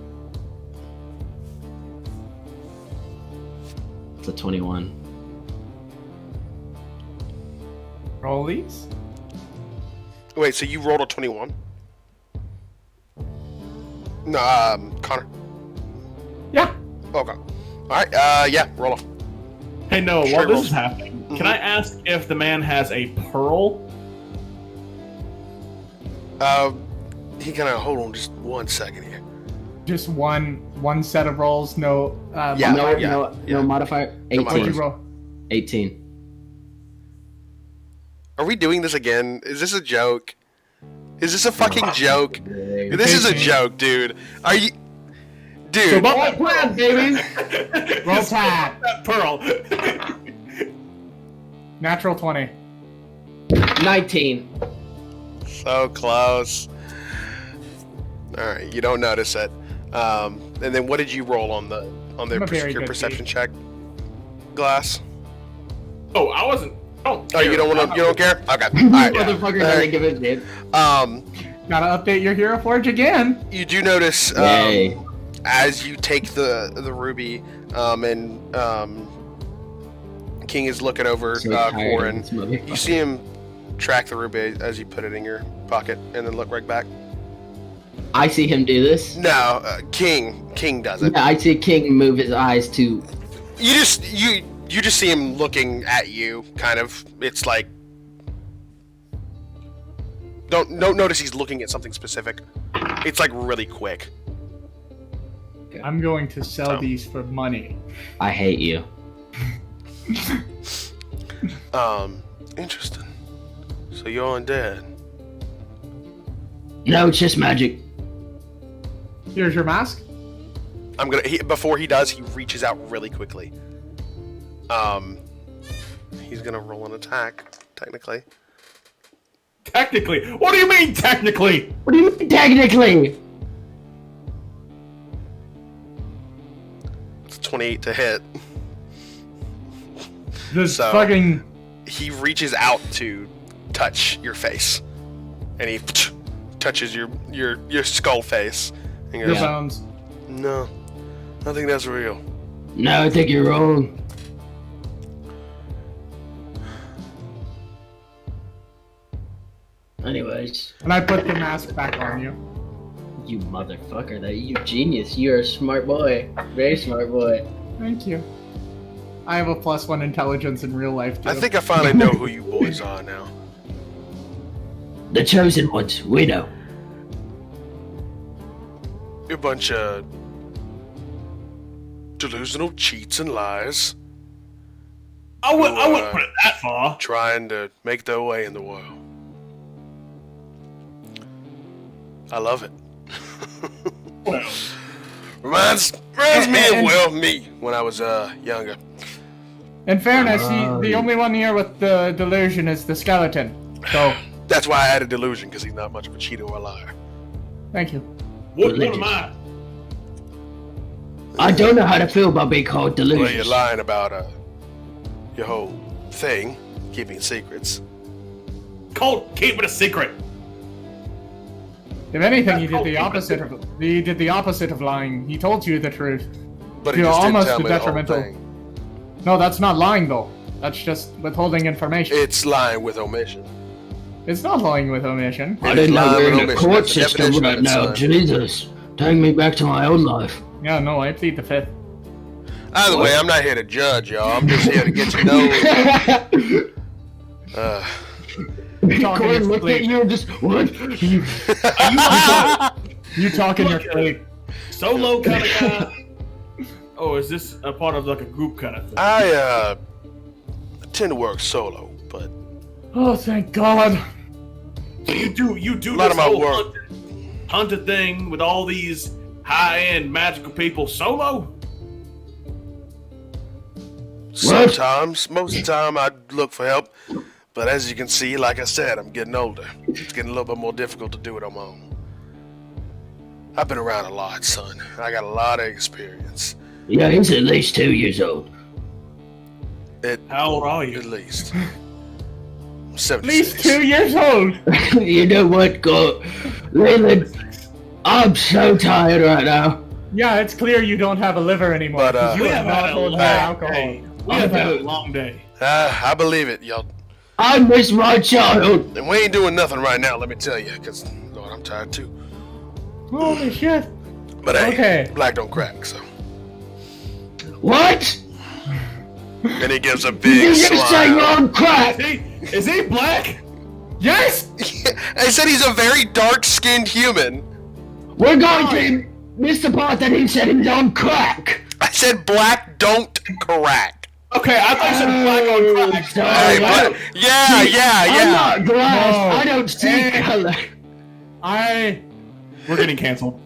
It's a 21. Roll these. Wait, so you rolled a 21? No, Connor. Yeah. Okay. Alright, yeah, roll off. Hey, no, Sure, while this rolls. is happening, can I ask if the man has a pearl? He kind of, hold on just 1 second here. Just one set of rolls, no Yeah. No modifier. 18. What'd you roll? 18. Are we doing this again? Is this a joke? Is this a fucking joke? This is a joke, dude. Are you... Dude. So about that pearl, baby. Roll tap. that pearl. Natural 20. 19. So close. Alright, you don't notice it. And then what did you roll on the I'm a very your good perception thief. check? Glass? Oh, I wasn't. Oh, You don't care? Okay. Alright. Motherfucker doesn't give a shit. Gotta update your Hero Forge again. You do notice Yay. as you take the ruby, and King is looking over So tired of Corin. this motherfucker. You see him track the ruby as you put it in your pocket, and then look right back. I see him do this. No, King does it. Yeah, I see King move his eyes to. You just see him looking at you, kind of. It's like don't notice he's looking at something specific. It's like really quick. I'm going to sell Oh. these for money. I hate you. Interesting. So you're undead. No, it's just magic. Here's your mask. Before he does, he reaches out really quickly. He's gonna roll an attack, technically. Technically? What do you mean, technically? What do you mean, technically? It's 28 to hit. This So- fucking He reaches out to touch your face, and he touches your skull face. And your goes, bones. No, I think that's real. No, I think you're wrong. Anyways, And I put the mask back on you. you motherfucker, you genius. You're a smart boy. Very smart boy. Thank you. I have a +1 intelligence in real life too. I think I finally know who you boys are now. The chosen ones, we know. You're a bunch of delusional cheats and lies, I wouldn't put it that far. trying to make their way in the world. I love it. Well, reminds me of me when I was younger. In fairness, the only one here with the delusion is the skeleton. So, That's why I had a delusion, because he's not much of a cheater or a liar. thank you. what am I? I don't know how to feel about being called Well, you're delusional. lying about your whole thing, keeping secrets. Called keep it a secret. If anything, he did the opposite of lying. He told you the truth. But he You're just didn't almost tell me the whole detrimental. thing. No, that's not lying though. That's just withholding information. It's lying with omission. It's not lying with omission. I didn't know lying we're with in a omission. court That's the system definition right of it, now. son. Jesus. Take me back to my own life. Yeah, no, I plead the fifth. Either way, I'm not here to judge y'all. I'm just here to get to know. You talk in Corin your looked at sleep. you and just, what? You talk in your sleep. Solo kind of guy. Oh, is this a part of like a group kind of thing? I tend to work solo, but Oh, thank God. So you do A lot this of my whole work. hunted thing with all these high-end magical people solo? Sometimes, most of the time, I look for help. But as you can see, like I said, I'm getting older. It's getting a little bit more difficult to do it on my own. I've been around a lot, son. I got a lot of experience. Yeah, he's at least 2 years old. How old are At you? least. I'm At 76. least 2 years old. You know what, Leland? I'm so tired right now. Yeah, it's clear you don't have a liver anymore. But, 'cause you We have have had not a told long me alcohol. day. We have had a long day. I believe it, y'all. I miss my child. And we ain't doing nothing right now, let me tell you, because, Lord, I'm tired too. Holy shit. But hey, Okay. black don't crack, so. What? And he gives a Did big you say you're smile. on crack? Is he black? Yes! I said he's a very dark-skinned human. We're going to miss the part that he said he was on crack. I said black don't crack. Okay, I thought you said black on crack. Sorry, Hey, I black. Yeah. I'm not glass. No. I don't see color. We're getting canceled.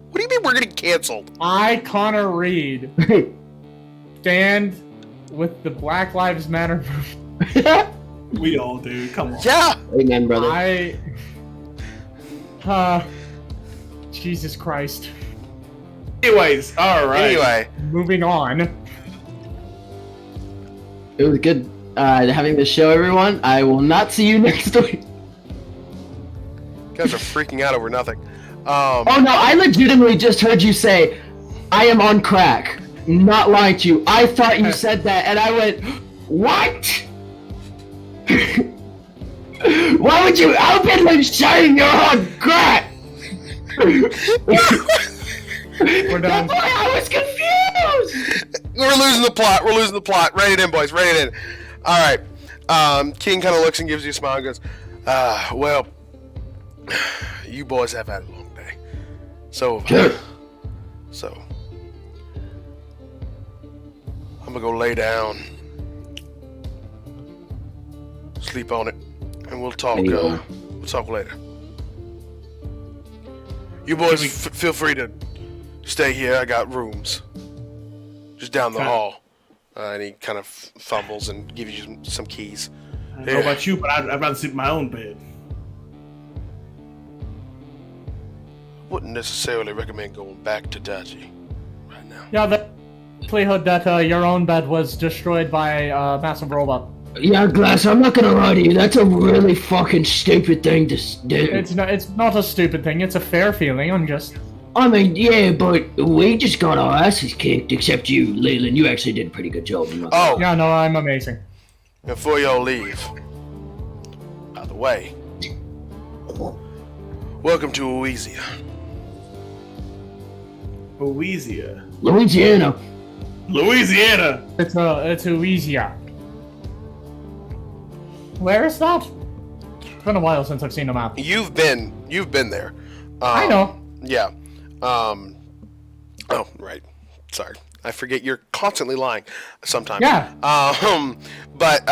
What do you mean we're getting canceled? Connor Reed, stand with the Black Lives Matter movement. We all do. Come on. Yeah. Amen, brother. Jesus Christ. Anyways, all right. Anyway, Moving on. It was good having this show, everyone. I will not see you next week. you guys are freaking out over nothing. Oh no, I legitimately just heard you say, I am on crack. Not lying to you. I thought you said that, and I went, what? Why would you openly say you're on crack? We're done. That's why I was confused. We're losing the plot. We're losing the plot. Rein it in, boys. Rein it in. All right. King kind of looks and gives you a smile and goes, well, you boys have had a long day. So, I'm gonna go lay down, sleep on it, and we'll talk. We'll talk later. You boys feel free to stay here. I got rooms just down the hall. And he kind of fumbles and gives you some keys. I don't know about you, but I'd rather sleep in my own bed. Wouldn't necessarily recommend going back to Dagie right now. Yeah, the likelihood that your own bed was destroyed by a massive robot. Yeah, Glass, I'm not gonna lie to you. That's a really fucking stupid thing to do. It's not a stupid thing. It's a fair feeling. I mean, yeah, but we just got our asses kicked, except you, Leland. You actually did a pretty good job. Oh, Yeah, no, I'm amazing. before y'all leave, by the way, welcome to Oesia. Louisiana. It's Louisiana. Where is that? It's been a while since I've seen a map. You've been there. I know. Yeah. Oh, right. Sorry. I forget you're constantly lying sometimes. Yeah. But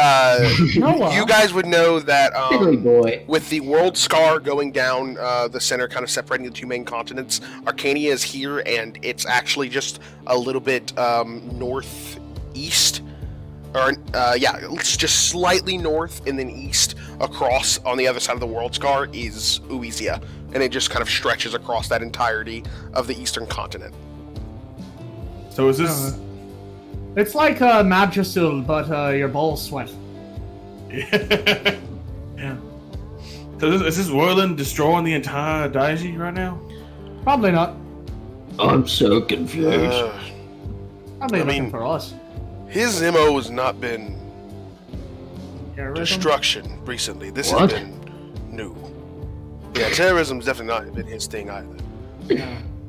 No, you guys would know that Silly boy. with the world scar going down the center, kind of separating the two main continents, Arcania is here, and it's actually just a little bit northeast. Or, it's just slightly north and then east across on the other side of the world scar is Oesia. And it just kind of stretches across that entirety of the eastern continent. So is this? It's like Madrasul, but your balls sweat. Yeah. So is this Whirling destroying the entire Daiji right now? Probably not. I'm so confused. Probably I looking mean- for us. His MO has not been Terrorism? destruction recently. This What? has been new. Yeah, terrorism's definitely not been his thing either.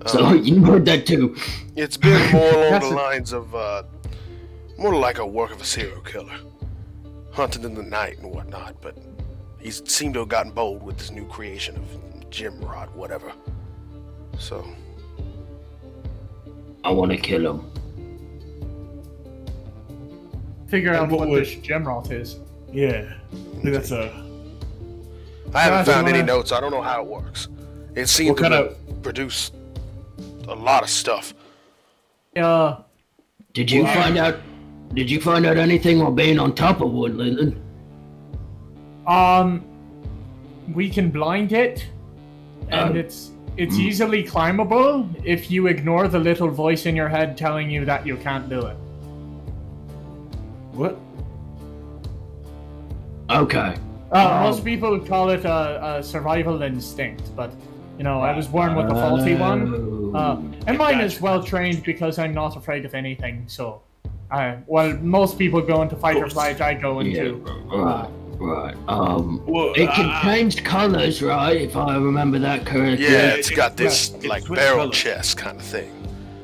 So you heard that too. It's been more along That's the a- lines of, more like a work of a serial killer. Hunted in the night and whatnot, but he's seemed to have gotten bold with this new creation of Gem Rod, whatever. So, I want to kill him. Figure out what what would- this gem rot is. Yeah. think that's a. I haven't found any That's- notes. I don't know how it works. It seemed What to kind of- produce a lot of stuff. Did you find out? Did you find out anything while being on top of one, Leland? We can blind it, and it's easily climbable if you ignore the little voice in your head telling you that you can't do it. What? Okay. Most people would call it a survival instinct, but I was born with the faulty one. And mine is well trained because I'm not afraid of anything. So, while most people go into fight or flight, I go into. Right. Well, It can change colors, right? If I remember that correctly. Yeah, it's got this it's like switch barrel colors. chest kind of thing.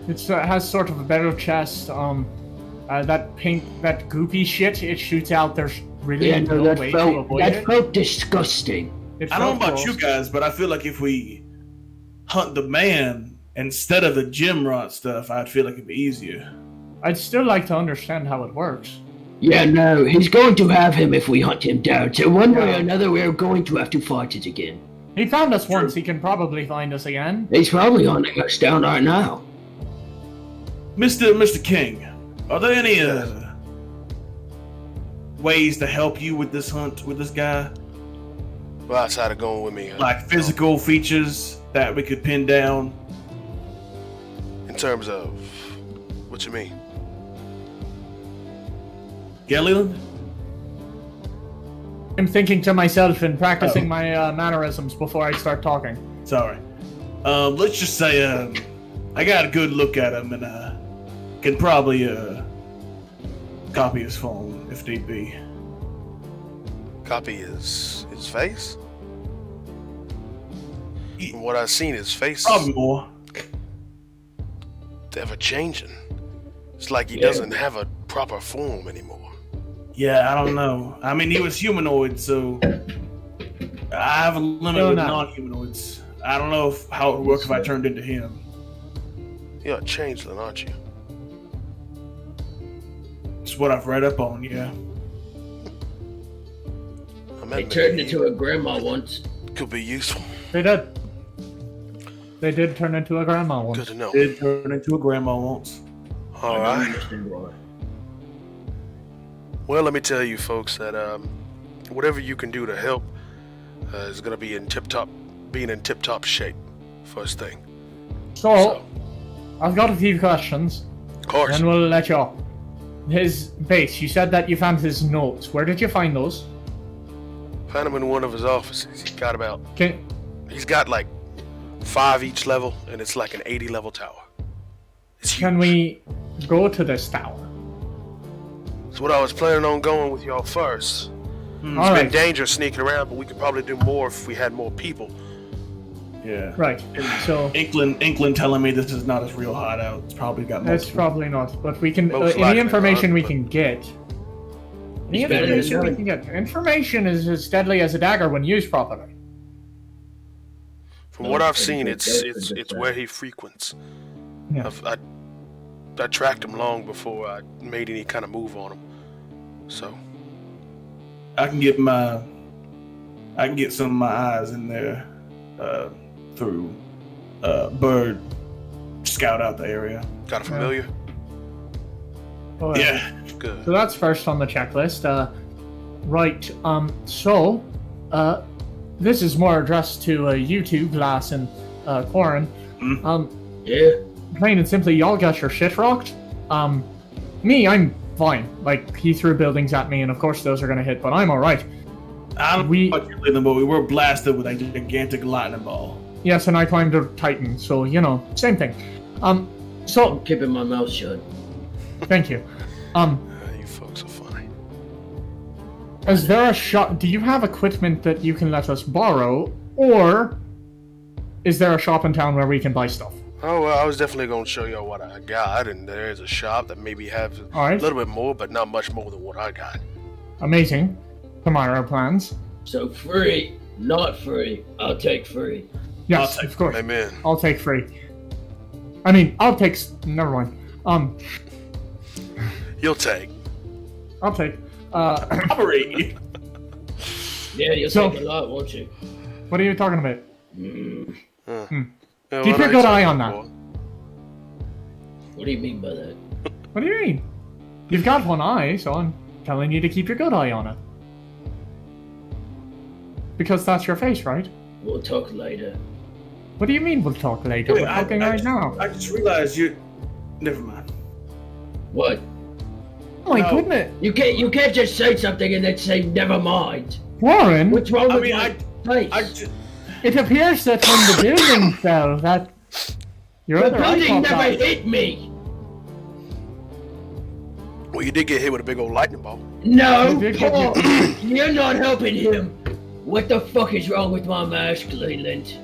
It has sort of a barrel chest. That pink, that goopy shit it shoots out. There's really Yeah, no, no way to avoid that it. felt disgusting. It I don't know felt about you gross. guys, but I feel like if we hunt the man instead of the gym rot stuff, I'd feel like it'd be easier. I'd still like to understand how it works. Yeah, no, he's going to have him if we hunt him down. So one way or another, we're going to have to fight it again. He found us once. He can probably find us again. He's probably hunting us down right now. Mr. King, are there any ways to help you with this hunt with this guy? Well, outside of going with me, Like physical features that we could pin down? in terms of what you mean? Yeah, Leland? I'm thinking to myself and practicing my mannerisms before I start talking. Sorry. Let's just say I got a good look at him and can probably copy his phone if need be. Copy his face. From what I've seen, his face Probably more. is ever changing. It's like he doesn't have a proper form anymore. Yeah, I don't know. I mean, he was humanoid, so I have a limit with non-humanoids. I don't know how it would work if I turned into him. You're a changeling, aren't you? It's what I've read up on, yeah. I He meant turned maybe into a grandma once. could be useful. They did. They did turn into a grandma once. Good to know. Did turn into a grandma once. All I don't right. understand why. Well, let me tell you, folks, that whatever you can do to help is gonna be in being in tip-top shape. First thing. So, I've got a few questions, Of course. and we'll let you off. His base, you said that you found his notes. Where did you find those? Found him in one of his offices. He's got like 5 each level, and it's like an 80 level tower. It's huge. Can we go to this tower? That's what I was planning on going with y'all first. It's been Alright, dangerous sneaking around, but we could probably do more if we had more people. Yeah. right. So, Inkling telling me this is not his real hideout. It's probably got that's multiple. probably not, but we can, Most any likely information not, we but- can get. Any It's better than information we none. can get. Information is as deadly as a dagger when used properly. From what I've seen, it's where he frequents. Yeah. I tracked him long before I made any kind of move on him. So I can get some of my eyes in there through Bird. Scout out the area. got a familiar? Oh, Yeah. Good. So that's first on the checklist. Right. This is more addressed to you two, Glass and Corin. Yeah. Plain and simply, y'all got your shit rocked. Me, I'm fine. Like, he threw buildings at me, and of course those are gonna hit, but I'm alright. I don't know about you, Leland, but we were blasted with a gigantic lightning ball. Yes, and I climbed a Titan, so, same thing. So, I'm keeping my mouth shut. thank you. You folks are funny. Is there a shop? Do you have equipment that you can let us borrow, or is there a shop in town where we can buy stuff? Oh, well, I was definitely going to show y'all what I got, and there's a shop that maybe has a Alright. little bit more, but not much more than what I got. Amazing. Tomorrow plans. So free, not free. I'll take free. Yes, I'll take of course. Amen. I'll take free. I mean, I'll take. Never mind. You'll take. I'll take. Robbery. Yeah, you'll So- take a lot, won't you? What are you talking about? Yeah, Keep what a I good said eye on that. before. What do you mean by that? What do you mean? You've got one eye, so I'm telling you to keep your good eye on it. Because that's your face, right? We'll talk later. What do you mean we'll talk later? Wait, We're talking right now. I just realized you. Never mind. What? Oh my No. goodness. You can't just say something and then say never mind. Warren, What's wrong I with mean, my face? I just. it appears that when the building fell, that your the other eye building popped never out. hit me. Well, you did get hit with a big old lightning bolt. No, It did hit Paul, you're not helping him. What the fuck is wrong with my mask, Leland?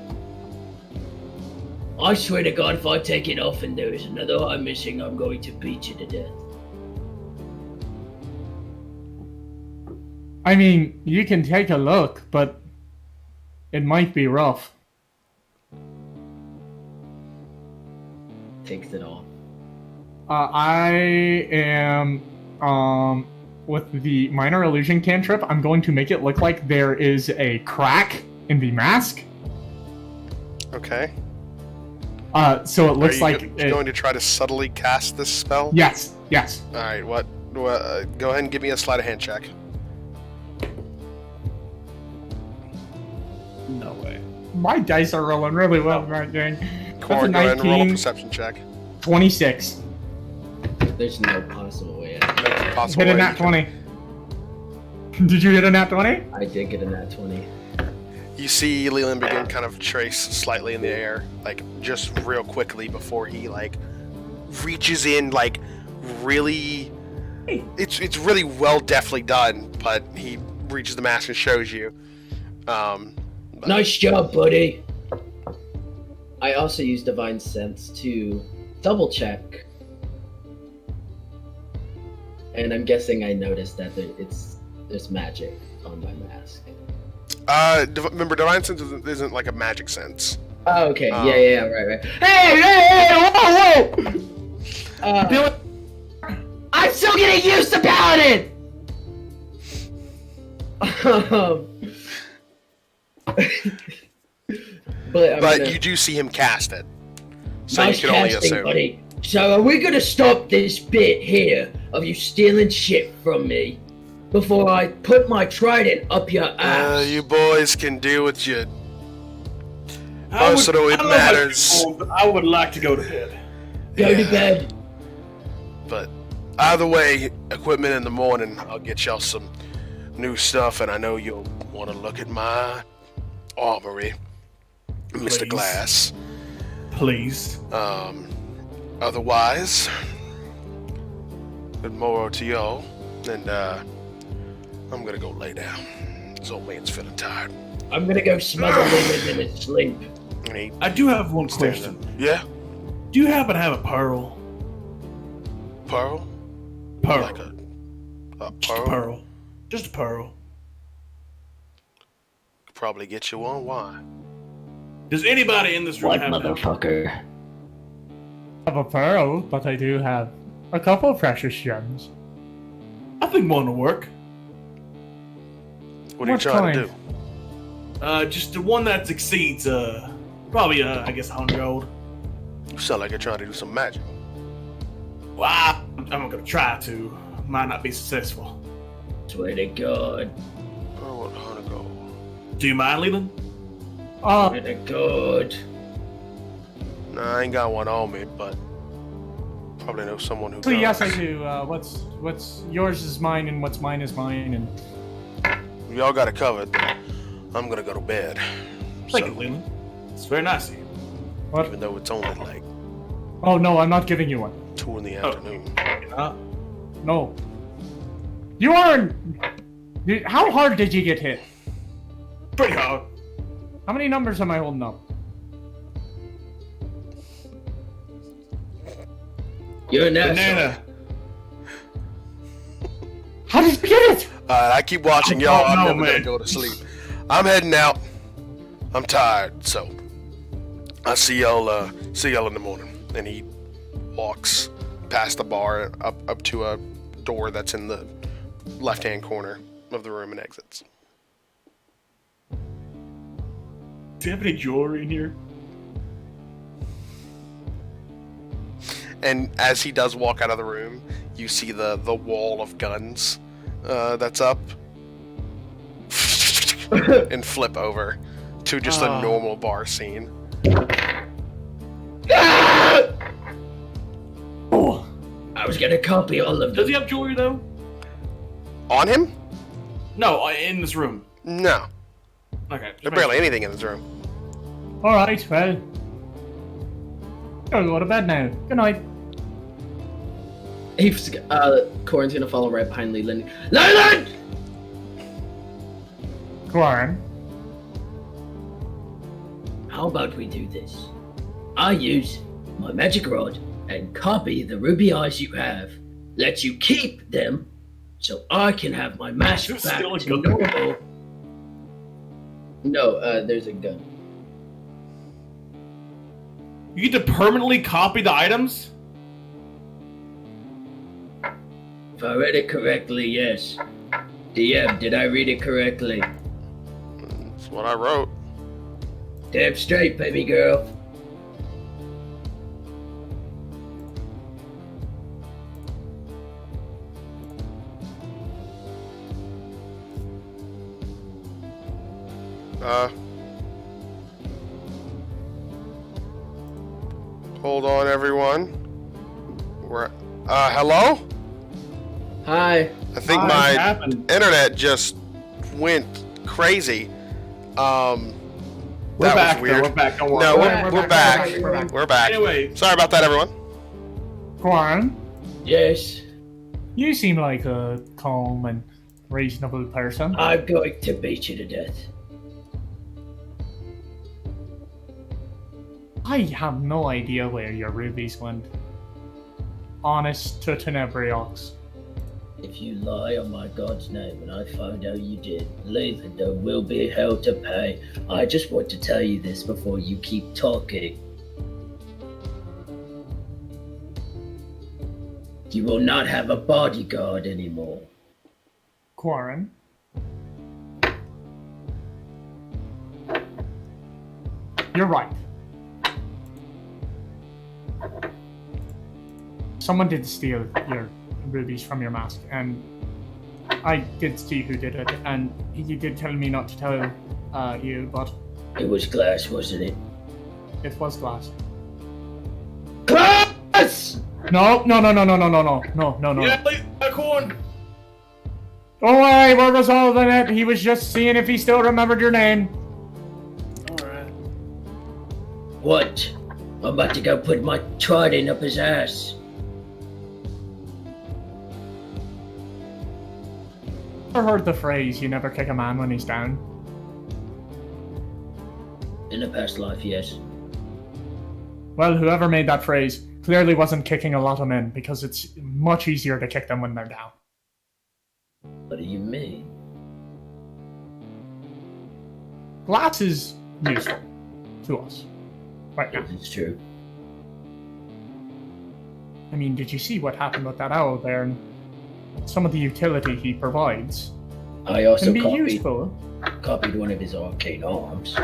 I swear to God, if I take it off and there is another eye missing, I'm going to beat you to death. I mean, you can take a look, but it might be rough. Takes it off. I am, with the minor illusion cantrip, I'm going to make it look like there is a crack in the mask. Okay. So it looks Are like you it- going to try to subtly cast this spell? yes. All right. What? Go ahead and give me a sleight of hand check. No way. My dice are rolling really well right now. That's a Corn, go ahead and roll a 19, perception check. 26. There's no possible way. There's a possible Hit a way nat you can- 20. Did you hit a nat 20? I did get a nat 20. You see Leland begin kind of trace slightly in the air, like just real quickly before he like reaches in, like really. It's really well, deftly done, but he reaches the mask and shows you. But- Nice job, buddy. I also use Divine Sense to double check. And I'm guessing I noticed that there's magic on my mask. Remember, divine sense isn't like a magic sense. Oh, okay. Um, Yeah, right. Hey, whoa! I'm still getting used to Paladin! But But you do see him cast it, so nice you can only casting, assume. buddy. So are we gonna stop this bit here of you stealing shit from me before I put my trident up your ass? You boys can do what you. I Oh, so it I don't know about matters. you, but I would like to go to bed. Go to bed. But either way, equipment in the morning. I'll get y'all some new stuff, and I know you'll want to look at my armory, Mr. Please. Glass. Please. Otherwise, good morrow to y'all, and I'm gonna go lay down. This old man's feeling tired. I'm gonna go smother Leland in his sleep. And he I do have one stands question. up. Yeah, Do you happen to have a pearl? pearl. Pearl. Like a Just a pearl. pearl. Just a pearl. Could probably get you one. Why? Does anybody in this room What have that? motherfucker? I have a pearl, but I do have a couple precious gems. I think one will work. What are you What trying kind? to do? Just the one that exceeds, probably, I guess 100 gold. You sound like you're trying to do some magic. Well, I'm gonna try to. Might not be successful. Swear to God. Oh, what 100 gold? Do you mind, Leland? Swear to God. Nah, I ain't got one on me, but probably know someone who So does. yes, I do. What's yours is mine, and what's mine is mine, and Y'all got it covered. I'm gonna go to bed. Thank you, Leland. It's very nice of you. what? Even though it's only like Oh no, I'm not giving you one. 2 in the Oh. afternoon. No. You aren't. How hard did you get hit? Pretty hard. How many numbers am I holding up? You're an asshole. Banana. How did you get it? I keep watching I y'all. don't I'm know, never gonna man. go to sleep. I'm heading out. I'm tired, so I'll see y'all in the morning. And he walks past the bar up to a door that's in the left-hand corner of the room and exits. Do you have any jewelry in here? And as he does walk out of the room, you see the wall of guns that's up and flip over to just a normal bar scene. Oh, I was gonna copy all of Does them. he have jewelry though? On him? No, in this room. No. Okay. There's barely anything in this room. Alright, well. Gotta go to bed now. Good night. Corin's gonna follow right behind Leland. Leland! Corin. How about we do this? I use my magic rod and copy the ruby eyes you have. Let you keep them, so I can have my mask There's back still a to gun. normal. No, there's a gun. You get to permanently copy the items? If I read it correctly, yes. DM, did I read it correctly? That's what I wrote. Damn straight, baby girl. Hold on, everyone. We're, hello? Hi. I think What my happened? internet just went crazy. We're That back. was weird. Though. We're back. Don't worry. No, We're we're back, back. we're back. We're back. Anyway. Sorry about that, everyone. Corin. Yes, You seem like a calm and reasonable person. I'm going to beat you to death. I have no idea where your rubies went. Honest to Tenebriox. If you lie on my god's name and I find out you did, Leland will be held to pay. I just want to tell you this before you keep talking. You will not have a bodyguard anymore. Corin. You're right. Someone did steal your rubies from your mask, and I did see who did it, and you did tell me not to tell you, but It was glass, wasn't it? it was glass. Glass! No. Yeah, corn. Don't worry, we're resolving it. He was just seeing if he still remembered your name. Alright. What? I'm about to go put my trident up his ass. I heard the phrase, you never kick a man when he's down. In a past life, yes. Well, whoever made that phrase clearly wasn't kicking a lot of men, because it's much easier to kick them when they're down. What do you mean? Glass is useful to us right now. It's true. I mean, did you see what happened with that owl there? And some of the utility he provides I also can be copied useful. one of his arcane arms.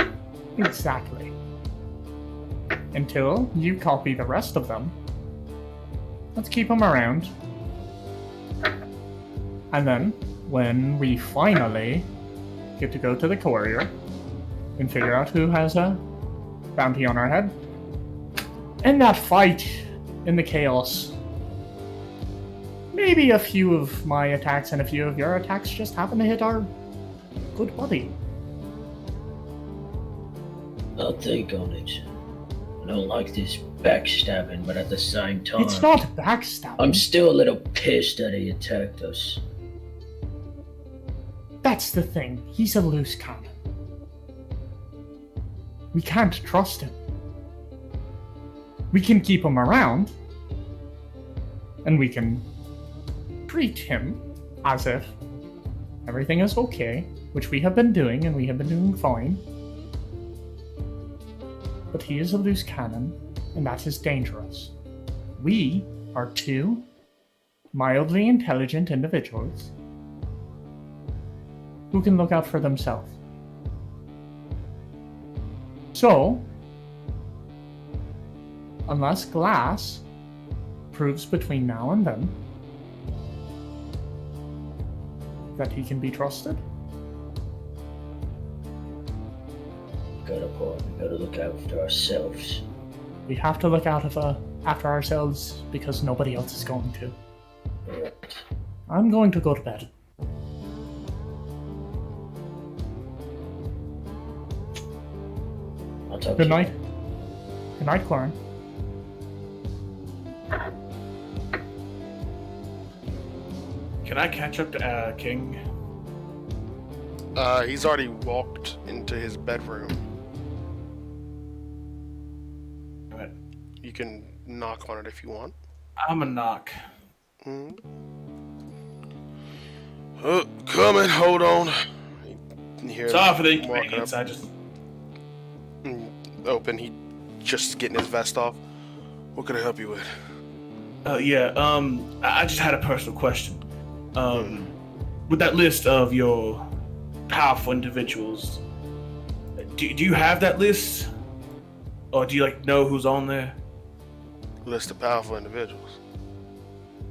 Exactly. Until you copy the rest of them. Let's keep them around. And then, when we finally get to go to the courier and figure out who has a bounty on our head, in that fight, in the chaos, maybe a few of my attacks and a few of your attacks just happen to hit our good buddy. I'll think on it. I don't like this backstabbing, but at the same time, It's not backstabbing. I'm still a little pissed that he attacked us. That's the thing. He's a loose cannon. We can't trust him. We can keep him around, and we can treat him as if everything is okay, which we have been doing, and we have been doing fine. But he is a loose cannon, and that is dangerous. We are two mildly intelligent individuals who can look out for themselves. So, unless Glass proves between now and then that he can be trusted, Gotta look out for ourselves. we have to look out after ourselves because nobody else is going to. Alright. I'm going to go to bed. I'll talk Good to night. Good night, Clorin. Can I catch up to King? He's already walked into his bedroom. Alright. You can knock on it if you want. I'm a knock. Coming, hold on. You hear Sorry for the him walking inconvenience. up. I just. Open, he just getting his vest off. What can I help you with? I just had a personal question. With that list of your powerful individuals, do you have that list? Or do you know who's on there? List of powerful individuals.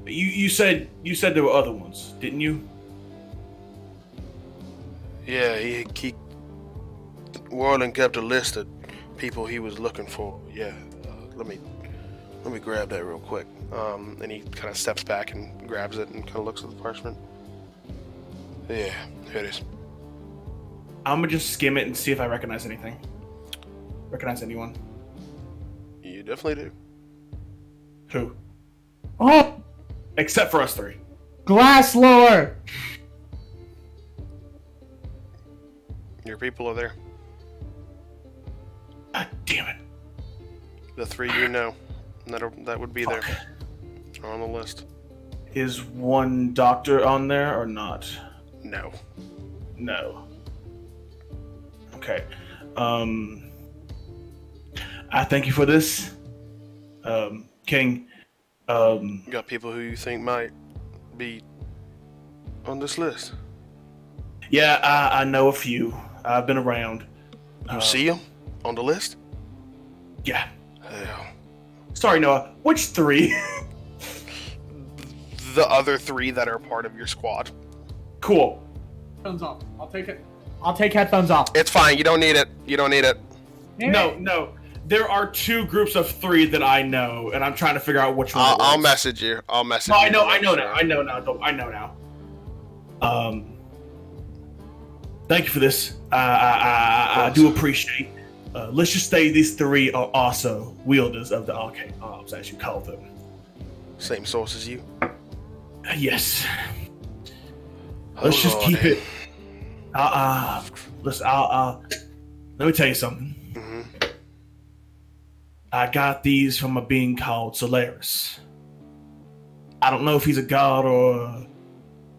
You said there were other ones, didn't you? Yeah, he Warland kept a list of people he was looking for. Yeah, let me grab that real quick. And he kind of steps back and grabs it and kind of looks at the parchment. Yeah, here it is. I'm gonna just skim it and see if I recognize anything. Recognize anyone? You definitely do. Who? Oh! Except for us three. Glass lower! Your people are there. God damn it. The three you know that would be there. Fuck. Are on the list. Is one doctor on there or not? No. No. Okay. I thank you for this. King. You got people who you think might be on this list. Yeah, I know a few. I've been around. You see them on the list? Yeah. Hell. Sorry, Noah. Which three? The other three that are part of your squad. Cool. Headphones off. I'll take it. I'll take headphones off. It's fine. You don't need it. You don't need it. No. There are two groups of three that I know, and I'm trying to figure out which one. I'll message you. I'll message No, you. I know now. I know now. Thank you for this. I do appreciate. Let's just say these three are also wielders of the arcane arms, as you call them. Same source as you. Yes. Let's just Lord. keep it. Listen. Let me tell you something. Mm-hmm. I got these from a being called Solaris. I don't know if he's a god or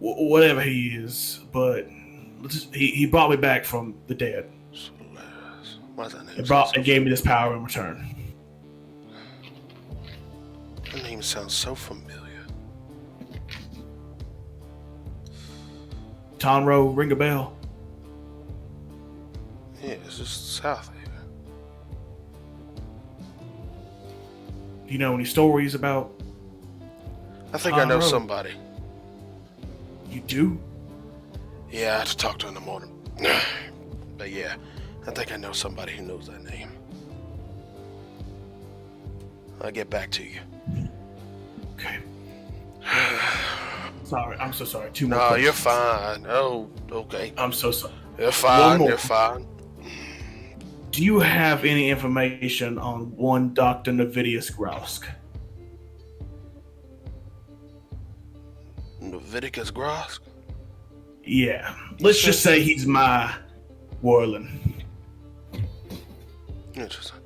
whatever he is, but he brought me back from the dead. Solaris. Why's that name? And gave me this power in return. That name sounds so familiar. Tonro, ring a bell. Yeah, it's just south of here. Do you know any stories about? I think I know Road. somebody. You do? Yeah, I have to talk to her in the morning. But yeah, I think I know somebody who knows that name. I'll get back to you. Okay. Sorry, I'm so sorry. Two more No, questions. you're fine. Oh, okay. I'm so sorry. You're fine. more. You're fine. Do you have any information on one Dr. Navidius Grausk? Leviticus Grosk? Yeah. Let's just say he's my Warland. Interesting.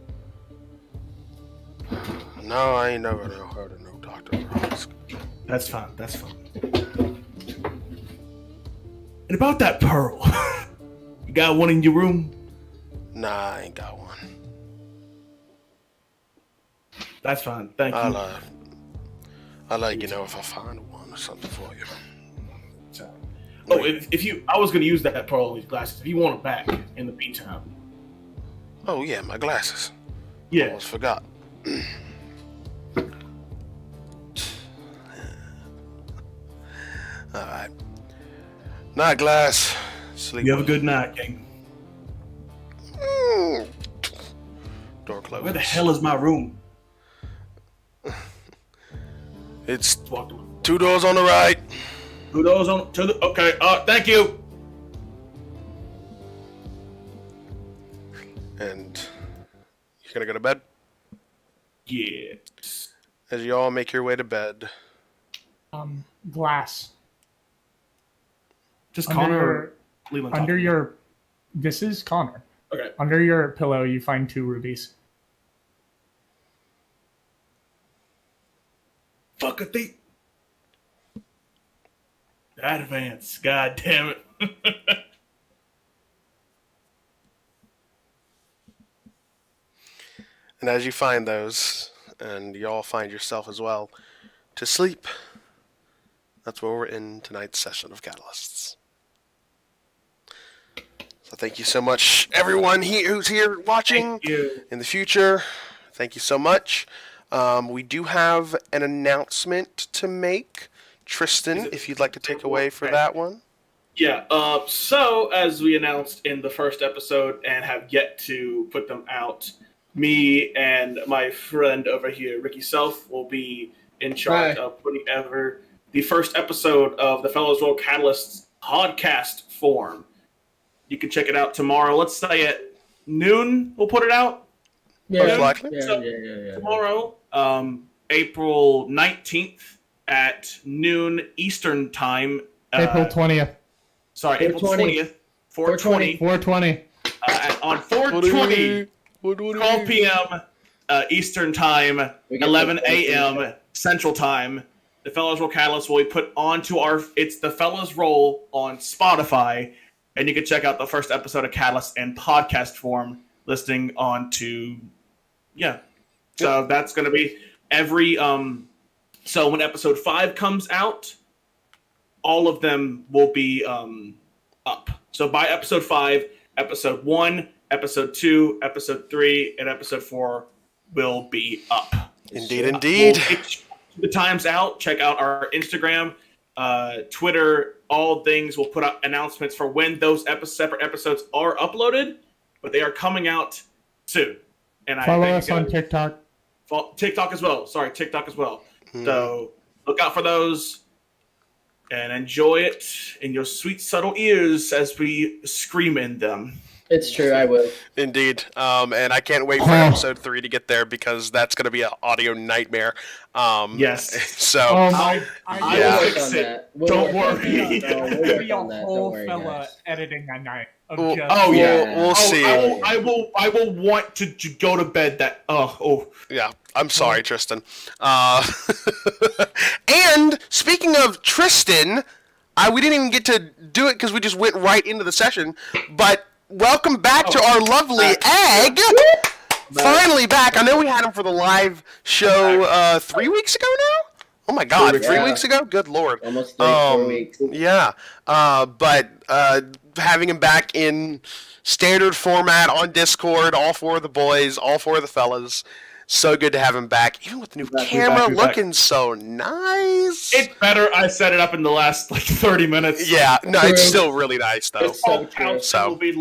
No, I ain't never heard of no Dr. Grosk. That's fine. And about that pearl, you got one in your room? Nah, I ain't got one. That's fine. Thank you. I'll let you know if I find one or something for you. Oh, if you, I was gonna use that pearl in these glasses. If you want it back in the meantime, Oh yeah, my glasses. Yeah. Almost forgot. Alright. Night, glass. Sleep. You have a good night, King. Door closed. Where the hell is my room? It's Walk to 2 doors on the right. Kudos on to the. Okay. Thank you. And you're gonna go to bed? Yes. As you all make your way to bed. Glass. Just Under Connor. your- Leland. Under your... This is Connor. Okay. Under your pillow, you find 2 rubies. Fuck a thief. Advance. God damn it. And as you find those, and you all find yourself as well, to sleep, that's where we're in tonight's session of Catalysts. So thank you so much, everyone who's here watching Thank you. in the future. Thank you so much. We do have an announcement to make. Tristan, if you'd like to take away for that one. Yeah. So as we announced in the first episode and have yet to put them out, me and my friend over here, Ricky Self, will be in charge of putting ever the first episode of the Fellows Roll Catalysts podcast form. You can check it out tomorrow. Let's say at noon. We'll put it out. Most likely. Yeah. Tomorrow, April 19th at noon Eastern time. April 20th. Sorry, April 20th. 420. 420. On 420, 12 p.m. Eastern time, 11 a.m. Central time. The Fellows Roll Catalyst will be put onto it's the Fellows Roll on Spotify, and you can check out the first episode of Catalyst in podcast form, listening on to, So that's going to be every, so when episode 5 comes out, all of them will be up. So by episode 5, episode 1, episode 2, episode 3, and episode 4 will be up. Indeed. We'll the time's out. Check out our Instagram, Twitter, all things. We'll put out announcements for when those separate episodes are uploaded, but they are coming out soon. And Follow us on TikTok. TikTok as well. So look out for those and enjoy it in your sweet, subtle ears as we scream in them. It's true, I will. Indeed. And I can't wait for episode 3 to get there because that's going to be an audio nightmare. Yes. So, I Yeah. will fix it. Don't worry. It'll be a whole fella editing a night. Of we'll, just, we'll see. I will want to go to bed that. Yeah, I'm sorry, Tristan. And speaking of Tristan, we didn't even get to do it because we just went right into the session. But welcome back to our lovely Egg. Finally back. I know we had him for the live show 3 weeks ago now. Oh my God, 3 weeks ago? Good Lord. Almost 4 weeks. Yeah, but having him back in standard format on Discord, all 4 of the boys, all 4 of the fellas. So good to have him back, even with the new camera looking so nice. It's better. I set it up in the last 30 minutes. Yeah, no, it's still really nice though. It's so will be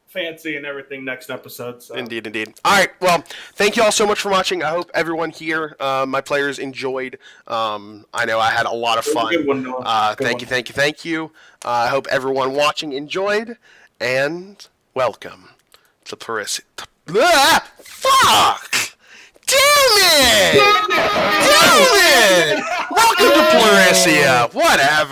fancy and everything next episode. So. Indeed. All right, well, thank you all so much for watching. I hope everyone here, my players, enjoyed. I know I had a lot of fun. Good one, Noah. Thank you. I hope everyone watching enjoyed, and welcome to Paris. Fuck! Damn it! Welcome to Pleurissia. Whatever.